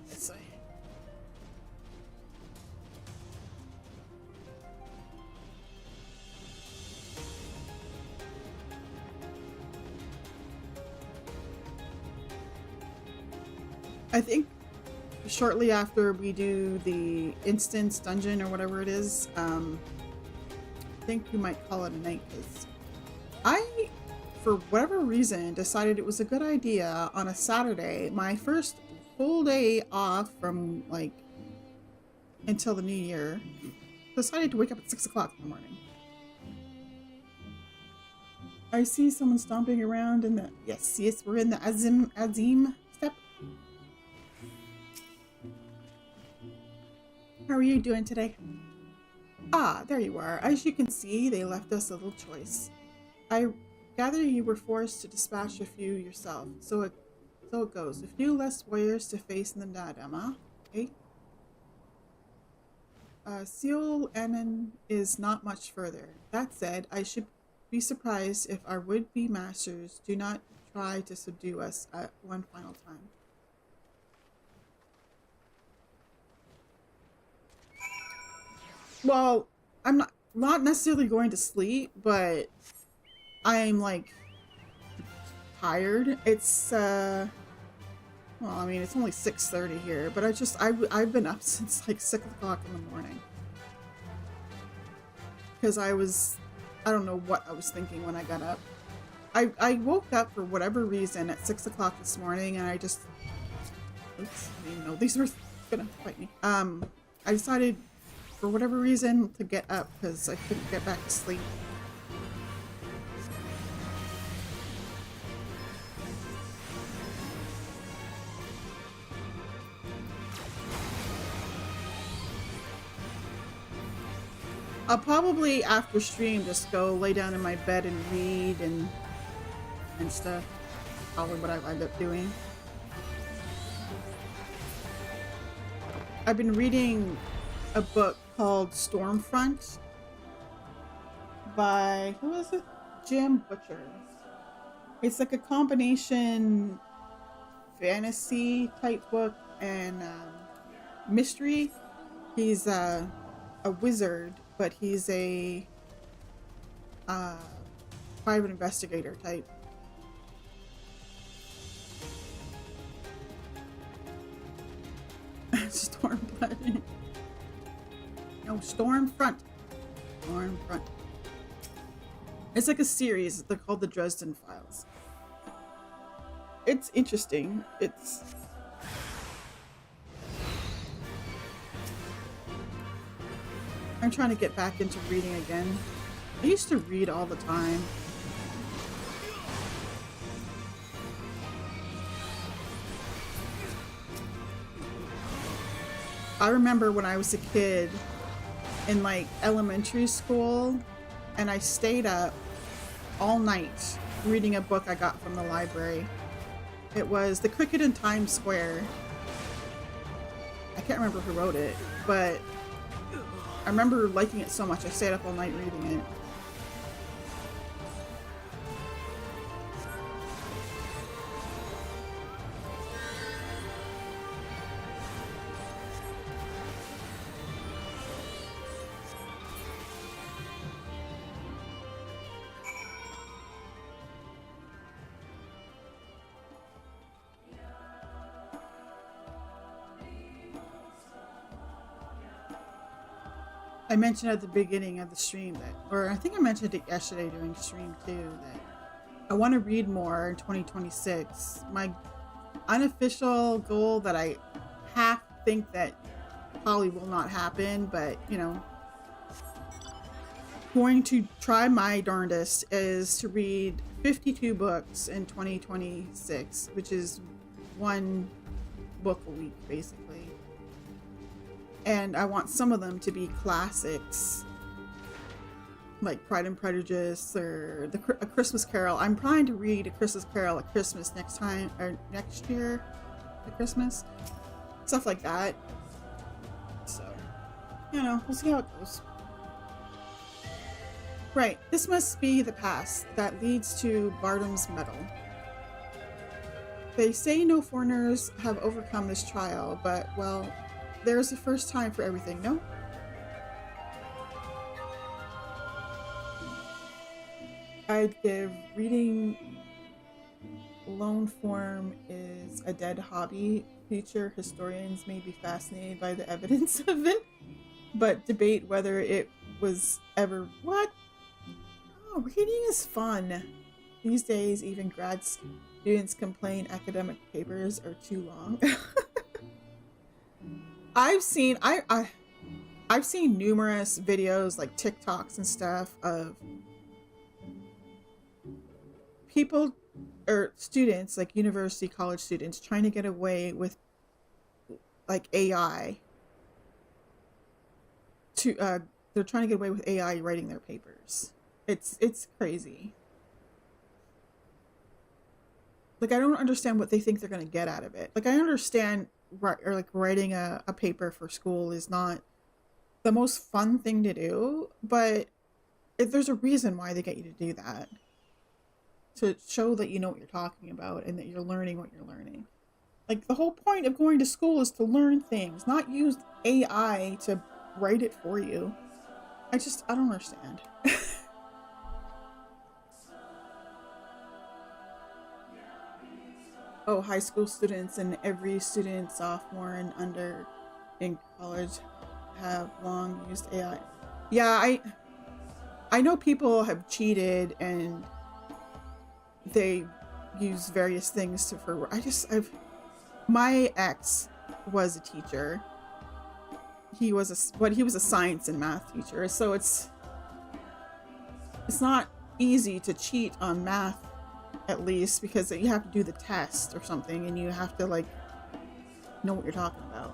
[SPEAKER 1] Let's see. I think shortly after we do the instance dungeon or whatever it is, I think we might call it a night, because I, for whatever reason, decided it was a good idea on a Saturday, my first full day off from like until the new year, decided to wake up at 6 o'clock in the morning. I see someone stomping around in the, yes, we're in the Azim step. How are you doing today? Ah, there you are. As you can see, they left us a little choice. I gather you were forced to dispatch a few yourself, so it goes. A few less warriors to face in the Nadama, okay? Seol Anon is not much further. That said, I should be surprised if our would-be masters do not try to subdue us at one final time. Well, I'm not necessarily going to sleep, but I'm like tired. It's well, I mean, it's only 6:30 here, but I've been up since like 6 o'clock in the morning because I don't know what I was thinking when I got up. I woke up for whatever reason at 6 o'clock this morning, and I just, oops, I didn't even know these were gonna fight me. I decided, for whatever reason, to get up because I couldn't get back to sleep. I'll probably after stream just go lay down in my bed and read and stuff. Probably what I end up doing. I've been reading a book called Stormfront by, who is it? Jim Butcher. It's like a combination fantasy type book and mystery. He's a wizard, but he's a private investigator type. Stormblood. No, Stormfront. Stormfront. It's like a series. They're called the Dresden Files. It's interesting. I'm trying to get back into reading again. I used to read all the time. I remember when I was a kid in like elementary school, and I stayed up all night reading a book I got from the library. It was The Cricket in Times Square. I can't remember who wrote it, but I remember liking it so much I stayed up all night reading it. I mentioned at the beginning of the stream that, or I think I mentioned it yesterday during stream too, that I want to read more in 2026. My unofficial goal that I half think that probably will not happen, but you know, going to try my darndest is to read 52 books in 2026, which is one book a week basically. And I want some of them to be classics, like Pride and Prejudice or A Christmas Carol. I'm trying to read A Christmas Carol at Christmas next year at Christmas. Stuff like that. So, you know, we'll see how it goes. Right, this must be the pass that leads to Bardam's Medal. They say no foreigners have overcome this trial, but, well, there's a first time for everything, no? I'd give reading lone form is a dead hobby. Future historians may be fascinated by the evidence of it, but debate whether it was ever... What? Oh, reading is fun. These days, even grad students complain academic papers are too long. I've seen numerous videos like TikToks and stuff of people or students, like university college students, trying to get away with like AI to they're trying to get away with AI writing their papers. It's crazy. Like, I don't understand what they think they're going to get out of it. Like, I understand writing a paper for school is not the most fun thing to do, but if there's a reason why they get you to do that, to show that you know what you're talking about and that you're learning what you're learning. Like, the whole point of going to school is to learn things, not use AI to write it for you. I don't understand. Oh, high school students and every student, sophomore and under in college, have long used AI. Yeah, I know people have cheated and they use various things my ex was a teacher. He was a science and math teacher, so it's not easy to cheat on math, at least, because you have to do the test or something and you have to like know what you're talking about.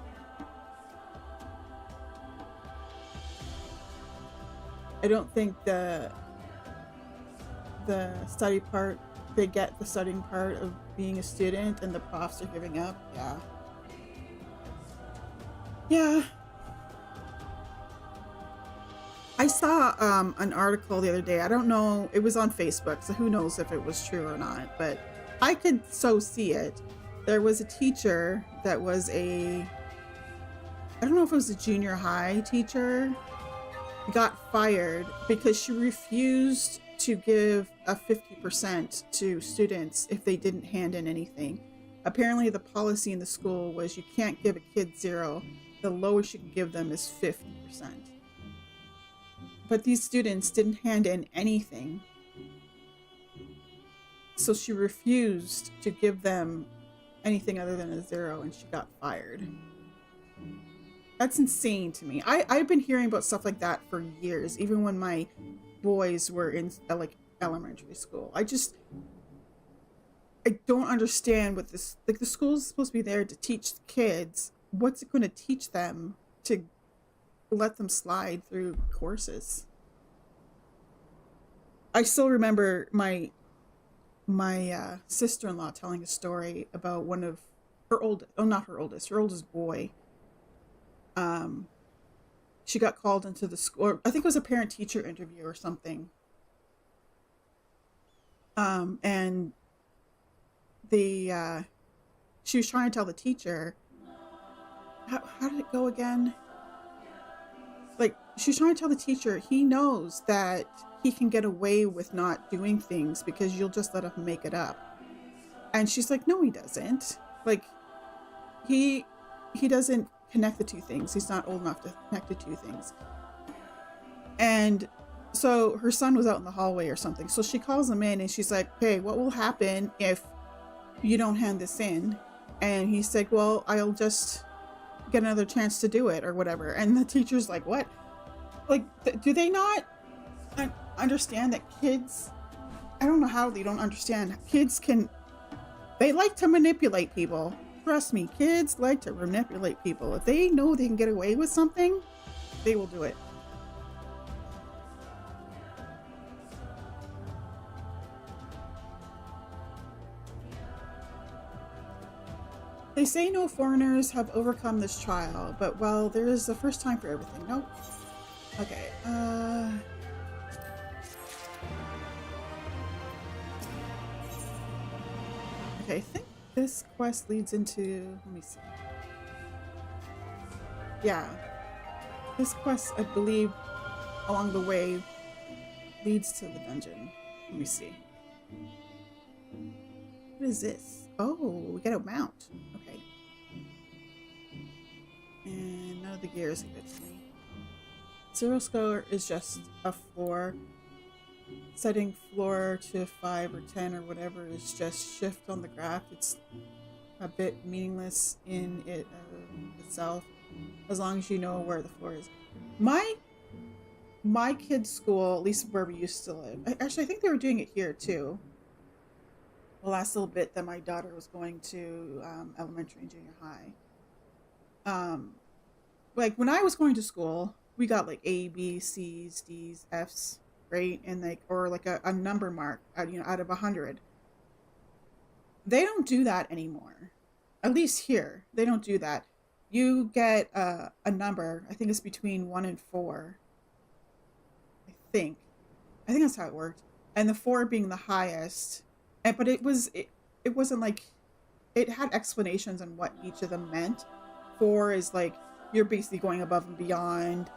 [SPEAKER 1] I don't think the study part, they get the studying part of being a student, and the profs are giving up. Yeah. I saw an article the other day. I don't know, it was on Facebook, so who knows if it was true or not, but I could so see it. There was a teacher that was I don't know if it was a junior high teacher, got fired because she refused to give a 50% to students if they didn't hand in anything. Apparently the policy in the school was you can't give a kid 0. The lowest you can give them is 50%. But these students didn't hand in anything. So she refused to give them anything other than a 0, and she got fired. That's insane to me. I've been hearing about stuff like that for years, even when my boys were in like elementary school. I don't understand what this, like, the school's supposed to be there to teach the kids. What's it going to teach them to let them slide through courses? I still remember my sister-in-law telling a story about one of her her oldest boy. She got called into the school, or I think it was a parent-teacher interview or something. And she was trying to tell the teacher, how did it go again? Like, she's trying to tell the teacher he knows that he can get away with not doing things because you'll just let him make it up. And she's like, no, he doesn't. Like, he doesn't connect the two things. He's not old enough to connect the two things. And so her son was out in the hallway or something. So she calls him in and she's like, hey, what will happen if you don't hand this in? And he said, well, I'll just get another chance to do it or whatever. And the teacher's like, what? Like, do they not understand that kids, I don't know how they don't understand. Kids they like to manipulate people. Trust me, kids like to manipulate people. If they know they can get away with something, they will do it. They say no foreigners have overcome this trial, but well, there is a first time for everything. Nope. Okay, okay, I think this quest leads into, let me see. Yeah. This quest, I believe, along the way, leads to the dungeon. Let me see. What is this? Oh, we get a mount. Okay. And none of the gears are good to me. Zero score is just a floor. Setting floor to 5 or 10 or whatever is just shift on the graph. It's a bit meaningless in it itself, as long as you know where the floor is. My kids' school, at least where we used to live, actually I think they were doing it here too. The last little bit that my daughter was going to elementary and junior high. Like when I was going to school, we got like A, B, C's, D's, F's, right? And like, or like a number mark, out of 100. They don't do that anymore. At least here, they don't do that. You get a number. I think it's between 1 and 4. I think that's how it worked. And the 4 being the highest. But it wasn't like, it had explanations on what each of them meant. 4 is like, you're basically going above and beyond.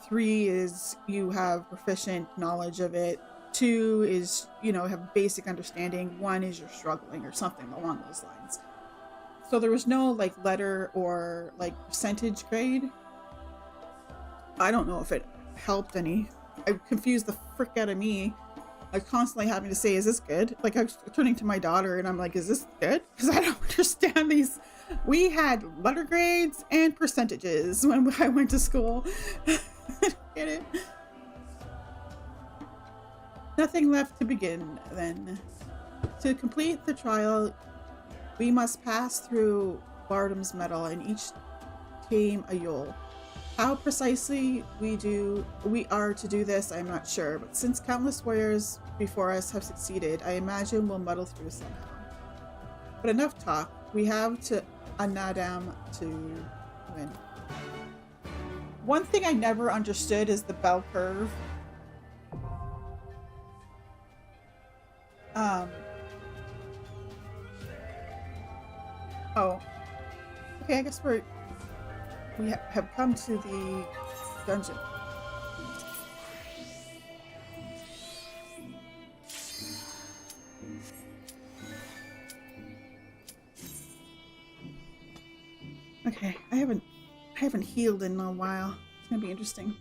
[SPEAKER 1] 3 is you have proficient knowledge of it. 2 is, have basic understanding. 1 is you're struggling or something along those lines. So there was no like letter or like percentage grade. I don't know if it helped any. It confused the frick out of me. I was constantly having to say, is this good? Like I was turning to my daughter and I'm like, is this good? Because I don't understand these. We had letter grades and percentages when I went to school. I don't get it. Nothing left to begin then. To complete the trial, we must pass through Bardam's Metal and each tame a Yule. How precisely we are to do this, I'm not sure, but since countless warriors before us have succeeded, I imagine we'll muddle through somehow. But enough talk. We have to Anadam to win. One thing I never understood is the bell curve. Oh. Okay, I guess we have come to the dungeon. Okay, I haven't healed in a while. It's gonna be interesting.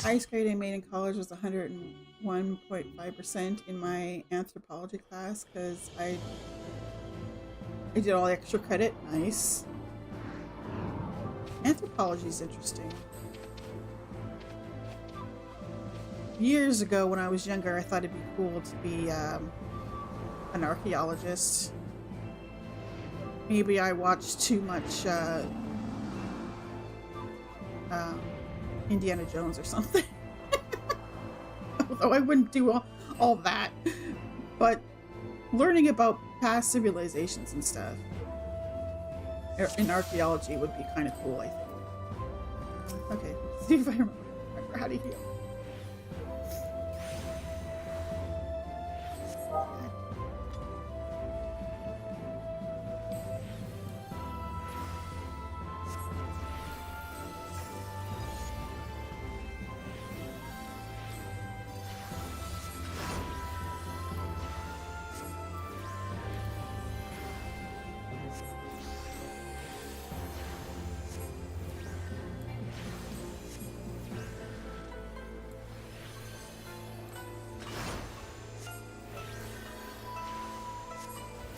[SPEAKER 1] Highest grade I made in college was 101.5% in my anthropology class because I did all the extra credit. Nice. Anthropology is interesting. Years ago when I was younger, I thought it'd be cool to be an archaeologist. Maybe I watched too much Indiana Jones or something. Although I wouldn't do all that. But learning about past civilizations and stuff in archaeology would be kind of cool, I think. Okay, let's see if I remember how to heal.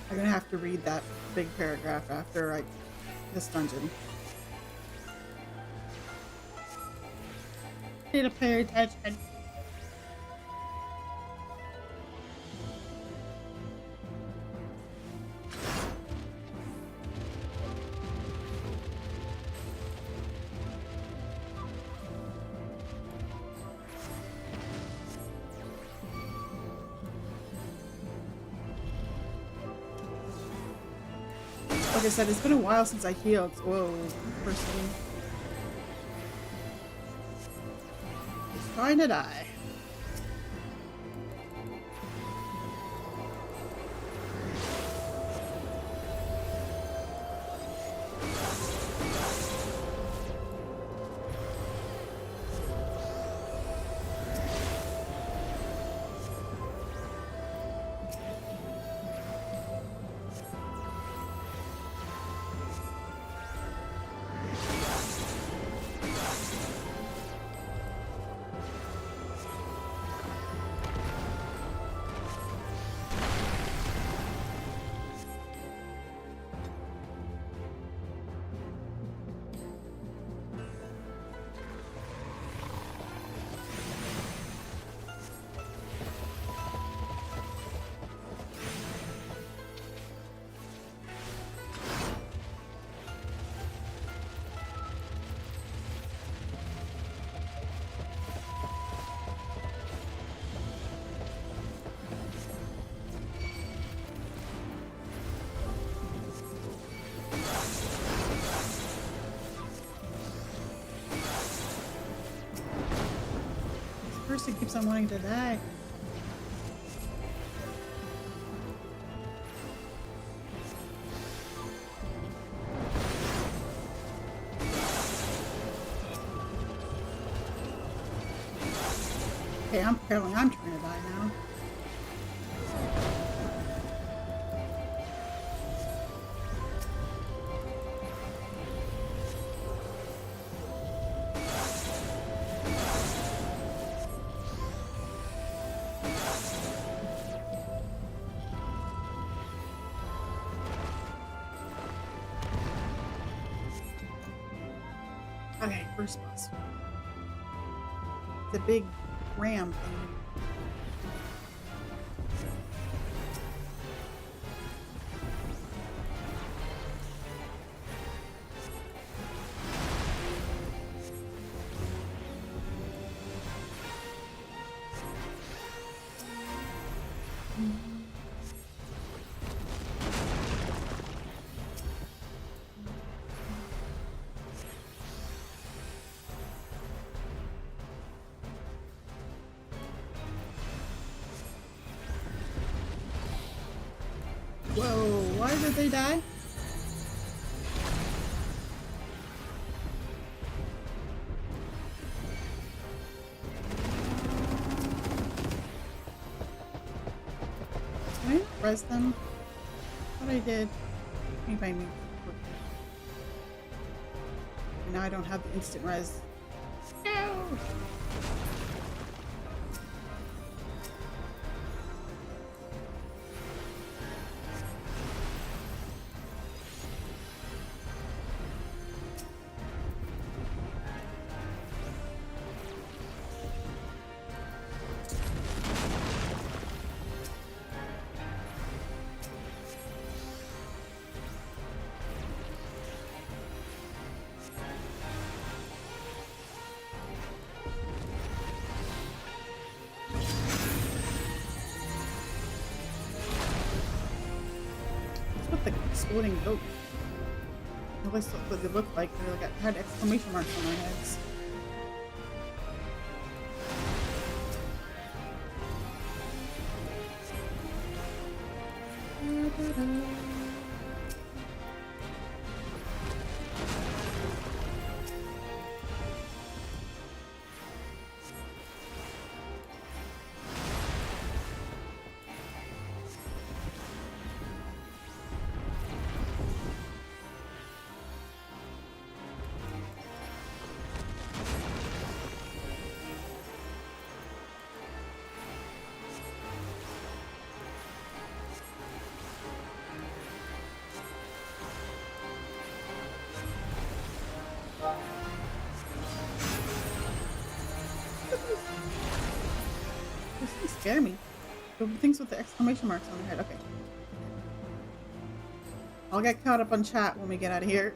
[SPEAKER 1] I'm gonna have to read that big paragraph after this dungeon. Need to pay attention. Like I said, it's been a while since I healed. Whoa, person. It's trying to die. Person keeps on wanting to die. Okay, apparently I'm trying to die now. Okay, first boss. The big ram thing. Whoa, why did they die? Can I res them? I thought I did. Maybe I need to. And now I don't have the instant res. No! Exploding goat. At least that's what they look like. They like had exclamation marks on their heads. Those things scare me. The things with the exclamation marks on their head. Okay. I'll get caught up on chat when we get out of here.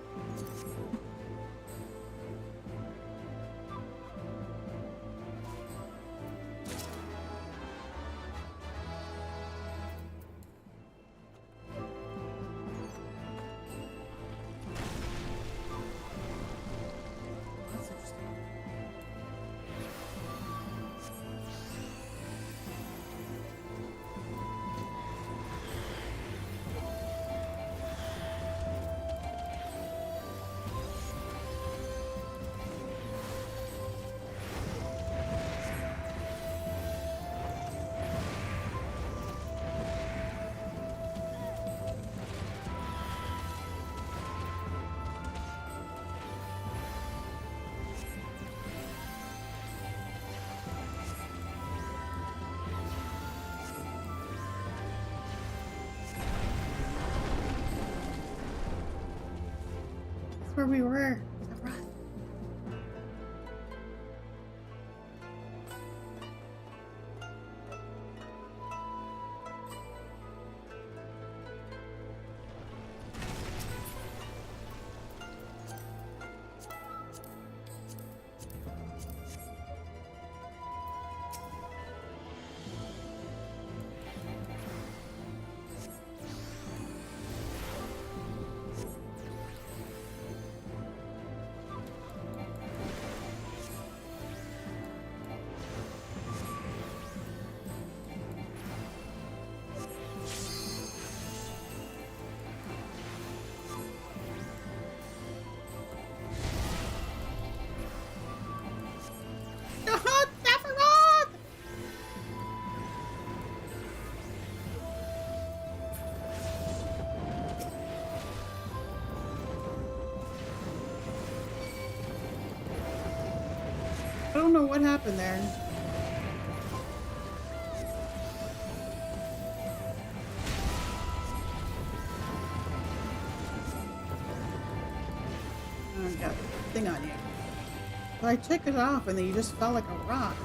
[SPEAKER 1] Where we were. I don't know what happened there. Oh, got a thing on you. So I took it off and then you just fell like a rock.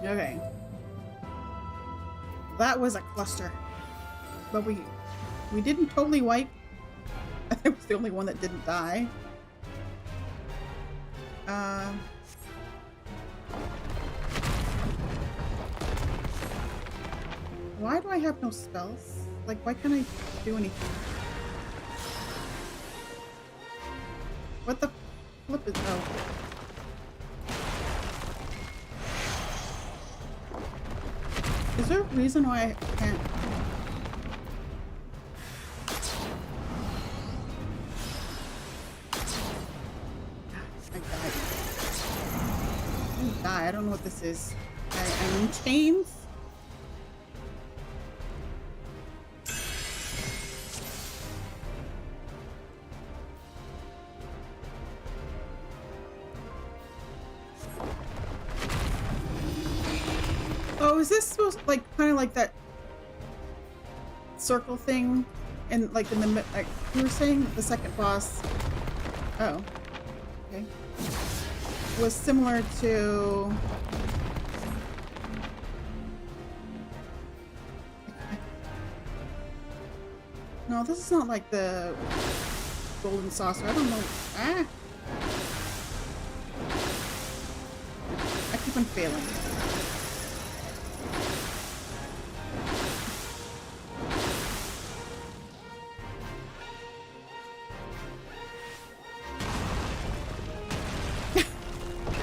[SPEAKER 1] Okay. That was a cluster. But we didn't totally wipe. I think it was the only one that didn't die. Why do I have no spells? Like, why can't I do anything? What the flip is... Oh. Is there a reason why I can't... I died. I don't know what this is. I'm in chains? Oh, is this supposed to, like, kind of like that circle thing? And, like, in the, like, you were saying the second boss. Oh. Okay. Was similar to... No, this is not like the golden saucer. I don't know. Ah! I keep on failing.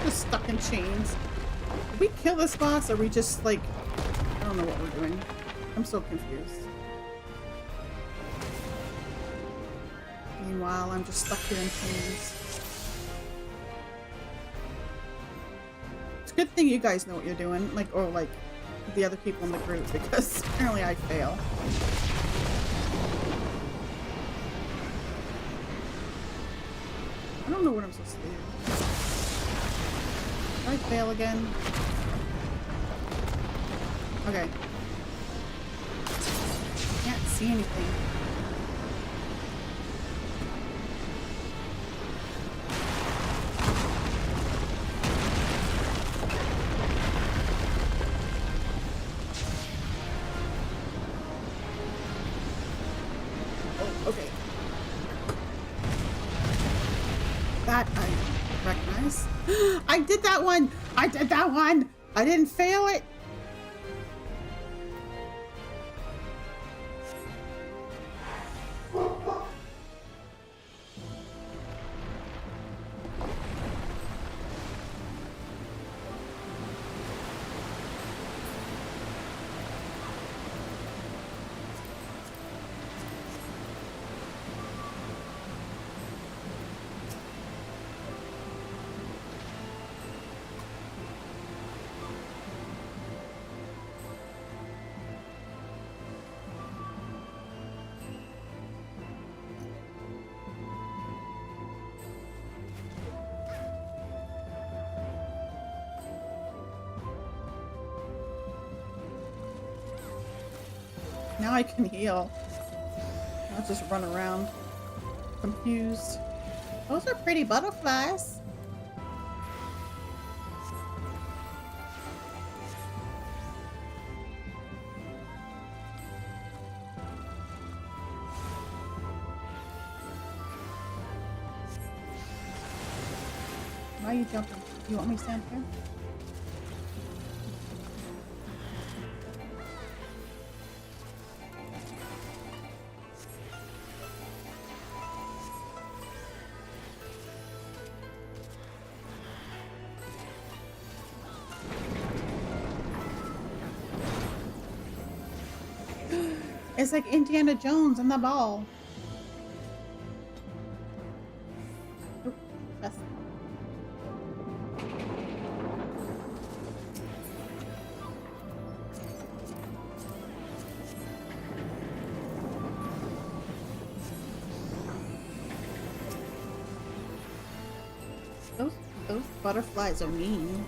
[SPEAKER 1] Just stuck in chains. Did we kill this boss or are we just like... I don't know what we're doing. I'm so confused. Meanwhile, I'm just stuck here in chains. It's a good thing you guys know what you're doing, like, or like the other people in the group, because apparently I fail. I don't know what I'm supposed to do. Did I fail again? Okay. Can't see anything. Okay. That I recognize. I did that one! I did that one! I didn't fail it! Now I can heal. I'll just run around confused. Those are pretty butterflies. Why are you jumping? You want me to stand here? It's like Indiana Jones and the ball. Oop, that's... Those butterflies are mean.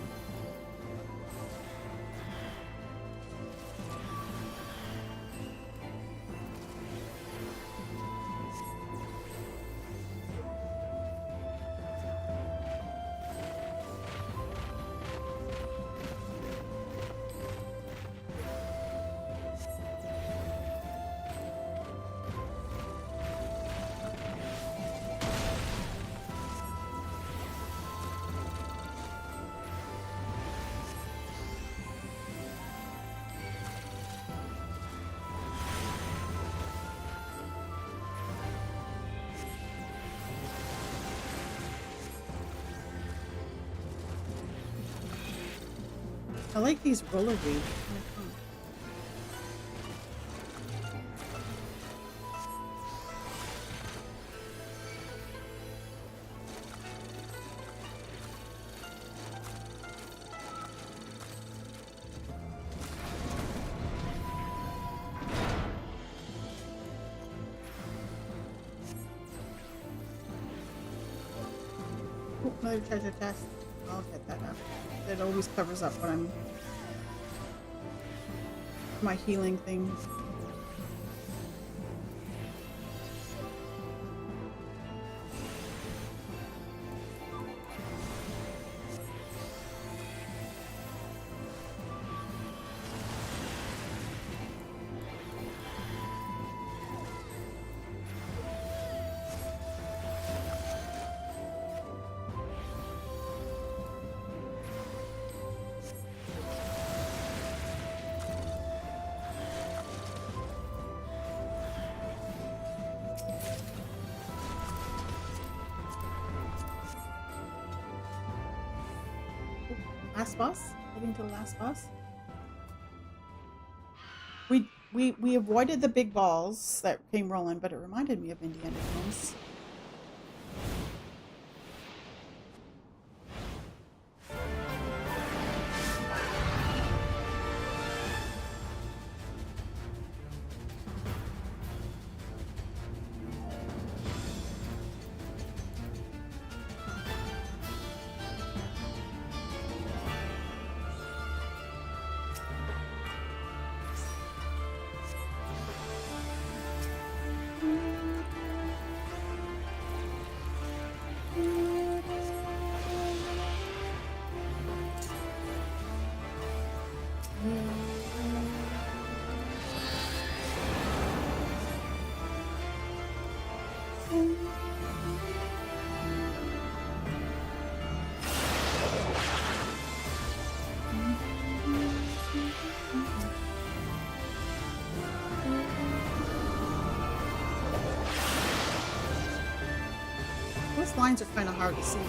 [SPEAKER 1] I like these roller waves. Oh, another treasure chest. I'll get that up. It always covers up when I'm my healing thing. Last boss? Heading to the last boss? We avoided the big balls that came rolling, but it reminded me of Indiana Jones. Those lines are kind of hard to see.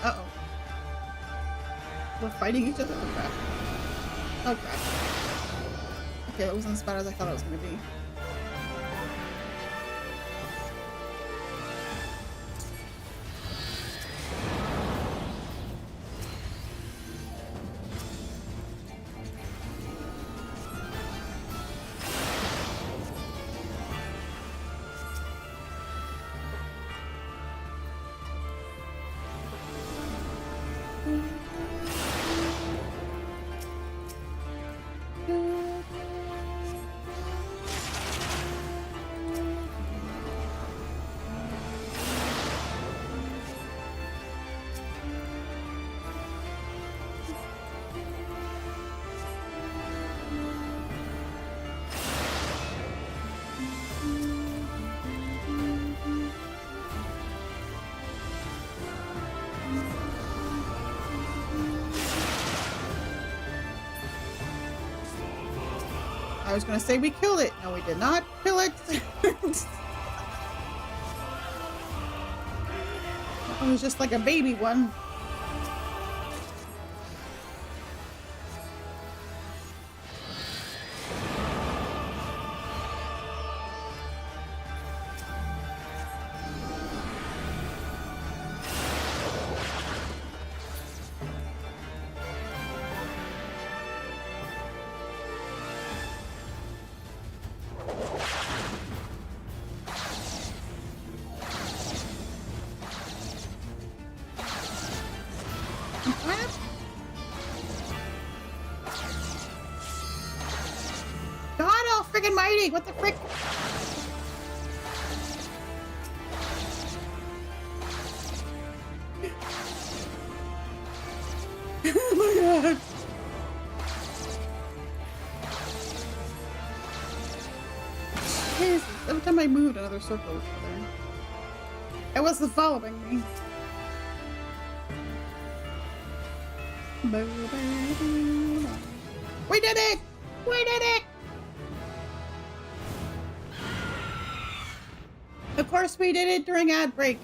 [SPEAKER 1] Uh-oh. We're fighting each other? Okay. Okay. Okay, it wasn't as bad as I thought it was going to be. I was gonna say we killed it. No, we did not kill it. It was just like a baby one. Mighty, what the frick? Oh my god. Jesus, every time I moved, another circle was there. It wasn't following me. We did it! We did it! Of course we did it during ad break.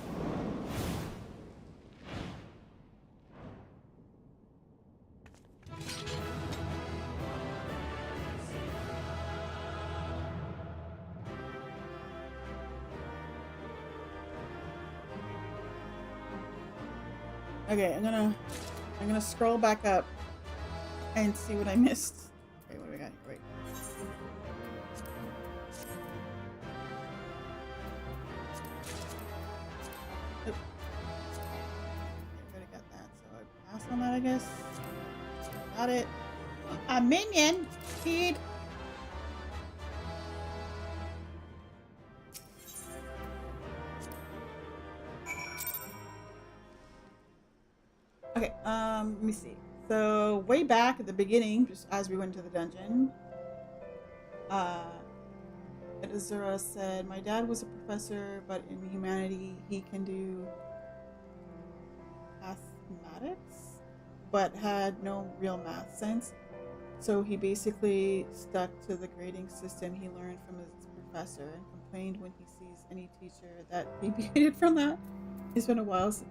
[SPEAKER 1] Okay, I'm gonna scroll back up and see what I missed. Wait, what do we got here? Wait. Oop. I already got that, so I pass on that, I guess. Got it. A minion! Speed! Okay, let me see. So, way back at the beginning, just as we went to the dungeon, Azura said, my dad was a professor, but in humanity, he can do mathematics, but had no real math sense. So he basically stuck to the grading system he learned from his professor and complained when he sees any teacher that deviated from that. It's been a while since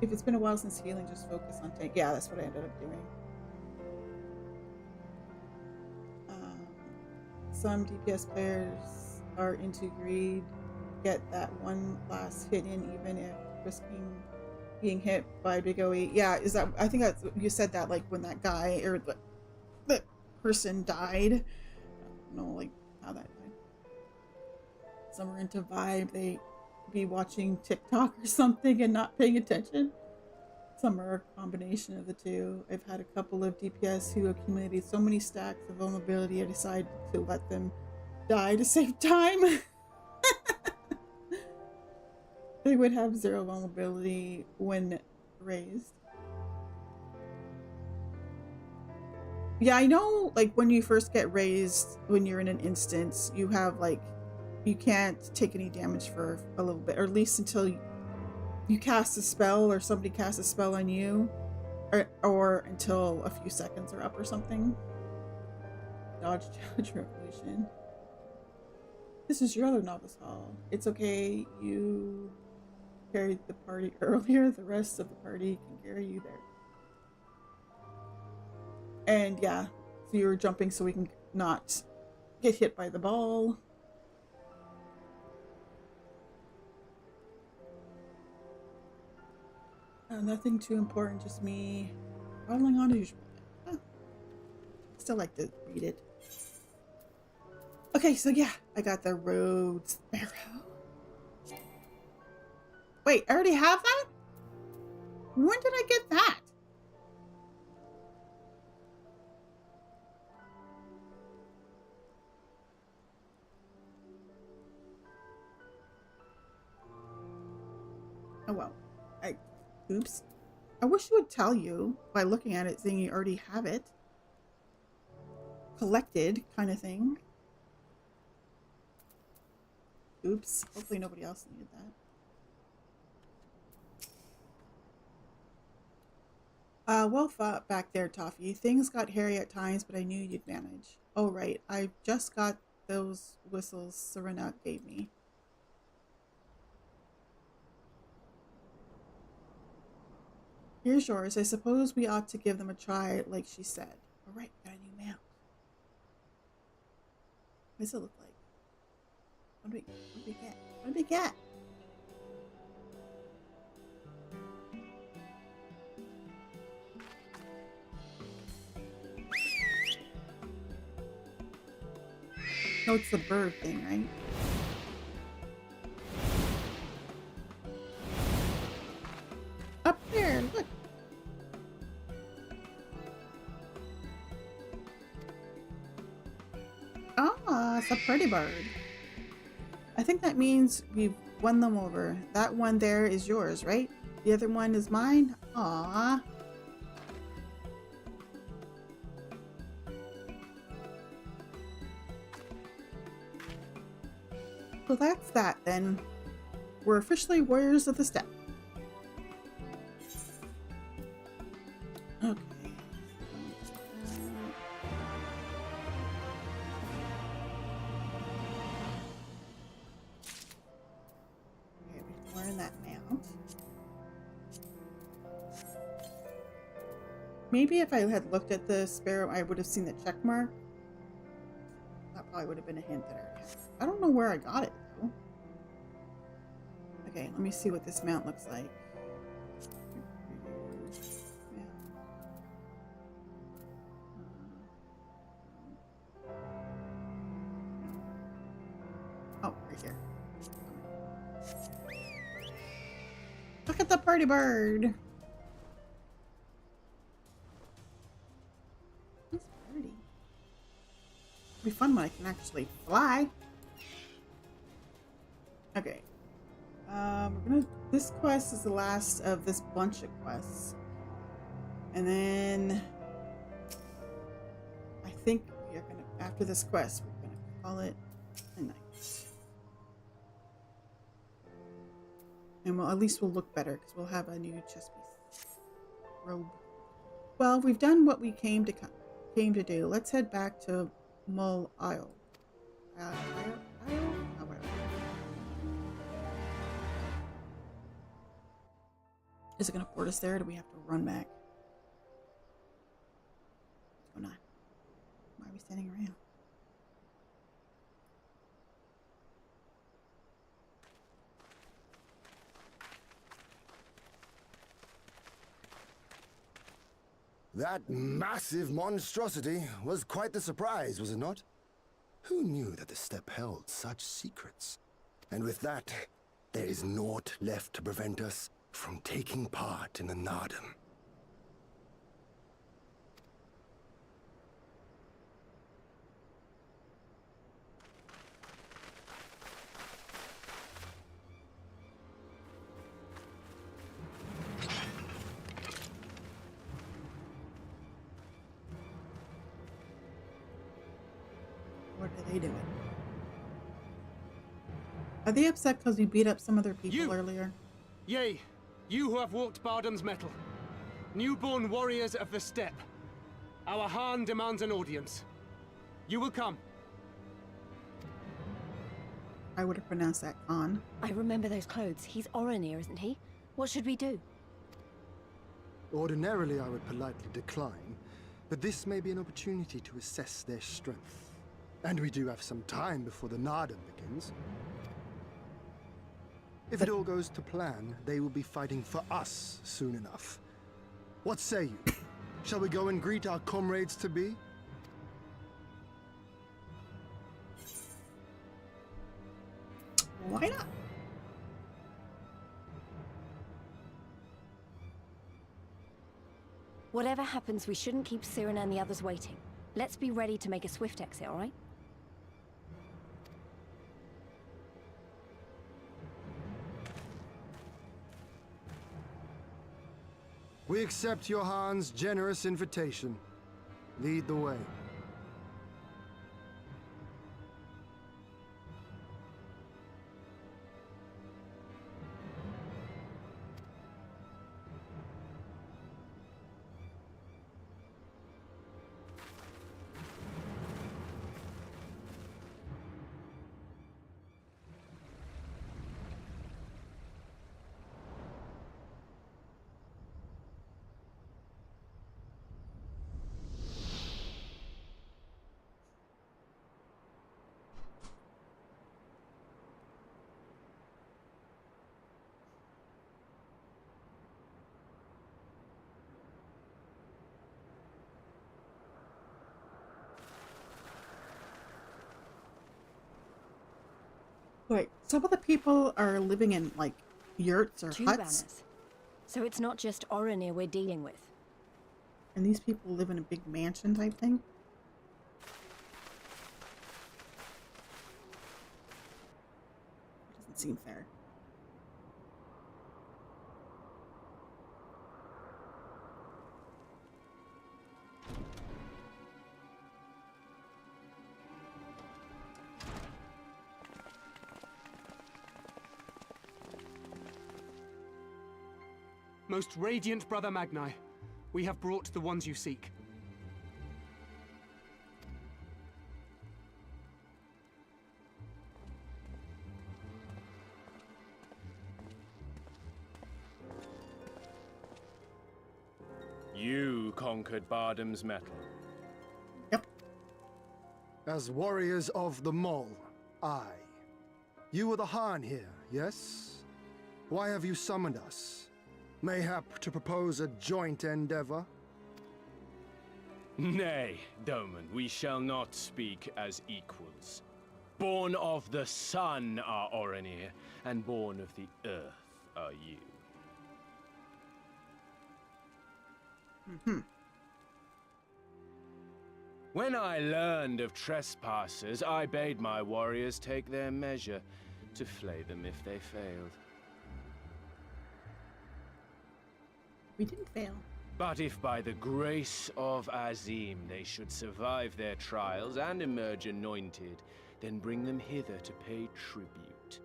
[SPEAKER 1] if it's been a while since healing, just focus on tank. Yeah, that's what I ended up doing. Some DPS players are into greed, get that one last hit in even if risking being hit by Big OE. Yeah, is that, I think that's, you said that like when that guy or the person died. I don't know like how that died. Some are into vibe, they be watching TikTok or something and not paying attention. Some are a combination of the two. I've had a couple of DPS who accumulated so many stacks of vulnerability I decided to let them die to save time. They would have 0 vulnerability when raised. Yeah, I know like when you first get raised, when you're in an instance, you have like, you can't take any damage for a little bit, or at least until you cast a spell or somebody casts a spell on you, or until a few seconds are up or something. Dodge Challenge Revolution. This is your other novice hall. It's okay, you carried the party earlier. The rest of the party can carry you there. And yeah, so you're jumping so we can not get hit by the ball. Nothing too important, just me following on as usual. Huh. Still like to read it. Okay, so yeah, I got the Road Sparrow. Wait, I already have that? When did I get that? Oh well. Oops. I wish it would tell you by looking at it, saying you already have it. Collected, kind of thing. Oops. Hopefully nobody else needed that. Well fought back there, Toffee. Things got hairy at times, but I knew you'd manage. Oh, right. I just got those whistles Serena gave me. Here's yours. I suppose we ought to give them a try, like she said. All right, got a new mount. What does it look like? What do we get? What do we get? No, it's the bird thing, right? Up there, look. Ah, it's a pretty bird. I think that means we've won them over. That one there is yours, right? The other one is mine? Aww. So that's that then. We're officially warriors of the steppe. Okay. Okay, we can learn that mount. Maybe if I had looked at the sparrow, I would have seen the check mark. That probably would have been a hint that I already had. I don't know where I got it though. Okay, let me see what this mount looks like. Oh, right here. Look at the party bird. He's pretty. It'll be fun when I can actually fly. Okay. This quest is the last of this bunch of quests. And then I think we are gonna, after this quest, we're gonna call it a night. And at least we'll look better because we'll have a new chest piece. Robe. Well, we've done what we came to do. Let's head back to Mull Isle. Oh, whatever. Is it going to port us there, or do we have to run back? What's going on? Why are we standing around?
[SPEAKER 18] That massive monstrosity was quite the surprise, was it not? Who knew that the steppe held such secrets? And with that, there is naught left to prevent us from taking part in the Nardum.
[SPEAKER 1] What are they doing? Are they upset because we beat up some other people earlier?
[SPEAKER 16] Yea, you who have walked Bardam's metal, newborn warriors of the steppe. Our Khan demands an audience. You will come.
[SPEAKER 1] I would have pronounced that Khan.
[SPEAKER 8] I remember those clothes. He's Oronir, isn't he? What should we do?
[SPEAKER 18] Ordinarily, I would politely decline, but this may be an opportunity to assess their strength. And we do have some time before the Nardum begins. If it all goes to plan, they will be fighting for us soon enough. What say you? Shall we go and greet our comrades-to-be?
[SPEAKER 1] Why not?
[SPEAKER 8] Whatever happens, we shouldn't keep Cyrano and the others waiting. Let's be ready to make a swift exit, all right?
[SPEAKER 18] We accept your Khan's generous invitation. Lead the way.
[SPEAKER 1] Wait, some of the people are living in, like, yurts or
[SPEAKER 8] Two
[SPEAKER 1] huts?
[SPEAKER 8] banners. So it's not just Oronir we're dealing with.
[SPEAKER 1] And these people live in a big mansion type thing? Doesn't seem fair.
[SPEAKER 16] Most radiant Brother Magni, We have brought the ones you seek.
[SPEAKER 15] You conquered Bardam's metal.
[SPEAKER 18] As warriors of the Mall, aye. You were the Khan here, yes? Why have you summoned us? Mayhap to propose a joint endeavor?
[SPEAKER 15] Nay, Doman, we shall not speak as equals. Born of the sun are Orenir, and born of the earth are you. When I learned of trespassers, I bade my warriors take their measure, to flay them if they failed.
[SPEAKER 1] We didn't fail.
[SPEAKER 15] But if by the grace of Azim they should survive their trials and emerge anointed, then bring them hither to pay tribute.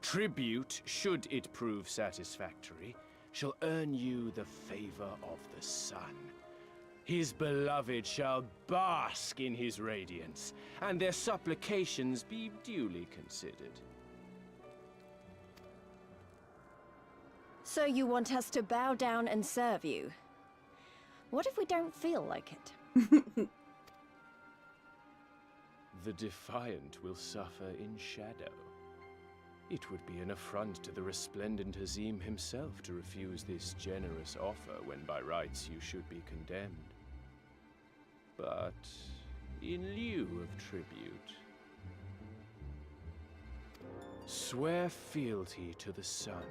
[SPEAKER 15] Tribute, should it prove satisfactory, shall earn you the favor of the sun. His beloved shall bask in his radiance, and their supplications be duly considered.
[SPEAKER 8] So you want us to bow down and serve you? What if we don't feel like it?
[SPEAKER 15] The defiant will suffer in shadow. It would be an affront to the resplendent Azim himself to refuse this generous offer when by rights you should be condemned. But in lieu of tribute, swear fealty to the sun.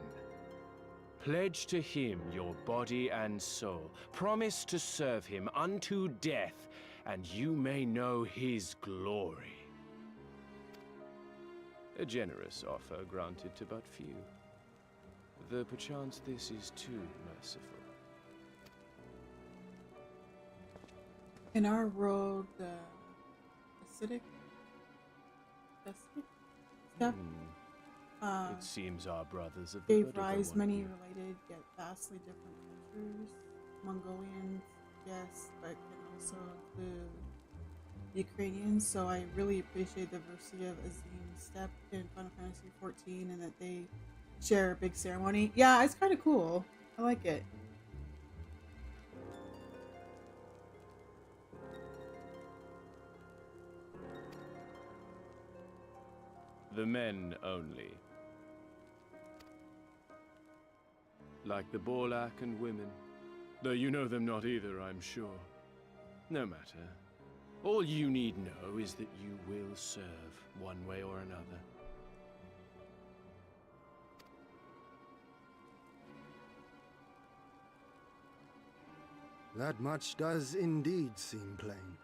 [SPEAKER 15] Pledge to him your body and soul. Promise to serve him unto death, and you may know his glory. A generous offer granted to but few, though perchance this is too merciful.
[SPEAKER 1] In our world, the acidic step
[SPEAKER 15] It seems our brothers of the
[SPEAKER 1] gave
[SPEAKER 15] blood of the
[SPEAKER 1] rise
[SPEAKER 15] one
[SPEAKER 1] many
[SPEAKER 15] here.
[SPEAKER 1] related yet vastly different cultures. Mongolians, yes, but can also include Ukrainians. So I really appreciate the diversity of Azim's step in Final Fantasy XIV, and that they share a big ceremony. Yeah, it's kind of cool. I like it.
[SPEAKER 15] The men only. Like the Borlak and women. Though you know them not either, I'm sure. No matter. All you need know is that you will serve, one way or another.
[SPEAKER 18] That much does indeed seem plain.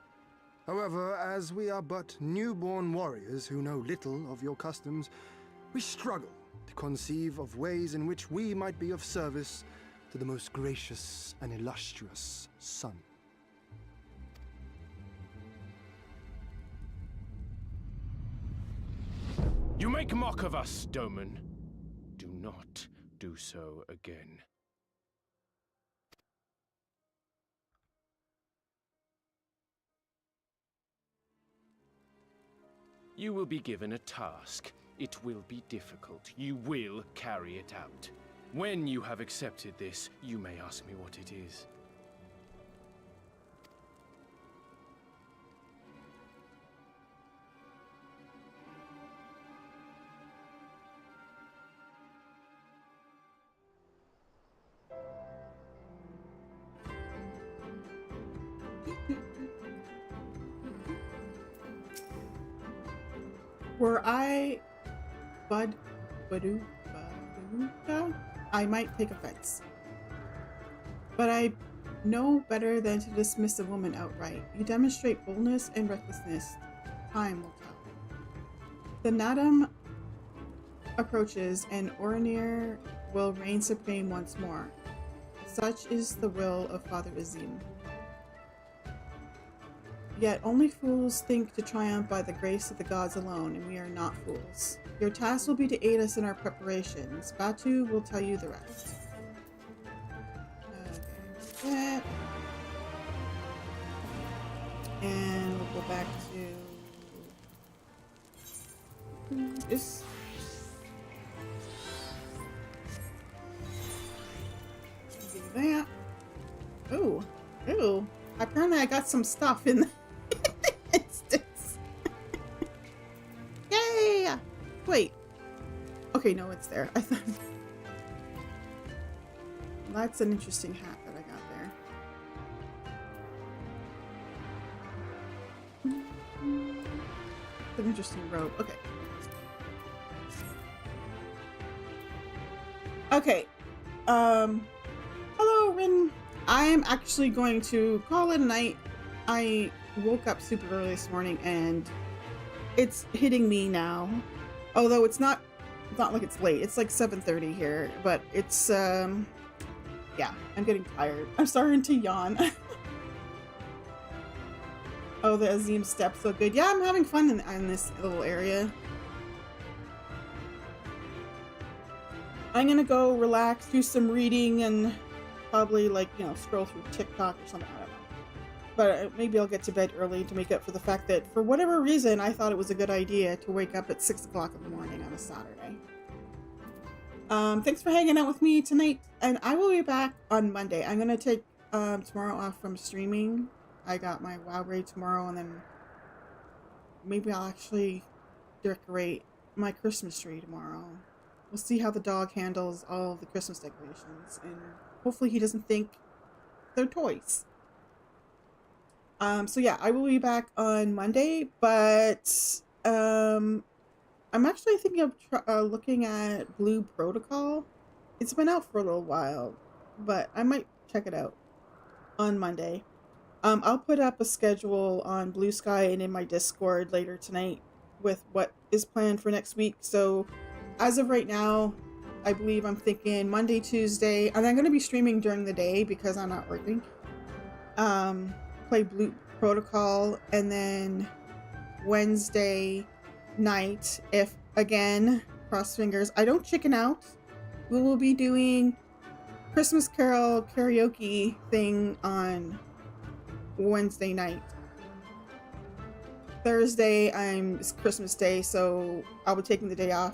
[SPEAKER 18] However, as we are but newborn warriors who know little of your customs, we struggle to conceive of ways in which we might be of service to the most gracious and illustrious sun.
[SPEAKER 15] You make mock of us, Doman. Do not do so again. You will be given a task. It will be difficult. You will carry it out. When you have accepted this, you may ask me what it is.
[SPEAKER 1] Were I Baduka, I might take offense. But I know better than to dismiss a woman outright. You demonstrate boldness and recklessness. Time will tell. The Nadam approaches, and Orenir will reign supreme once more. Such is the will of Father Azim. Yet only fools think to triumph by the grace of the gods alone, and we are not fools. Your task will be to aid us in our preparations. Batu will tell you the rest. And we'll go back to this. Do that. Ooh. Ooh. Apparently I got some stuff in the instance. Yay! Wait. Okay, no, it's there. I thought... That's an interesting hat that I got there. An interesting robe. Okay. Okay. Hello, Rin. I am actually going to call it a night. I woke up super early this morning and it's hitting me now. Although it's not like it's late. It's like 7:30 here, but it's yeah, I'm getting tired. I'm starting to yawn. Oh, the Azim step, so good. Yeah, I'm having fun in this little area. I'm gonna go relax, do some reading, and probably, like, you know, scroll through TikTok or something. I don't know. But maybe I'll get to bed early to make up for the fact that, for whatever reason, I thought it was a good idea to wake up at 6 o'clock in the morning on a Saturday. Thanks for hanging out with me tonight, and I will be back on Monday. I'm gonna take tomorrow off from streaming. I got my WoW raid tomorrow, and then maybe I'll actually decorate my Christmas tree tomorrow. We'll see how the dog handles all of the Christmas decorations, and hopefully he doesn't think they're toys. So yeah, I will be back on Monday, but I'm actually thinking of looking at Blue Protocol. It's been out for a little while, but I might check it out on Monday. I'll put up a schedule on Blue Sky and in my Discord later tonight with what is planned for next week. So as of right now, I believe I'm thinking Monday, Tuesday, and I'm going to be streaming during the day because I'm not working. Play Blue Protocol, and then Wednesday night, if again, cross fingers, I don't chicken out, we will be doing Christmas Carol karaoke thing on Wednesday night. Thursday, it's Christmas Day, so I'll be taking the day off.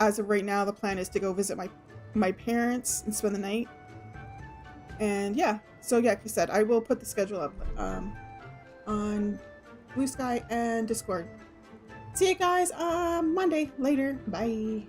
[SPEAKER 1] As of right now, the plan is to go visit my parents and spend the night. And yeah, so yeah, like I said, I will put the schedule up on Blue Sky and Discord. See you guys Monday later. Bye.